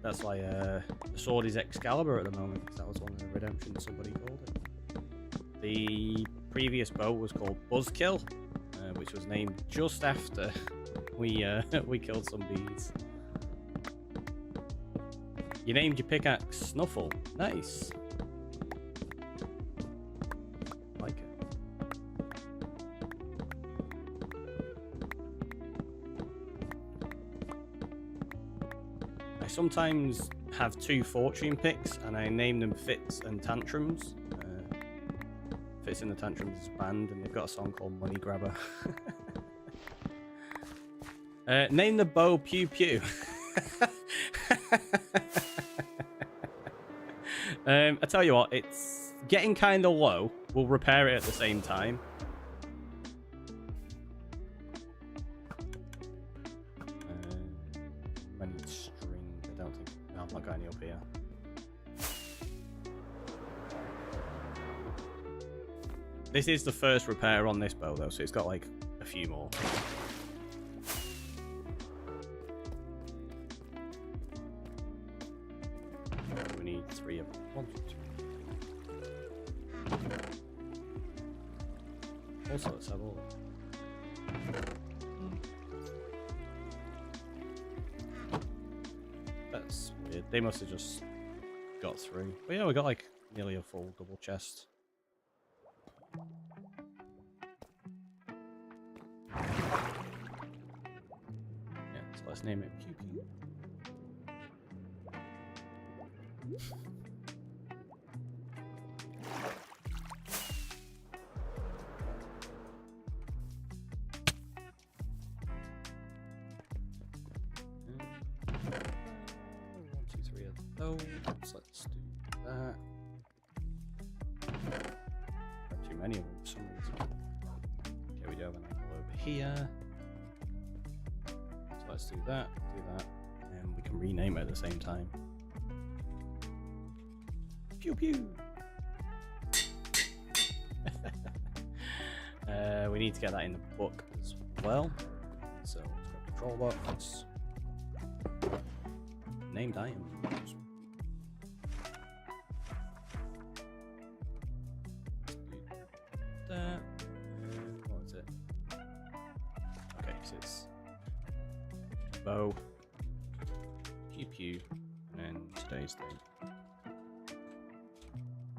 that's why the sword is Excalibur at the moment, because that was one of the redemptions somebody called it. The previous bow was called Buzzkill, which was named just after we killed some bees. You named your pickaxe Snuffle. Nice. Like it. sometimes have 2 fortune picks, and I name them Fits and Tantrums. Fits and the Tantrums is a band, and they've got a song called Money Grabber. Name the bow Pew Pew. I tell you what, it's getting kind of low. We'll repair it at the same time. I need string. I don't think. No, I'm not got any up here. This is the first repair on this bow, though, so it's got like a few more. We need 3 of them. 1, 2, 3. Also, let's have all. That's weird. They must have just got through. But yeah, we got like nearly a full double chest. Yeah, so let's name it Pew Pew. Those. Let's do that. Got too many of them for some reason. Okay, we do have an angle over here. So let's do that, and we can rename it at the same time. Pew pew. We need to get that in the book as well. So let's go control box. Named items. What is it? Okay, so it's bow, pew pew, and today's date.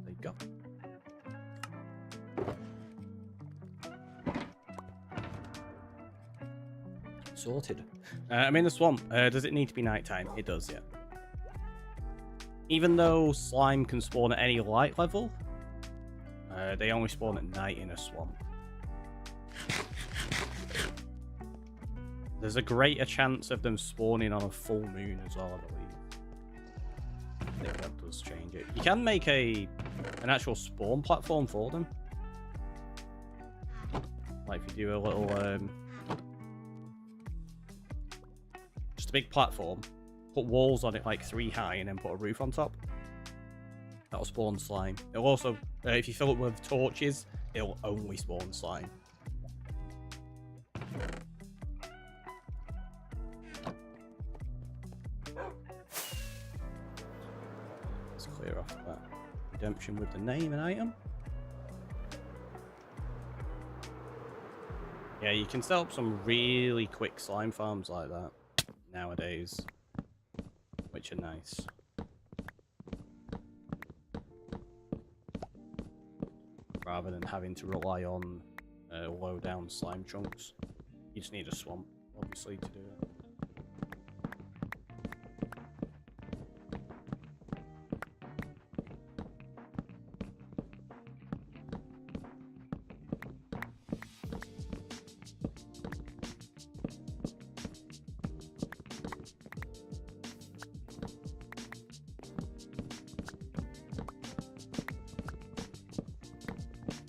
There you go. Sorted. I'm in the swamp. Does it need to be nighttime? It does, yeah. Even though slime can spawn at any light level, they only spawn at night in a swamp. There's a greater chance of them spawning on a full moon as well, I believe. I think that does change it. You can make an actual spawn platform for them. Like if you do a little, just a big platform, put walls on it like 3 high, and then put a roof on top. That'll spawn slime. It'll also, if you fill it with torches, it'll only spawn slime. Let's clear off that redemption with the name and item. Yeah, you can set up some really quick slime farms like that nowadays, which are nice. Rather than having to rely on low down slime chunks. You just need a swamp, obviously, to do it.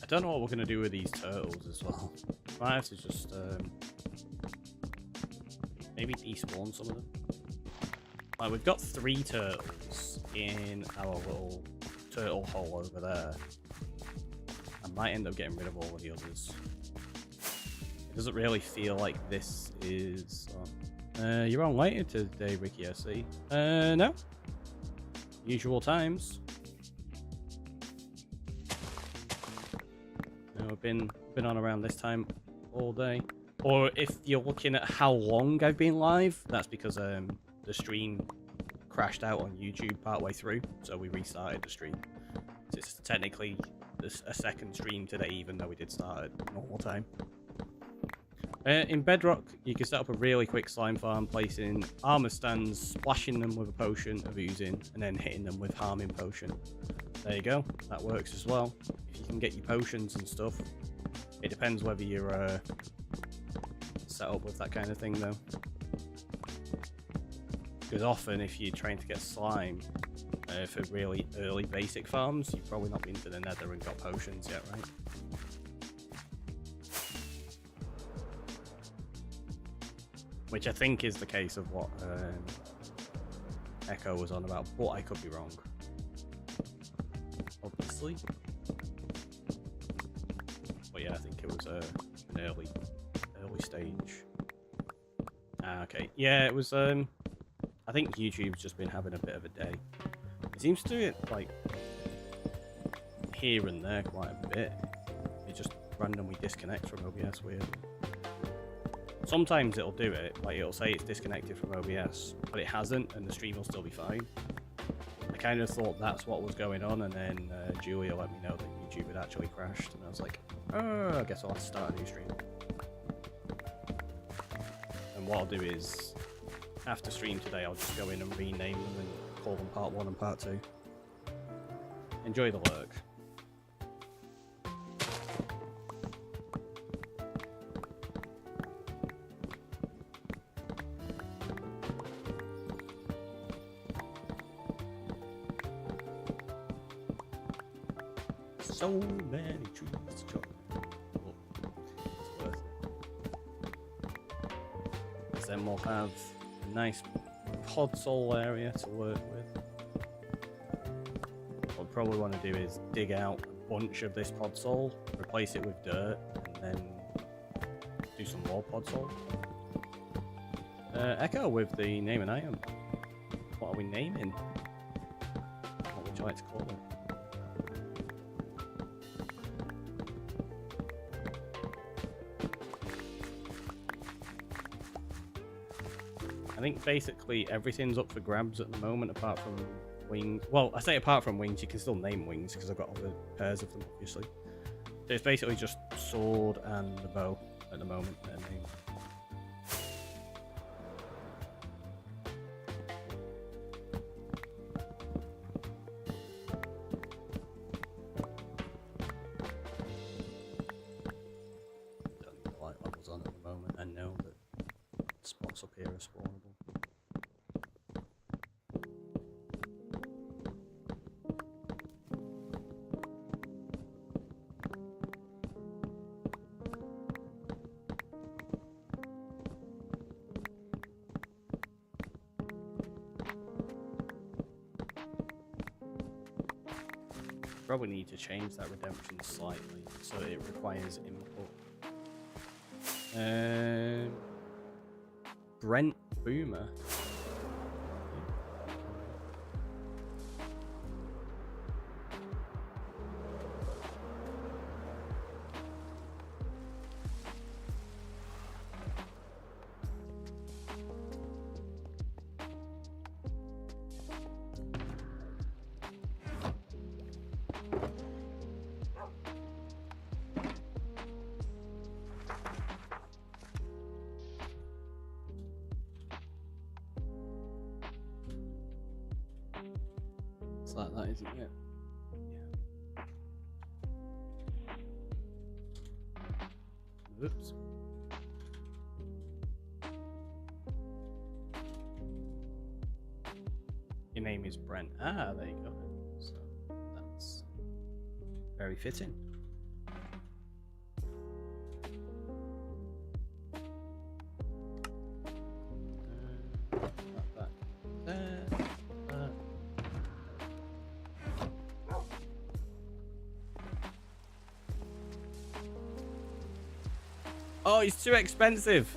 I don't know what we're going to do with these turtles as well. Might have to just maybe despawn some of them. Like, we've got 3 turtles in our little turtle hole over there. I might end up getting rid of all of the others. It doesn't really feel like this is... you're on later today, Ricky, I see. No. Usual times. I've been on around this time all day. Or if you're looking at how long I've been live, that's because the stream crashed out on YouTube partway through, so we restarted the stream. So it's technically a second stream today, even though we did start at normal time. In Bedrock, you can set up a really quick slime farm, placing armor stands, splashing them with a potion of oozing, and then hitting them with harming potion. There you go. That works as well. If you can get your potions and stuff. It depends whether you're set up with that kind of thing, though. Because often, if you're trying to get slime for really early basic farms, you've probably not been to the Nether and got potions yet, right? Which I think is the case of what Echo was on about, but I could be wrong. Obviously. But yeah, I think it was an early stage. Okay. Yeah, it was I think YouTube's just been having a bit of a day. It seems to do it like here and there quite a bit. It just randomly disconnects from OBS weirdly. Sometimes it'll do it, like it'll say it's disconnected from OBS, but it hasn't, and the stream will still be fine. I kind of thought that's what was going on, and then Julia let me know that YouTube had actually crashed, and I was like, oh, I guess I'll have to start a new stream. And what I'll do is, after stream today, I'll just go in and rename them and call them part 1 and part 2. Enjoy the lurk. So many trees to chop. Oh, it's worth it. Because then we'll have a nice pod soul area to work with. What we'll probably want to do is dig out a bunch of this pod soul, replace it with dirt, and then do some more pod soul. Echo with the name and item. What are we naming? What would you like to call it? I think basically everything's up for grabs at the moment apart from wings. Well, I say apart from wings, you can still name wings because I've got other pairs of them, obviously. So it's basically just sword and the bow at the moment. Their name. Don't need the light levels on at the moment. I know that spots up here are spawnable. Probably need to change that redemption slightly so it requires input. Brent Boomer. It's like that, isn't it? Yeah. Oops. Your name is Brent. Ah, there you go. So that's very fitting. Oh, it's too expensive.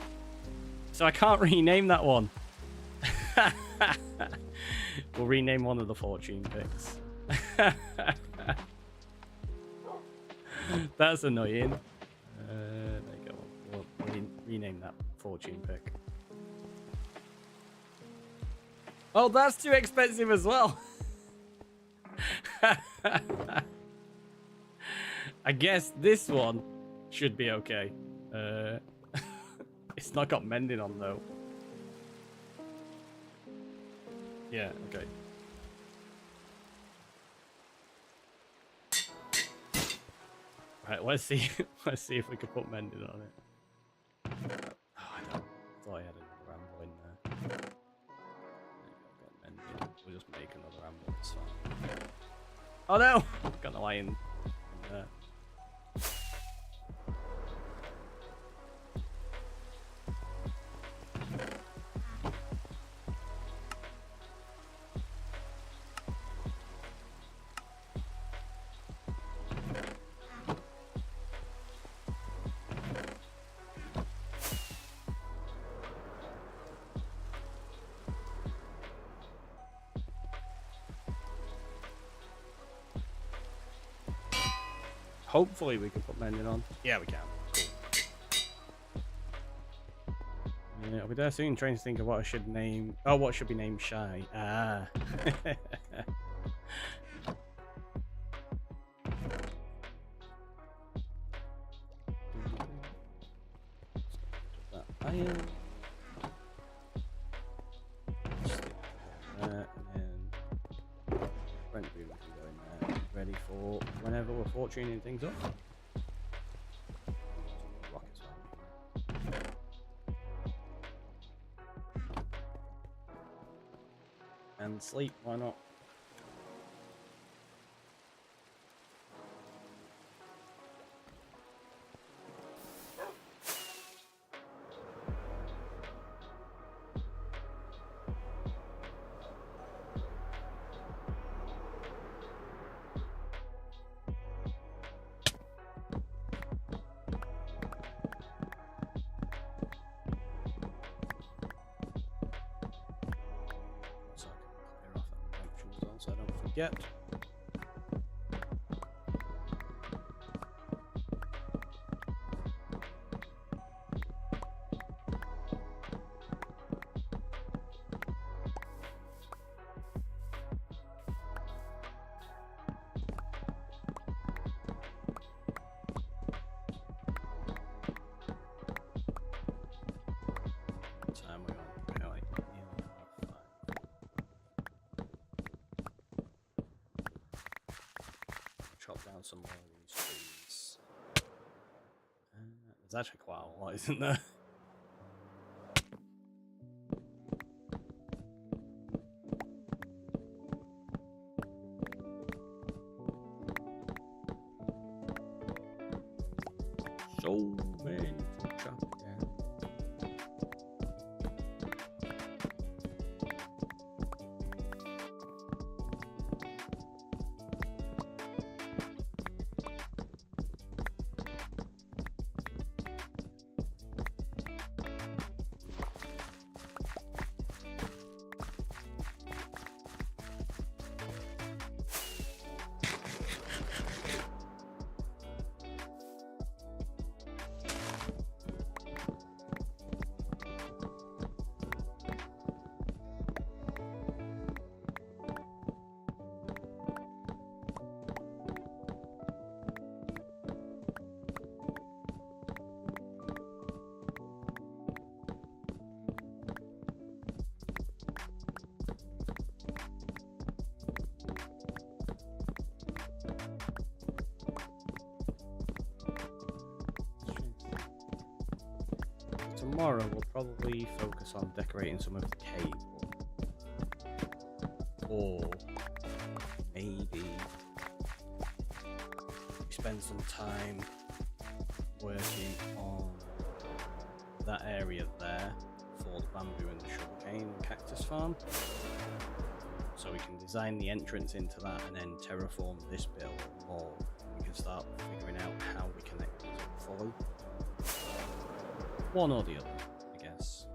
So I can't rename that one. We'll rename one of the fortune picks. That's annoying. There you go. We'll rename that fortune pick. Oh, that's too expensive as well. I guess this one should be okay. It's not got mending on though. Yeah, okay. Right, let's see let's see if we can put mending on it. Oh, I don't. I thought I had another ammo in there. There you go, got mending. We'll just make another ammo, it's fine. Oh no! Got the lion in there. Hopefully we can put mending on. Yeah, we can. Cool. Yeah, I'll be there soon trying to think of what I should name. Oh, what should be named Shy. Ah. That iron. And then Brent Boom can go in there, ready for whenever we're fortuning things up. Rockets on. And sleep, why not? So I don't forget. What time are we on? We're like nearly 5. Chop down some more of these trees. There's actually quite a lot, isn't there? So many to chop down. Tomorrow we'll probably focus on decorating some of the cave, or maybe we spend some time working on that area there for the bamboo and the sugarcane and cactus farm, so we can design the entrance into that and then terraform this bit more. We can start figuring out how we connect these up fully. One or the other, I guess.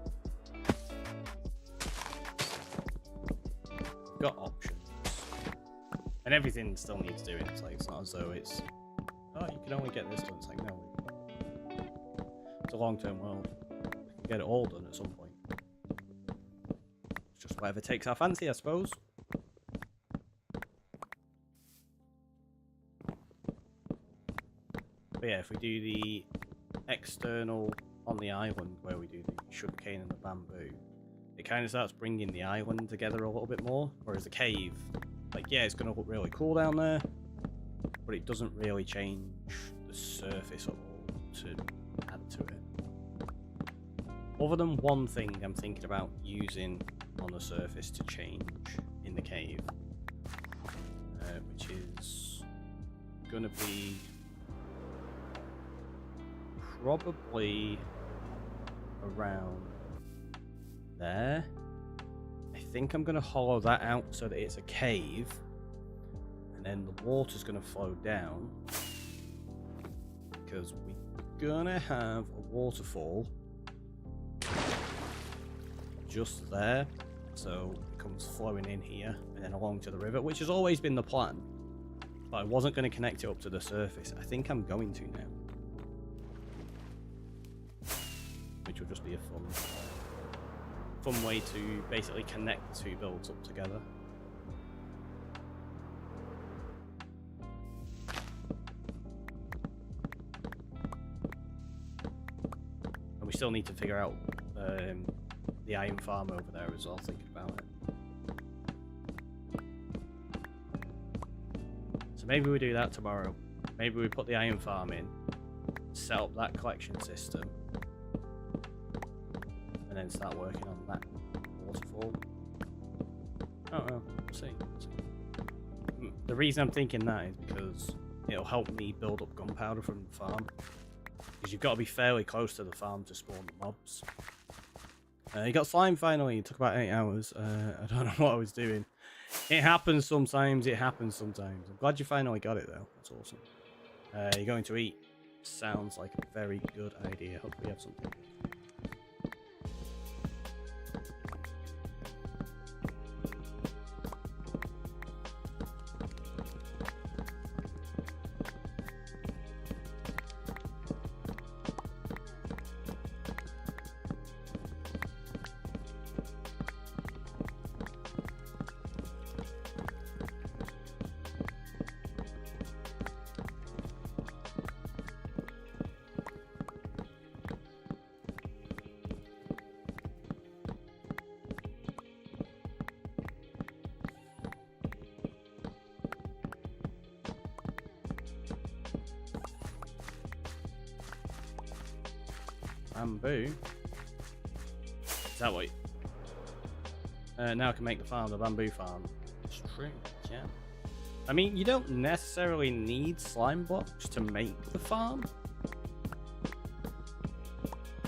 We've got options. And everything still needs doing. It's like, it's not as though it's, oh, you can only get this done. It's like, no. It's a long-term world. I can get it all done at some point. It's just whatever takes our fancy, I suppose. But yeah, if we do the external on the island where we do the sugarcane and the bamboo, it kind of starts bringing the island together a little bit more. Whereas the cave, like, yeah, it's going to look really cool down there, but it doesn't really change the surface at all to add to it. Other than one thing I'm thinking about using on the surface to change in the cave, which is going to be probably around there. I think I'm going to hollow that out so that it's a cave, and then the water's going to flow down, because we're going to have a waterfall just there, so it comes flowing in here and then along to the river, which has always been the plan, but I wasn't going to connect it up to the surface. I think I'm going to now, which will just be a fun way to basically connect two builds up together. And we still need to figure out the iron farm over there as well, thinking about it. So maybe we do that tomorrow. Maybe we put the iron farm in, set up that collection system, and then start working on that waterfall. I don't know, we'll see. The reason I'm thinking that is because it'll help me build up gunpowder from the farm, because you've got to be fairly close to the farm to spawn the mobs. You got slime finally. It took about 8 hours. I don't know what I was doing. It happens sometimes. It happens sometimes. I'm glad you finally got it though. That's awesome. You're going to eat. Sounds like a very good idea. Hopefully you have something. Bamboo? Is that what? Now I can make the farm, the bamboo farm. It's true, yeah. I mean, you don't necessarily need slime blocks to make the farm.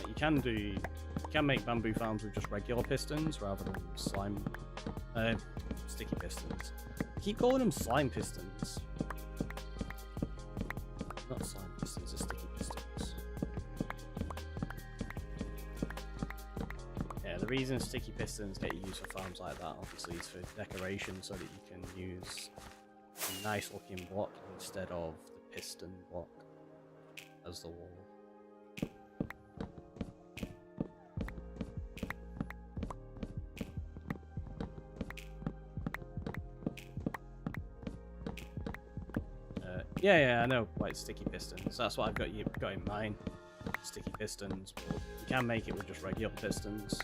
You can make bamboo farms with just regular pistons rather than slime, sticky pistons. I keep calling them slime pistons. Not slime pistons, they're sticky pistons. Yeah, the reason sticky pistons get used for farms like that, obviously, is for decoration, so that you can use a nice looking block instead of the piston block as the wall. Yeah, I know, like sticky pistons. That's what I've got in mind. Sticky pistons, but you can make it with just regular pistons.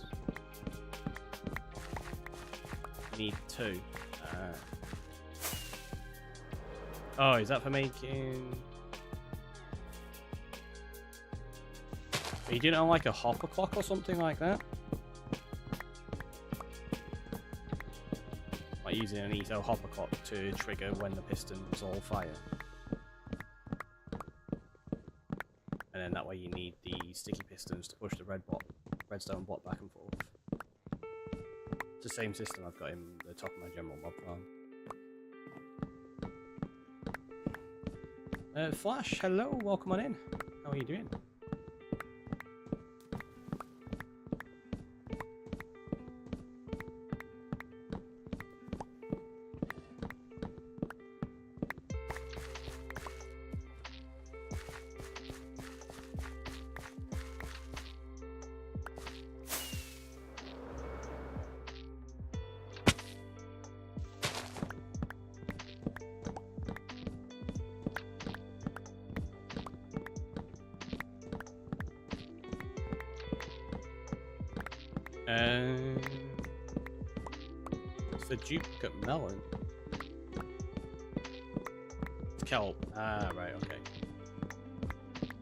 You need 2. Oh, is that for making... Are you doing it on like a hopper clock or something like that? Like using an eco hopper clock to trigger when the pistons all fire. And then that way you need the sticky pistons to push the redstone block back and forth. It's the same system I've got in the top of my general mob farm. Flash, hello, welcome on in. How are you doing? It's a duplicate melon. It's kelp. Ah, right, okay.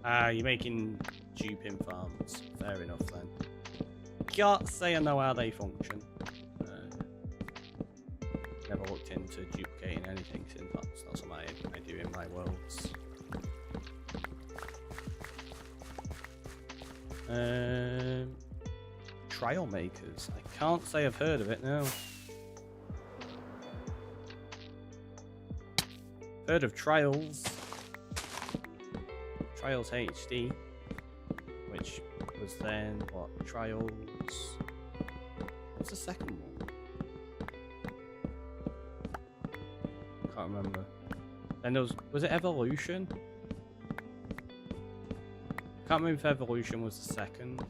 Ah, you're making duping farms. Fair enough then. Can't say I know how they function. Never looked into duplicating anything since that's not something I do in my worlds. Trial makers. I can't say I've heard of it now. Heard of Trials. Trials HD, which was then what? Trials. What's the second one? Can't remember. Then there was it Evolution? Can't remember if Evolution was the second.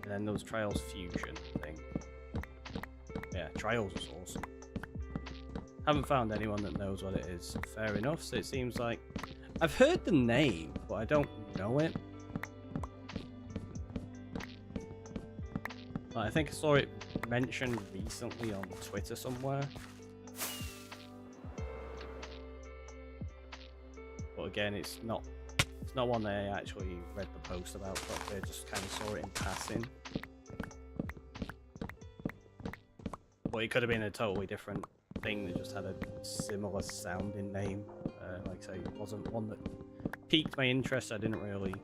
And then there was Trials Fusion, I think. Yeah, Trials was awesome. Haven't found anyone that knows what it is. Fair enough. So it seems like I've heard the name, but I don't know it. I think I saw it mentioned recently on Twitter somewhere. But again, it's not one that I actually read the post about, but I just kind of saw it in passing. But it could have been a totally different thing that just had a similar sounding name. Like I say, it wasn't one that piqued my interest. I didn't really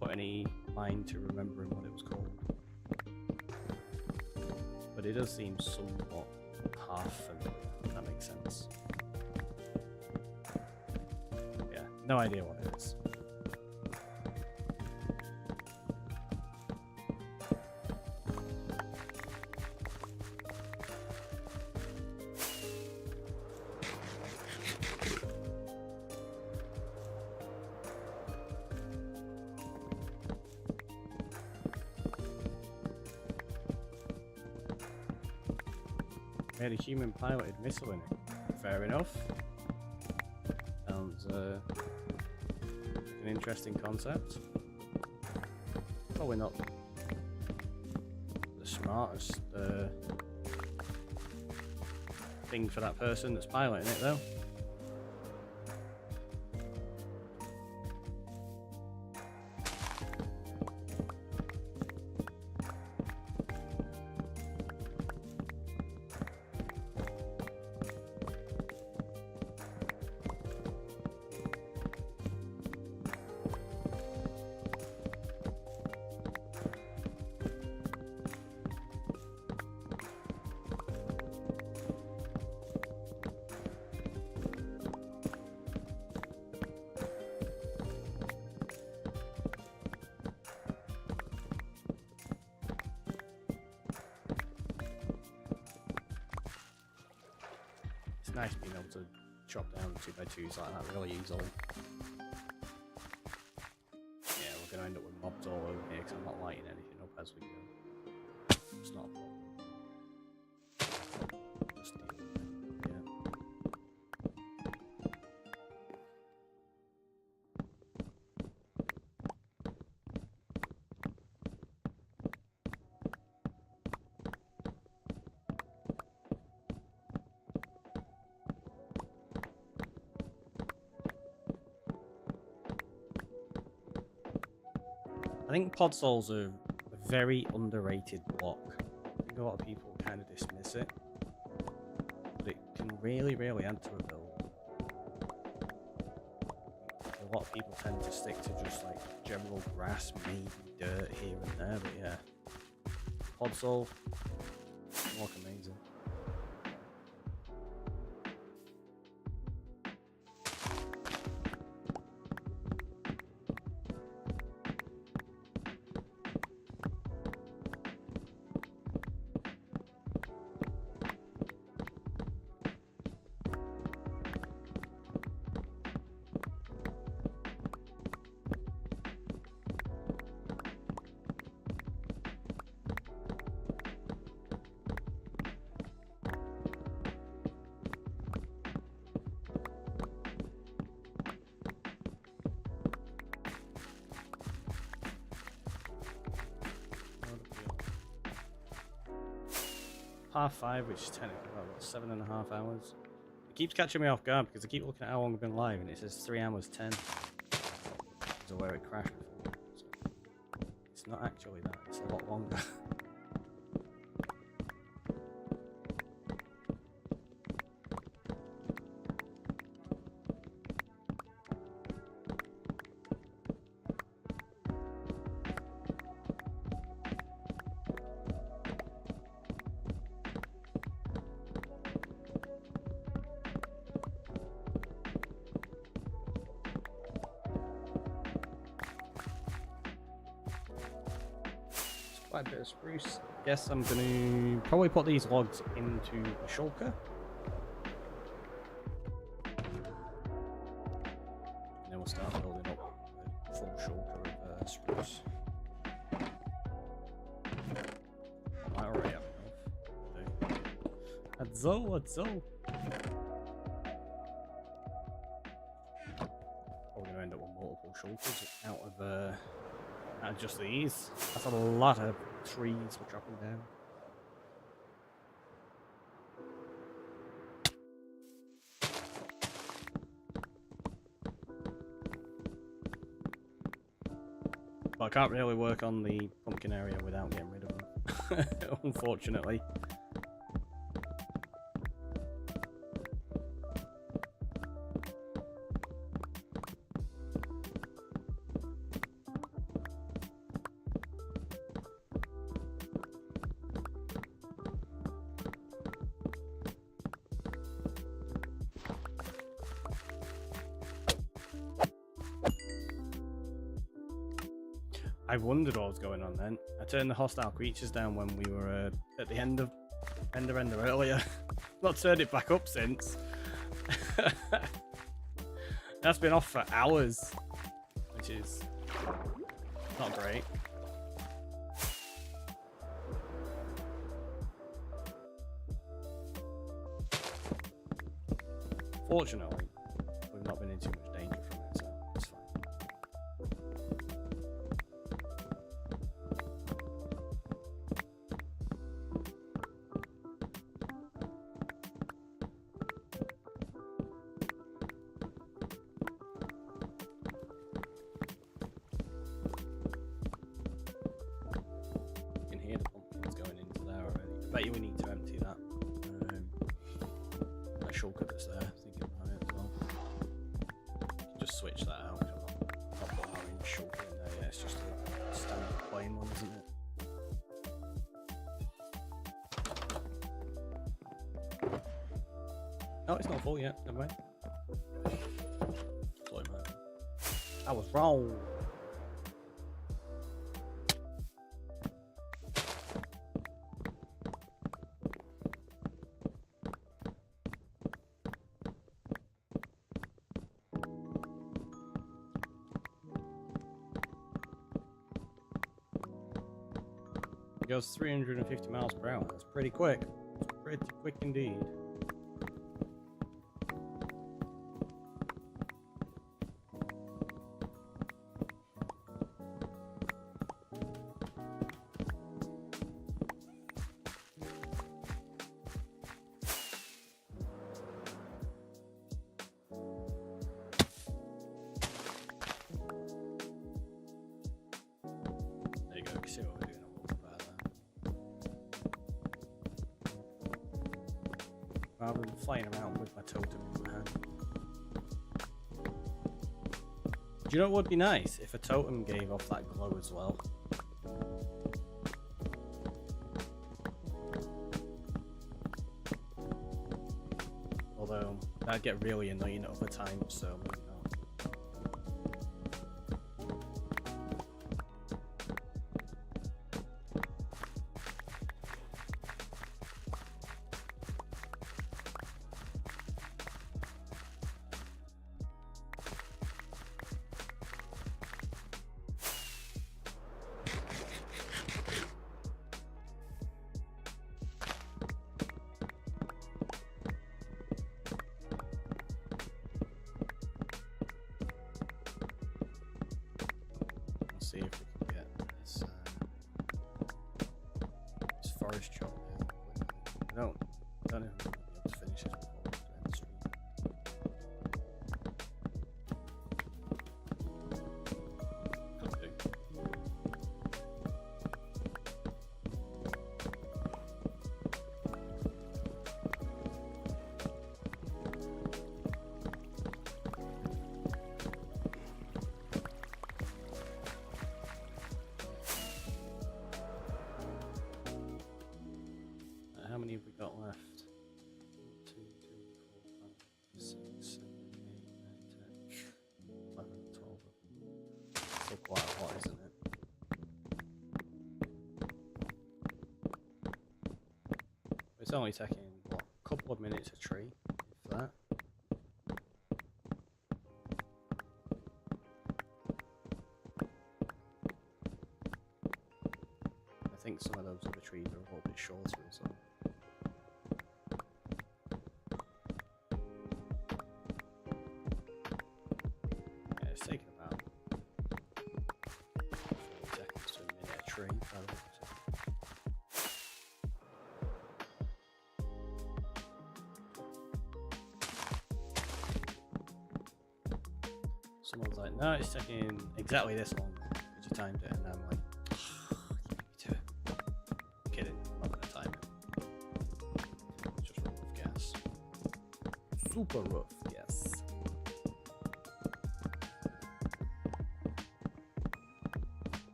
put any mind to remembering what it was called. But it does seem somewhat half familiar, if that makes sense. Yeah, no idea what it is. Made a human piloted missile in it. Fair enough. Sounds an interesting concept. Probably not the smartest thing for that person that's piloting it though. It's nice being able to chop down 2x2s like that really easily. Yeah, we're going to end up with mobs all over here because I'm not lighting anything up as we go. It's not a problem. Just deal with it. Yeah. I think pod souls are a very underrated block. I think a lot of people kind of dismiss it, but it can really, really add to a build. A lot of people tend to stick to just like general grass, maybe dirt here and there, but yeah, pod soul, look amazing. 5, which is technically about 7.5 hours. It keeps catching me off guard because I keep looking at how long I've been live and it says 3 hours 10. So where it crashed before. So it's not actually that, it's a lot longer. Quite a bit of spruce. Guess I'm gonna probably put these logs into a shulker. And then we'll start building up a full shulker of spruce. I might already have enough. Let's go, let's go. Probably gonna end up with multiple shulkers out of just these. That's a lot of trees we're chopping down. But I can't really work on the pumpkin area without getting rid of them, unfortunately. I wondered what was going on then. I turned the hostile creatures down when we were at the end of Ender earlier. Not turned it back up since. That's been off for hours, which is not great. Fortunately, we've not been in too much danger from it, so it's fine. You can hear the pumpkins going into there already. I bet you we need to empty that shulker that's there. Just switch that out. I'll put our orange shulker in there. Yeah, it's just a standard plain one, isn't it? Oh, it's not full yet. Never mind. Sorry, man. I was wrong. It goes 350 miles per hour. That's pretty quick. It's pretty quick indeed. There you go. You can see what we're doing. Rather than flying around with my totem in my hand. Do you know what would be nice? If a totem gave off that glow as well. Although, that'd get really annoying at other times, so maybe not. See if we can get this forest chop down. It's only taking, what, a couple of minutes a tree, if that. I think some of those other trees are a little bit shorter as well. Yeah, it's taking about 40 seconds to a minute a tree, by the way. Someone's like, no, it's taking exactly this long because you timed it, and I'm like, you beat me to it. I'm kidding, I'm not gonna time it. It's just rough gas. Super rough gas.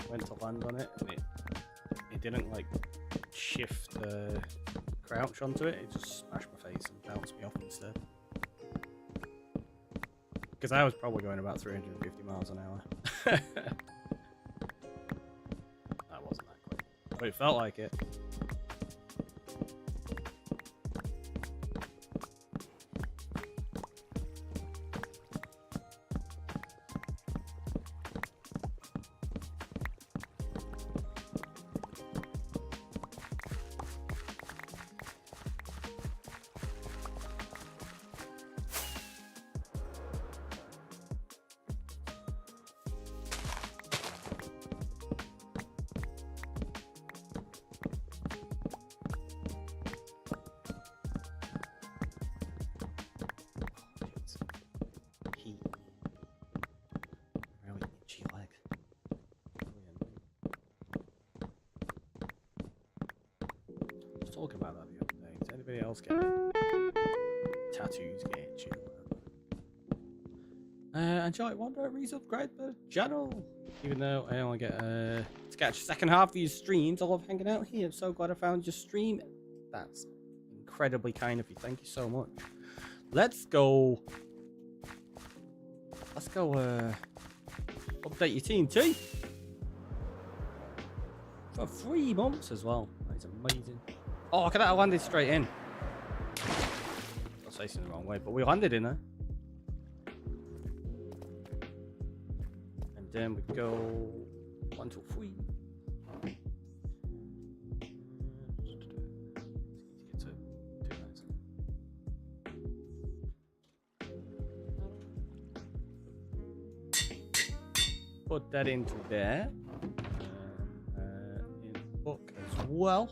Went to land on it, and it didn't like shift crouch onto it. It just smashed my face and bounced me off instead. Because I was probably going about 350 miles an hour. That wasn't that quick, but it felt like it. Talking about that the other day. Does anybody else get tattoos get itchy or whatever? Angelic Wonder resubscribe the channel. Even though I only get to catch the second half of these streams, I love hanging out here. I'm so glad I found your stream. That's incredibly kind of you. Thank you so much. Let's go update your TNT for 3 months as well. That is amazing. Oh, I could have landed straight in. I was facing the wrong way, but we landed in there. And then we go 1, 2, 3. Put that into there. In book as well.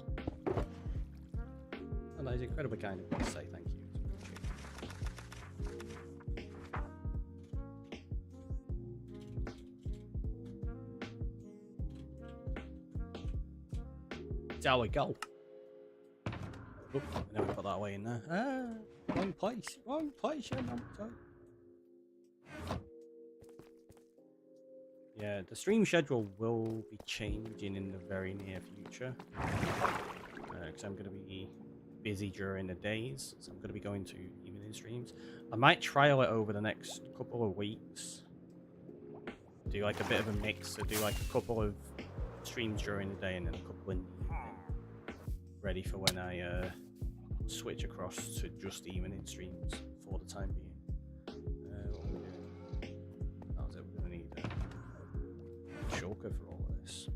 And that is incredibly kind of you to say thank you. There we go. Oop, and then we put that away in there. Ah, wrong place, you know. Yeah, the stream schedule will be changing in the very near future. Because I'm going to be busy during the days, so I'm going to be going to evening streams. I might trial it over the next couple of weeks. Do like a bit of a mix, so do like a couple of streams during the day and then a couple in the evening. Ready for when I switch across to just evening streams for the time being. What are we doing? That was it, we're going to need a choker for all of this.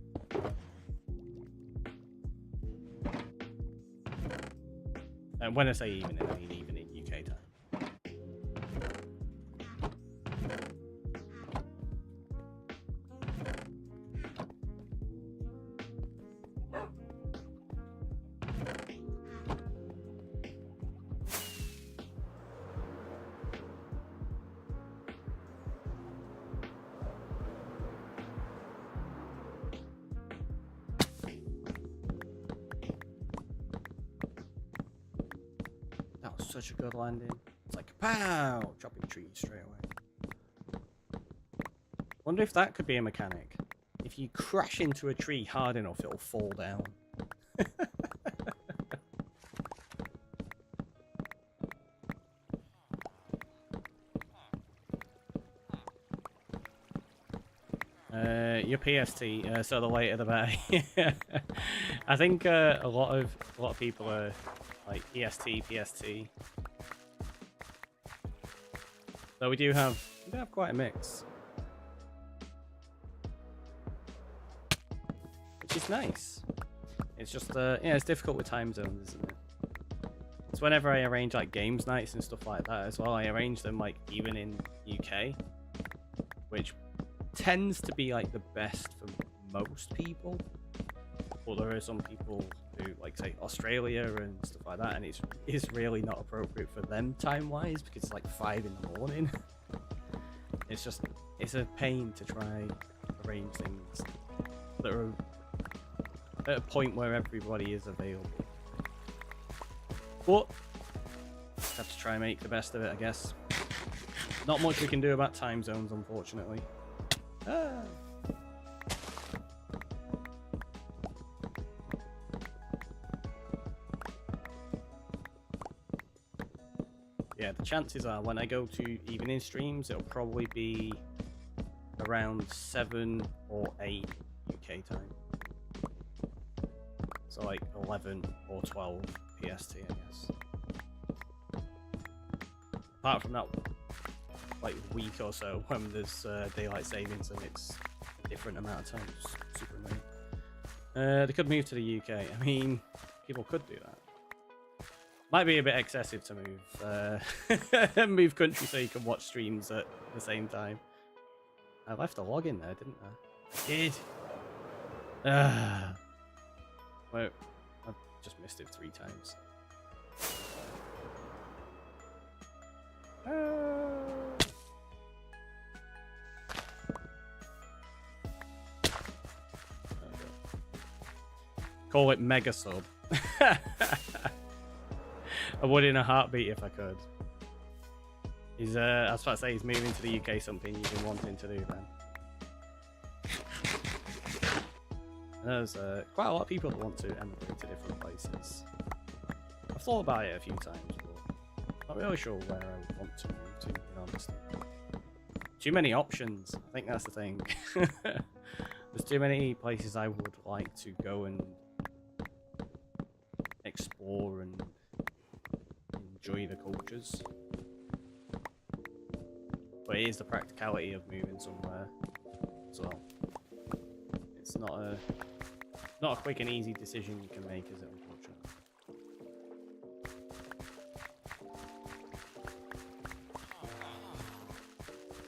And when I say evening, I mean evening UK time. Such a good landing. It's like pow, chopping trees straight away. Wonder if that could be a mechanic. if you crash into a tree hard enough, it'll fall down. Your PST, so the later the better. I think a lot of people are like EST, PST. So we do have quite a mix, which is nice. It's just yeah, it's difficult with time zones, isn't it? It's whenever I arrange like games nights and stuff like that as well. I arrange them like even in UK, which tends to be like the best for most people, but there are some people who like say Australia and stuff like that, and it's really not appropriate for them time wise because it's like 5 in the morning. It's a pain to try arrange things that are at a point where everybody is available, but have to try and make the best of it, I guess. Not much we can do about time zones, unfortunately. Yeah, the chances are when I go to evening streams, it'll probably be around 7 or 8 UK time. So like 11 or 12 PST, I guess. Apart from that, like week or so when there's daylight savings and it's a different amount of time. It's super annoying. They could move to the UK. I mean, people could do that. Might be a bit excessive to move country so you can watch streams at the same time. I left a log in there, didn't I? I did. Well, I've just missed it 3 times. Call it mega sub. I would in a heartbeat if I could. He's I was about to say he's moving to the UK, something you've been wanting to do then. There's quite a lot of people that want to emigrate to different places. I've thought about it a few times, but not really sure where I would want to move to, in honesty. Too many options, I think that's the thing. There's too many places I would like to go and explore and enjoy the cultures. But it is the practicality of moving somewhere as well. It's not a quick and easy decision you can make, is it, unfortunately?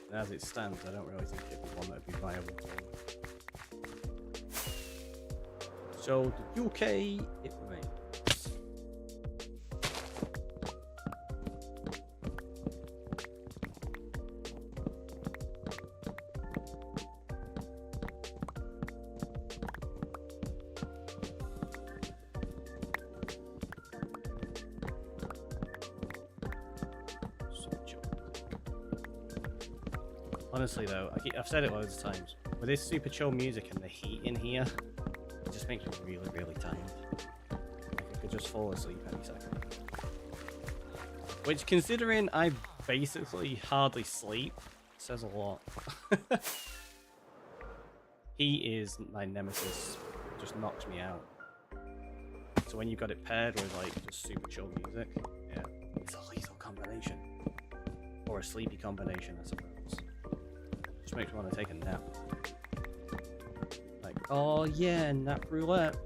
And as it stands, I don't really think it'd be one that'd be viable for me. So the UK, it remains. Honestly though, I've said it loads of times, with this super chill music and the heat in here, it just makes me really, really tired. Like I could just fall asleep any second. Which, considering I basically hardly sleep, says a lot. Heat is my nemesis. It just knocks me out. So when you've got it paired with like just super chill music, yeah, it's a lethal combination. Or a sleepy combination, I suppose. Just makes me want to take a nap. Like, oh yeah, nap roulette.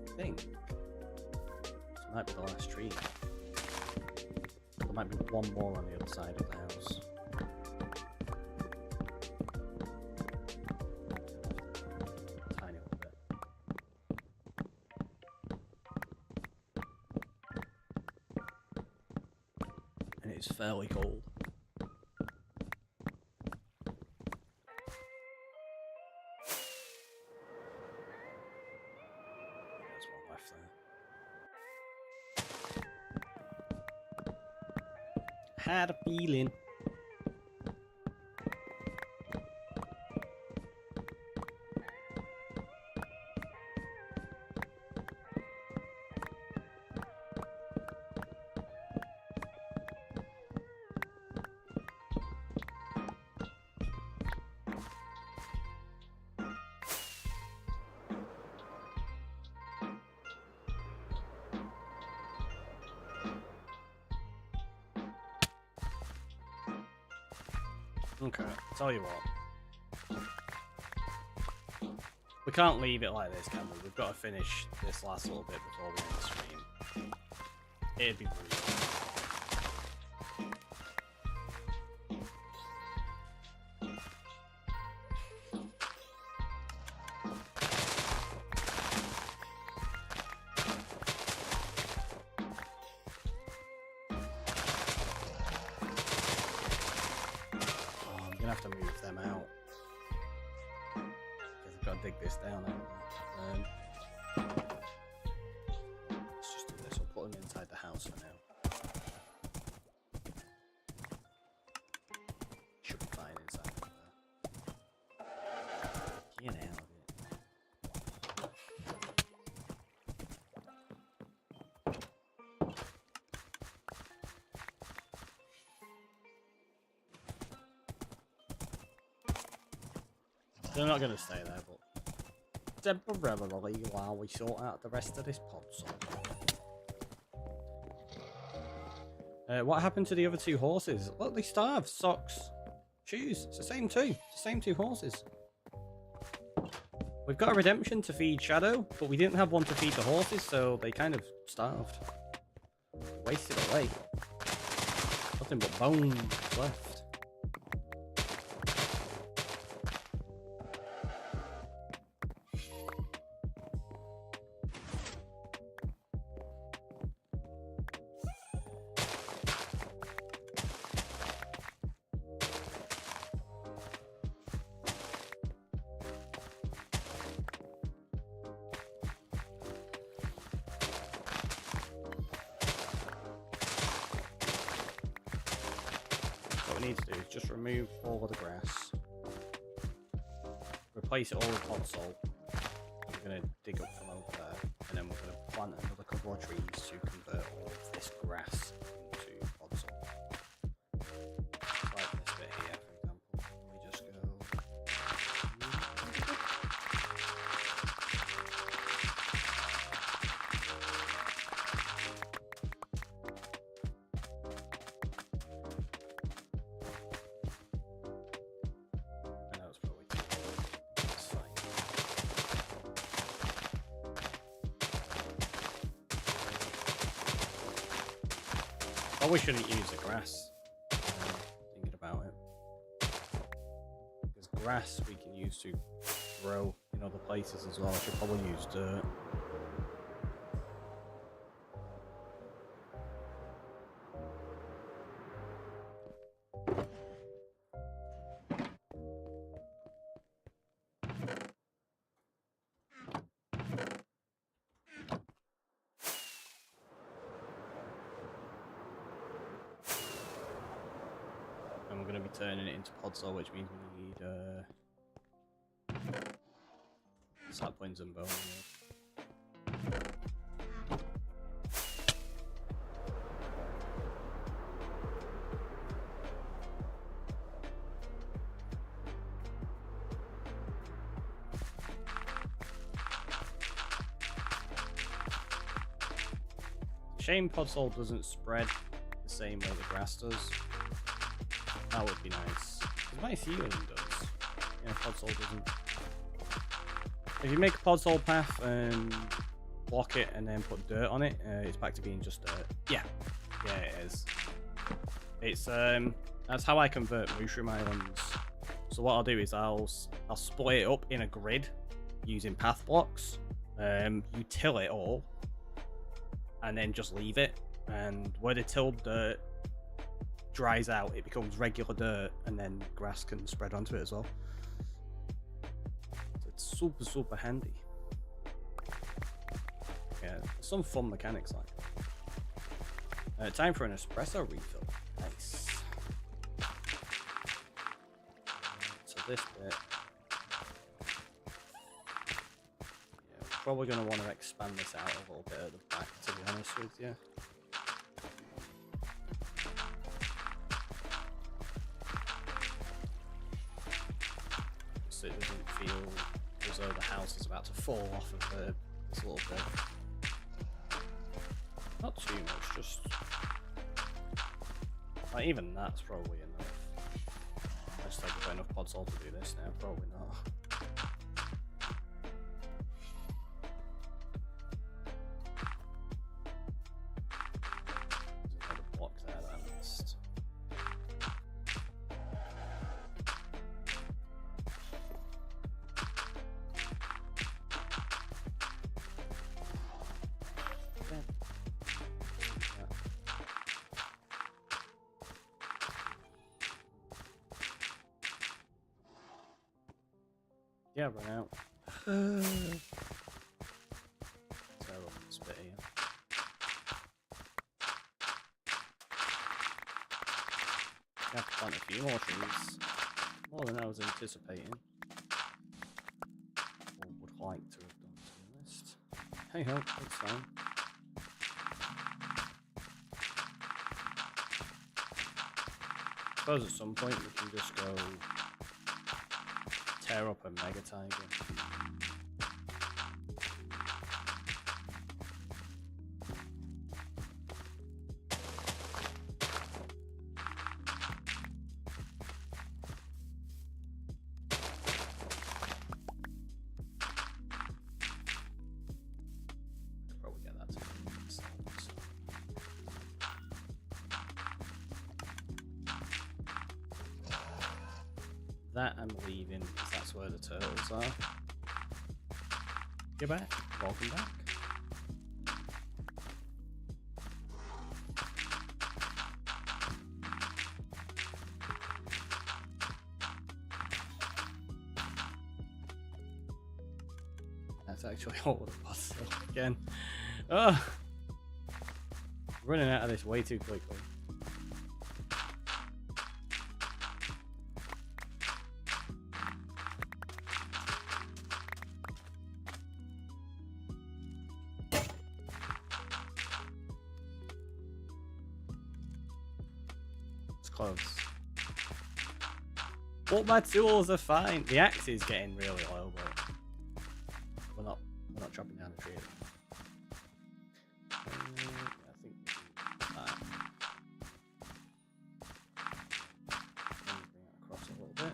I think this might be the last tree. There might be one more on the other side of the house. Tiny little bit. is fairly cold. There's one left there. Had a feeling. Okay, tell you what. We can't leave it like this, can we? We've got to finish this last little bit before we end the stream. It'd be brutal. Have to move them out because I've got to dig this down. Let's just do this. I'll put them inside the house for now. Should be fine inside of there. Get out of it. They're not going to stay there, but temporarily while we sort out the rest of this pod. What happened to the other two horses? Look, they starved. Socks, shoes. It's the same two. It's the same two horses. We've got a redemption to feed Shadow, but we didn't have one to feed the horses, so they kind of starved. Wasted away. Nothing but bones left. What we need to do is just remove all of the grass, replace it all with hot salt. We're going to dig up from over there, and then we're going to plant another couple of trees to convert all of this grass into hot salt. Like this bit here, for example. We just go. Probably shouldn't use the grass, thinking about it, because grass we can use to grow in other places as well. I should probably use dirt. And we're going to be turning it into podzol, which means we need saplings and bone. Shame podzol doesn't spread the same way the grass does. That would be nice. Because my ceiling does. Yeah, podzol doesn't. If you make a podzol path and block it and then put dirt on it, it's back to being just dirt. Yeah, it is. It's that's how I convert mushroom islands. So what I'll do is I'll split it up in a grid using path blocks. You till it all, and then just leave it. And where the tilled dirt dries out, it becomes regular dirt, and then grass can spread onto it as well. So it's super handy. Yeah, some fun mechanics like. Time for an espresso refill. Nice. So this bit, yeah, we're probably going to want to expand this out a little bit at the back, to be honest with you. So it doesn't feel as though the house is about to fall off of this little bit. Not too much, just like even that's probably enough. I just think I've got enough podzol to do this now, probably not. There's another block there that I missed. Yeah, run out. Terrible spit here. I have to plant a few more trees. More than I was anticipating. Or would like to have done, to be honest. Hey ho, it's fine. I suppose at some point we can just go tear up a mega tiger. Could probably get that to themselves. That I'm leaving because that's where the turtles are. You're back. Welcome back. That's actually all it was. So again. Oh, running out of this way too quickly. Close. All my tools are fine. The axe is getting really low, but we're not chopping down a tree. I think that. Bring it across a little bit.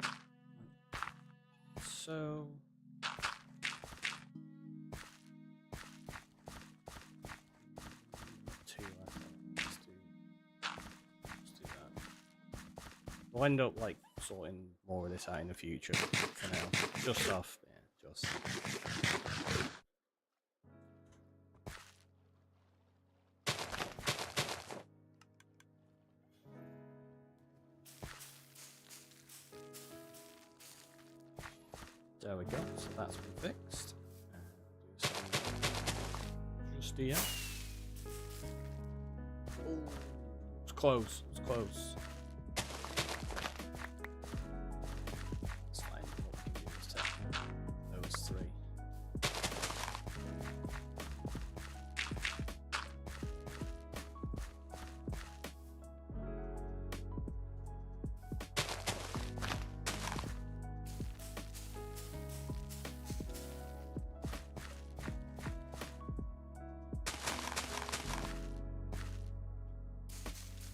So we'll end up like sorting more of this out in the future. For now, just off, yeah, just. There we go. So that's been fixed. Do some just here. Oh, it's close. It's close.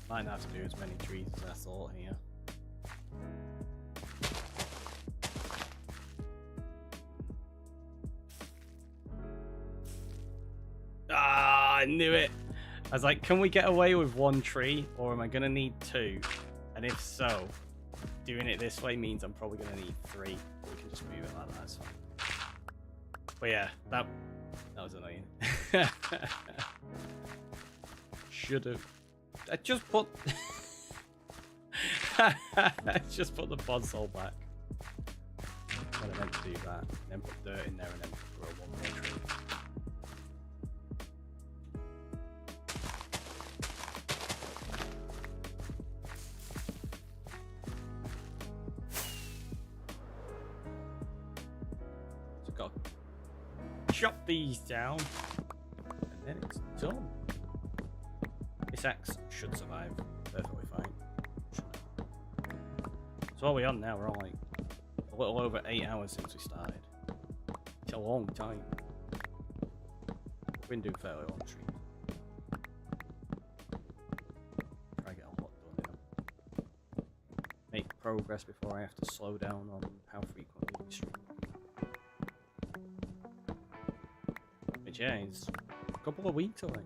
Might not have to do as many trees as I thought here. Ah, I knew it! I was like, can we get away with one tree, or am I going to need two? And if so, doing it this way means I'm probably going to need three. But we can just move it like that, it's fine. But yeah, that was annoying. Should have. I just put Just put the podzol back. But I meant to do that. And then put dirt in there and then grow one more tree. So got to chop these down. And then it's done. This axe should survive perfectly fine. So what are we on now? We're on like a little over 8 hours since we started. It's a long time. We've been doing fairly long streams. Try to get a lot done in them. Make progress before I have to slow down on how frequently we stream. Which yeah, it's a couple of weeks away.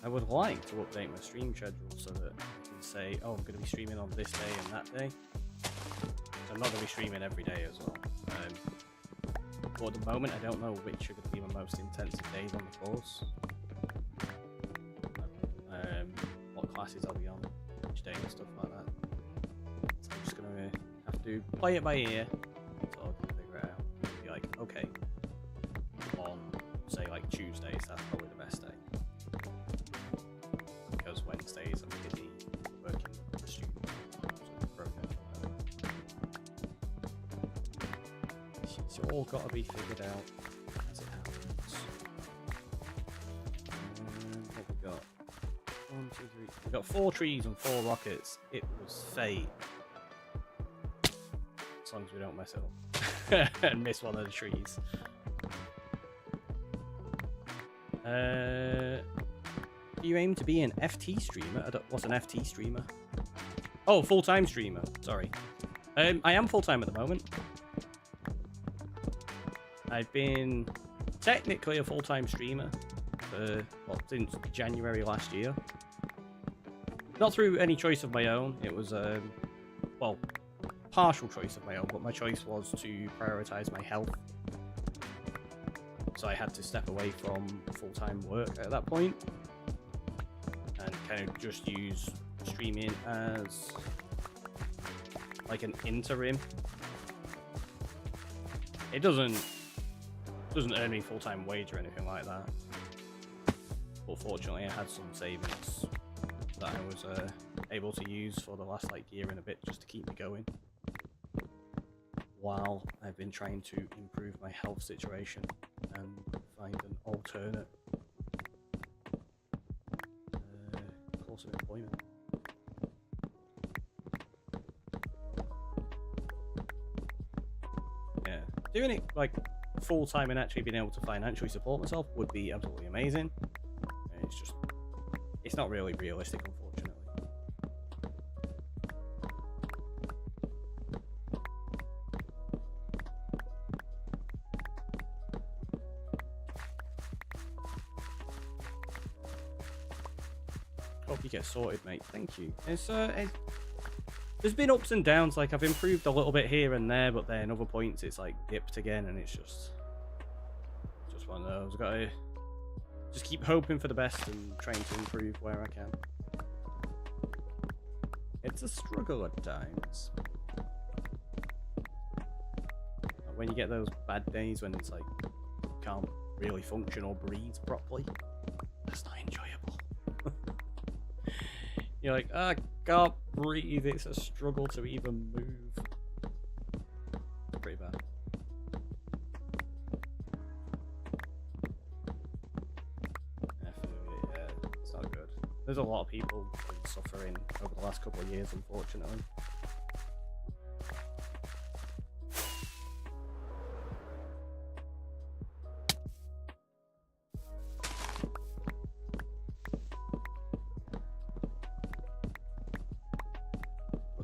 I would like to update my stream schedule so that I can say, oh, I'm going to be streaming on this day and that day. So I'm not going to be streaming every day as well. But at the moment, I don't know which are going to be my most intensive days on the course. What classes I'll be on each day and stuff like that. So I'm just going to have to play it by ear so I can figure it out. Be like, okay, on, say, like Tuesdays, that's probably the best day. Because Wednesdays I'm busy working with the students, so progress or whatever. It's all got to be figured out as it happens. And what we got? 1, 2, 3. We got 4 trees and 4 rockets. It was fate. As long as we don't mess it up and miss one of the trees. Do you aim to be an FT streamer? What's an FT streamer? Oh, full-time streamer. Sorry. I am full-time at the moment. I've been technically a full-time streamer for, well, since January last year. Not through any choice of my own. It was, well, partial choice of my own, but my choice was to prioritize my health. So I had to step away from full-time work at that point. And kind of just use streaming as like an interim. It doesn't earn me full-time wage or anything like that. But fortunately, I had some savings that I was able to use for the last like year and a bit just to keep me going. While I've been trying to improve my health situation and find an alternate course of employment. Yeah, doing it like full time and actually being able to financially support myself would be absolutely amazing. It's just, it's not really realistic, unfortunately. Hope you get sorted, mate. Thank you. There's been ups and downs. Like, I've improved a little bit here and there, but then other points it's like dipped again, and it's just one of those. I've got to just keep hoping for the best and trying to improve where I can. It's a struggle at times. When you get those bad days when it's like you can't really function or breathe properly, that's not enjoyable. You're like, I can't breathe, it's a struggle to even move. It's pretty bad. Yeah, it's not good. There's a lot of people suffering over the last couple of years, unfortunately.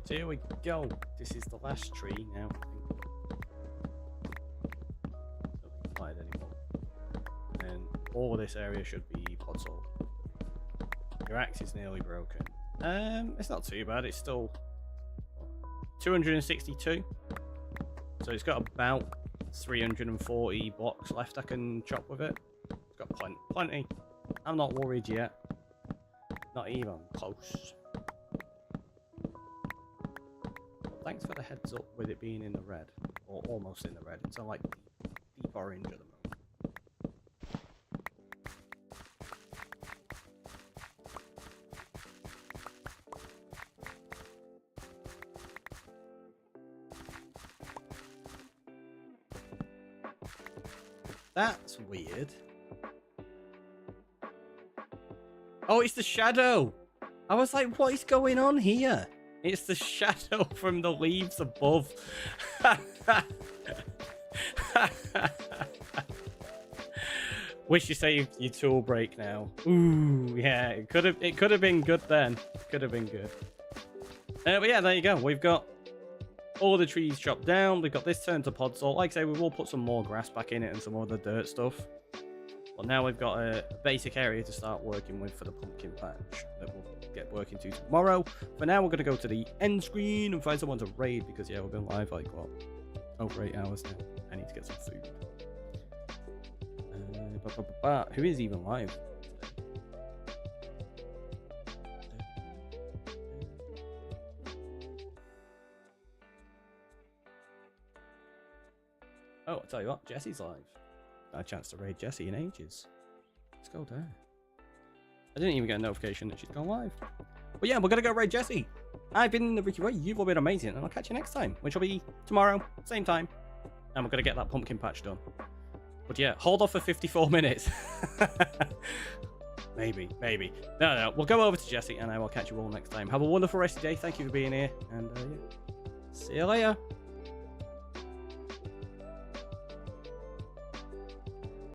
Here we go. This is the last tree now, I think. Don't be quiet anymore. And all of this area should be podzol. Your axe is nearly broken. It's not too bad. It's still 262. So it's got about 340 blocks left I can chop with it. It's got plenty. I'm not worried yet. Not even close. Thanks for the heads up with it being in the red. Or almost in the red. It's like deep orange at the moment. That's weird. Oh, it's the shadow. I was like, what is going on here? It's the shadow from the leaves above. Wish you saved your tool break now. Ooh, yeah, it could have been good then. Could have been good. But yeah, there you go. We've got all the trees chopped down. We've got this turned to pod salt. Like I say, we will put some more grass back in it and some other dirt stuff. But now we've got a basic area to start working with for the pumpkin patch that we'll get working to tomorrow. For now, we're going to go to the end screen and find someone to raid because, yeah, we've been live like, what, over 8 hours now. I need to get some food. Who is even live? Oh, I'll tell you what, Jesse's live. Not a chance to raid Jesse in ages. Let's go there. I didn't even get a notification that she's gone live. But yeah, we're gonna go raid Jesse. I've been the Ricky Roy, you've all been amazing, and I'll catch you next time, which will be tomorrow, same time. And we're gonna get that pumpkin patch done. But yeah, hold off for 54 minutes. Maybe. No, we'll go over to Jesse and I will catch you all next time. Have a wonderful rest of the day. Thank you for being here, and yeah. See you later.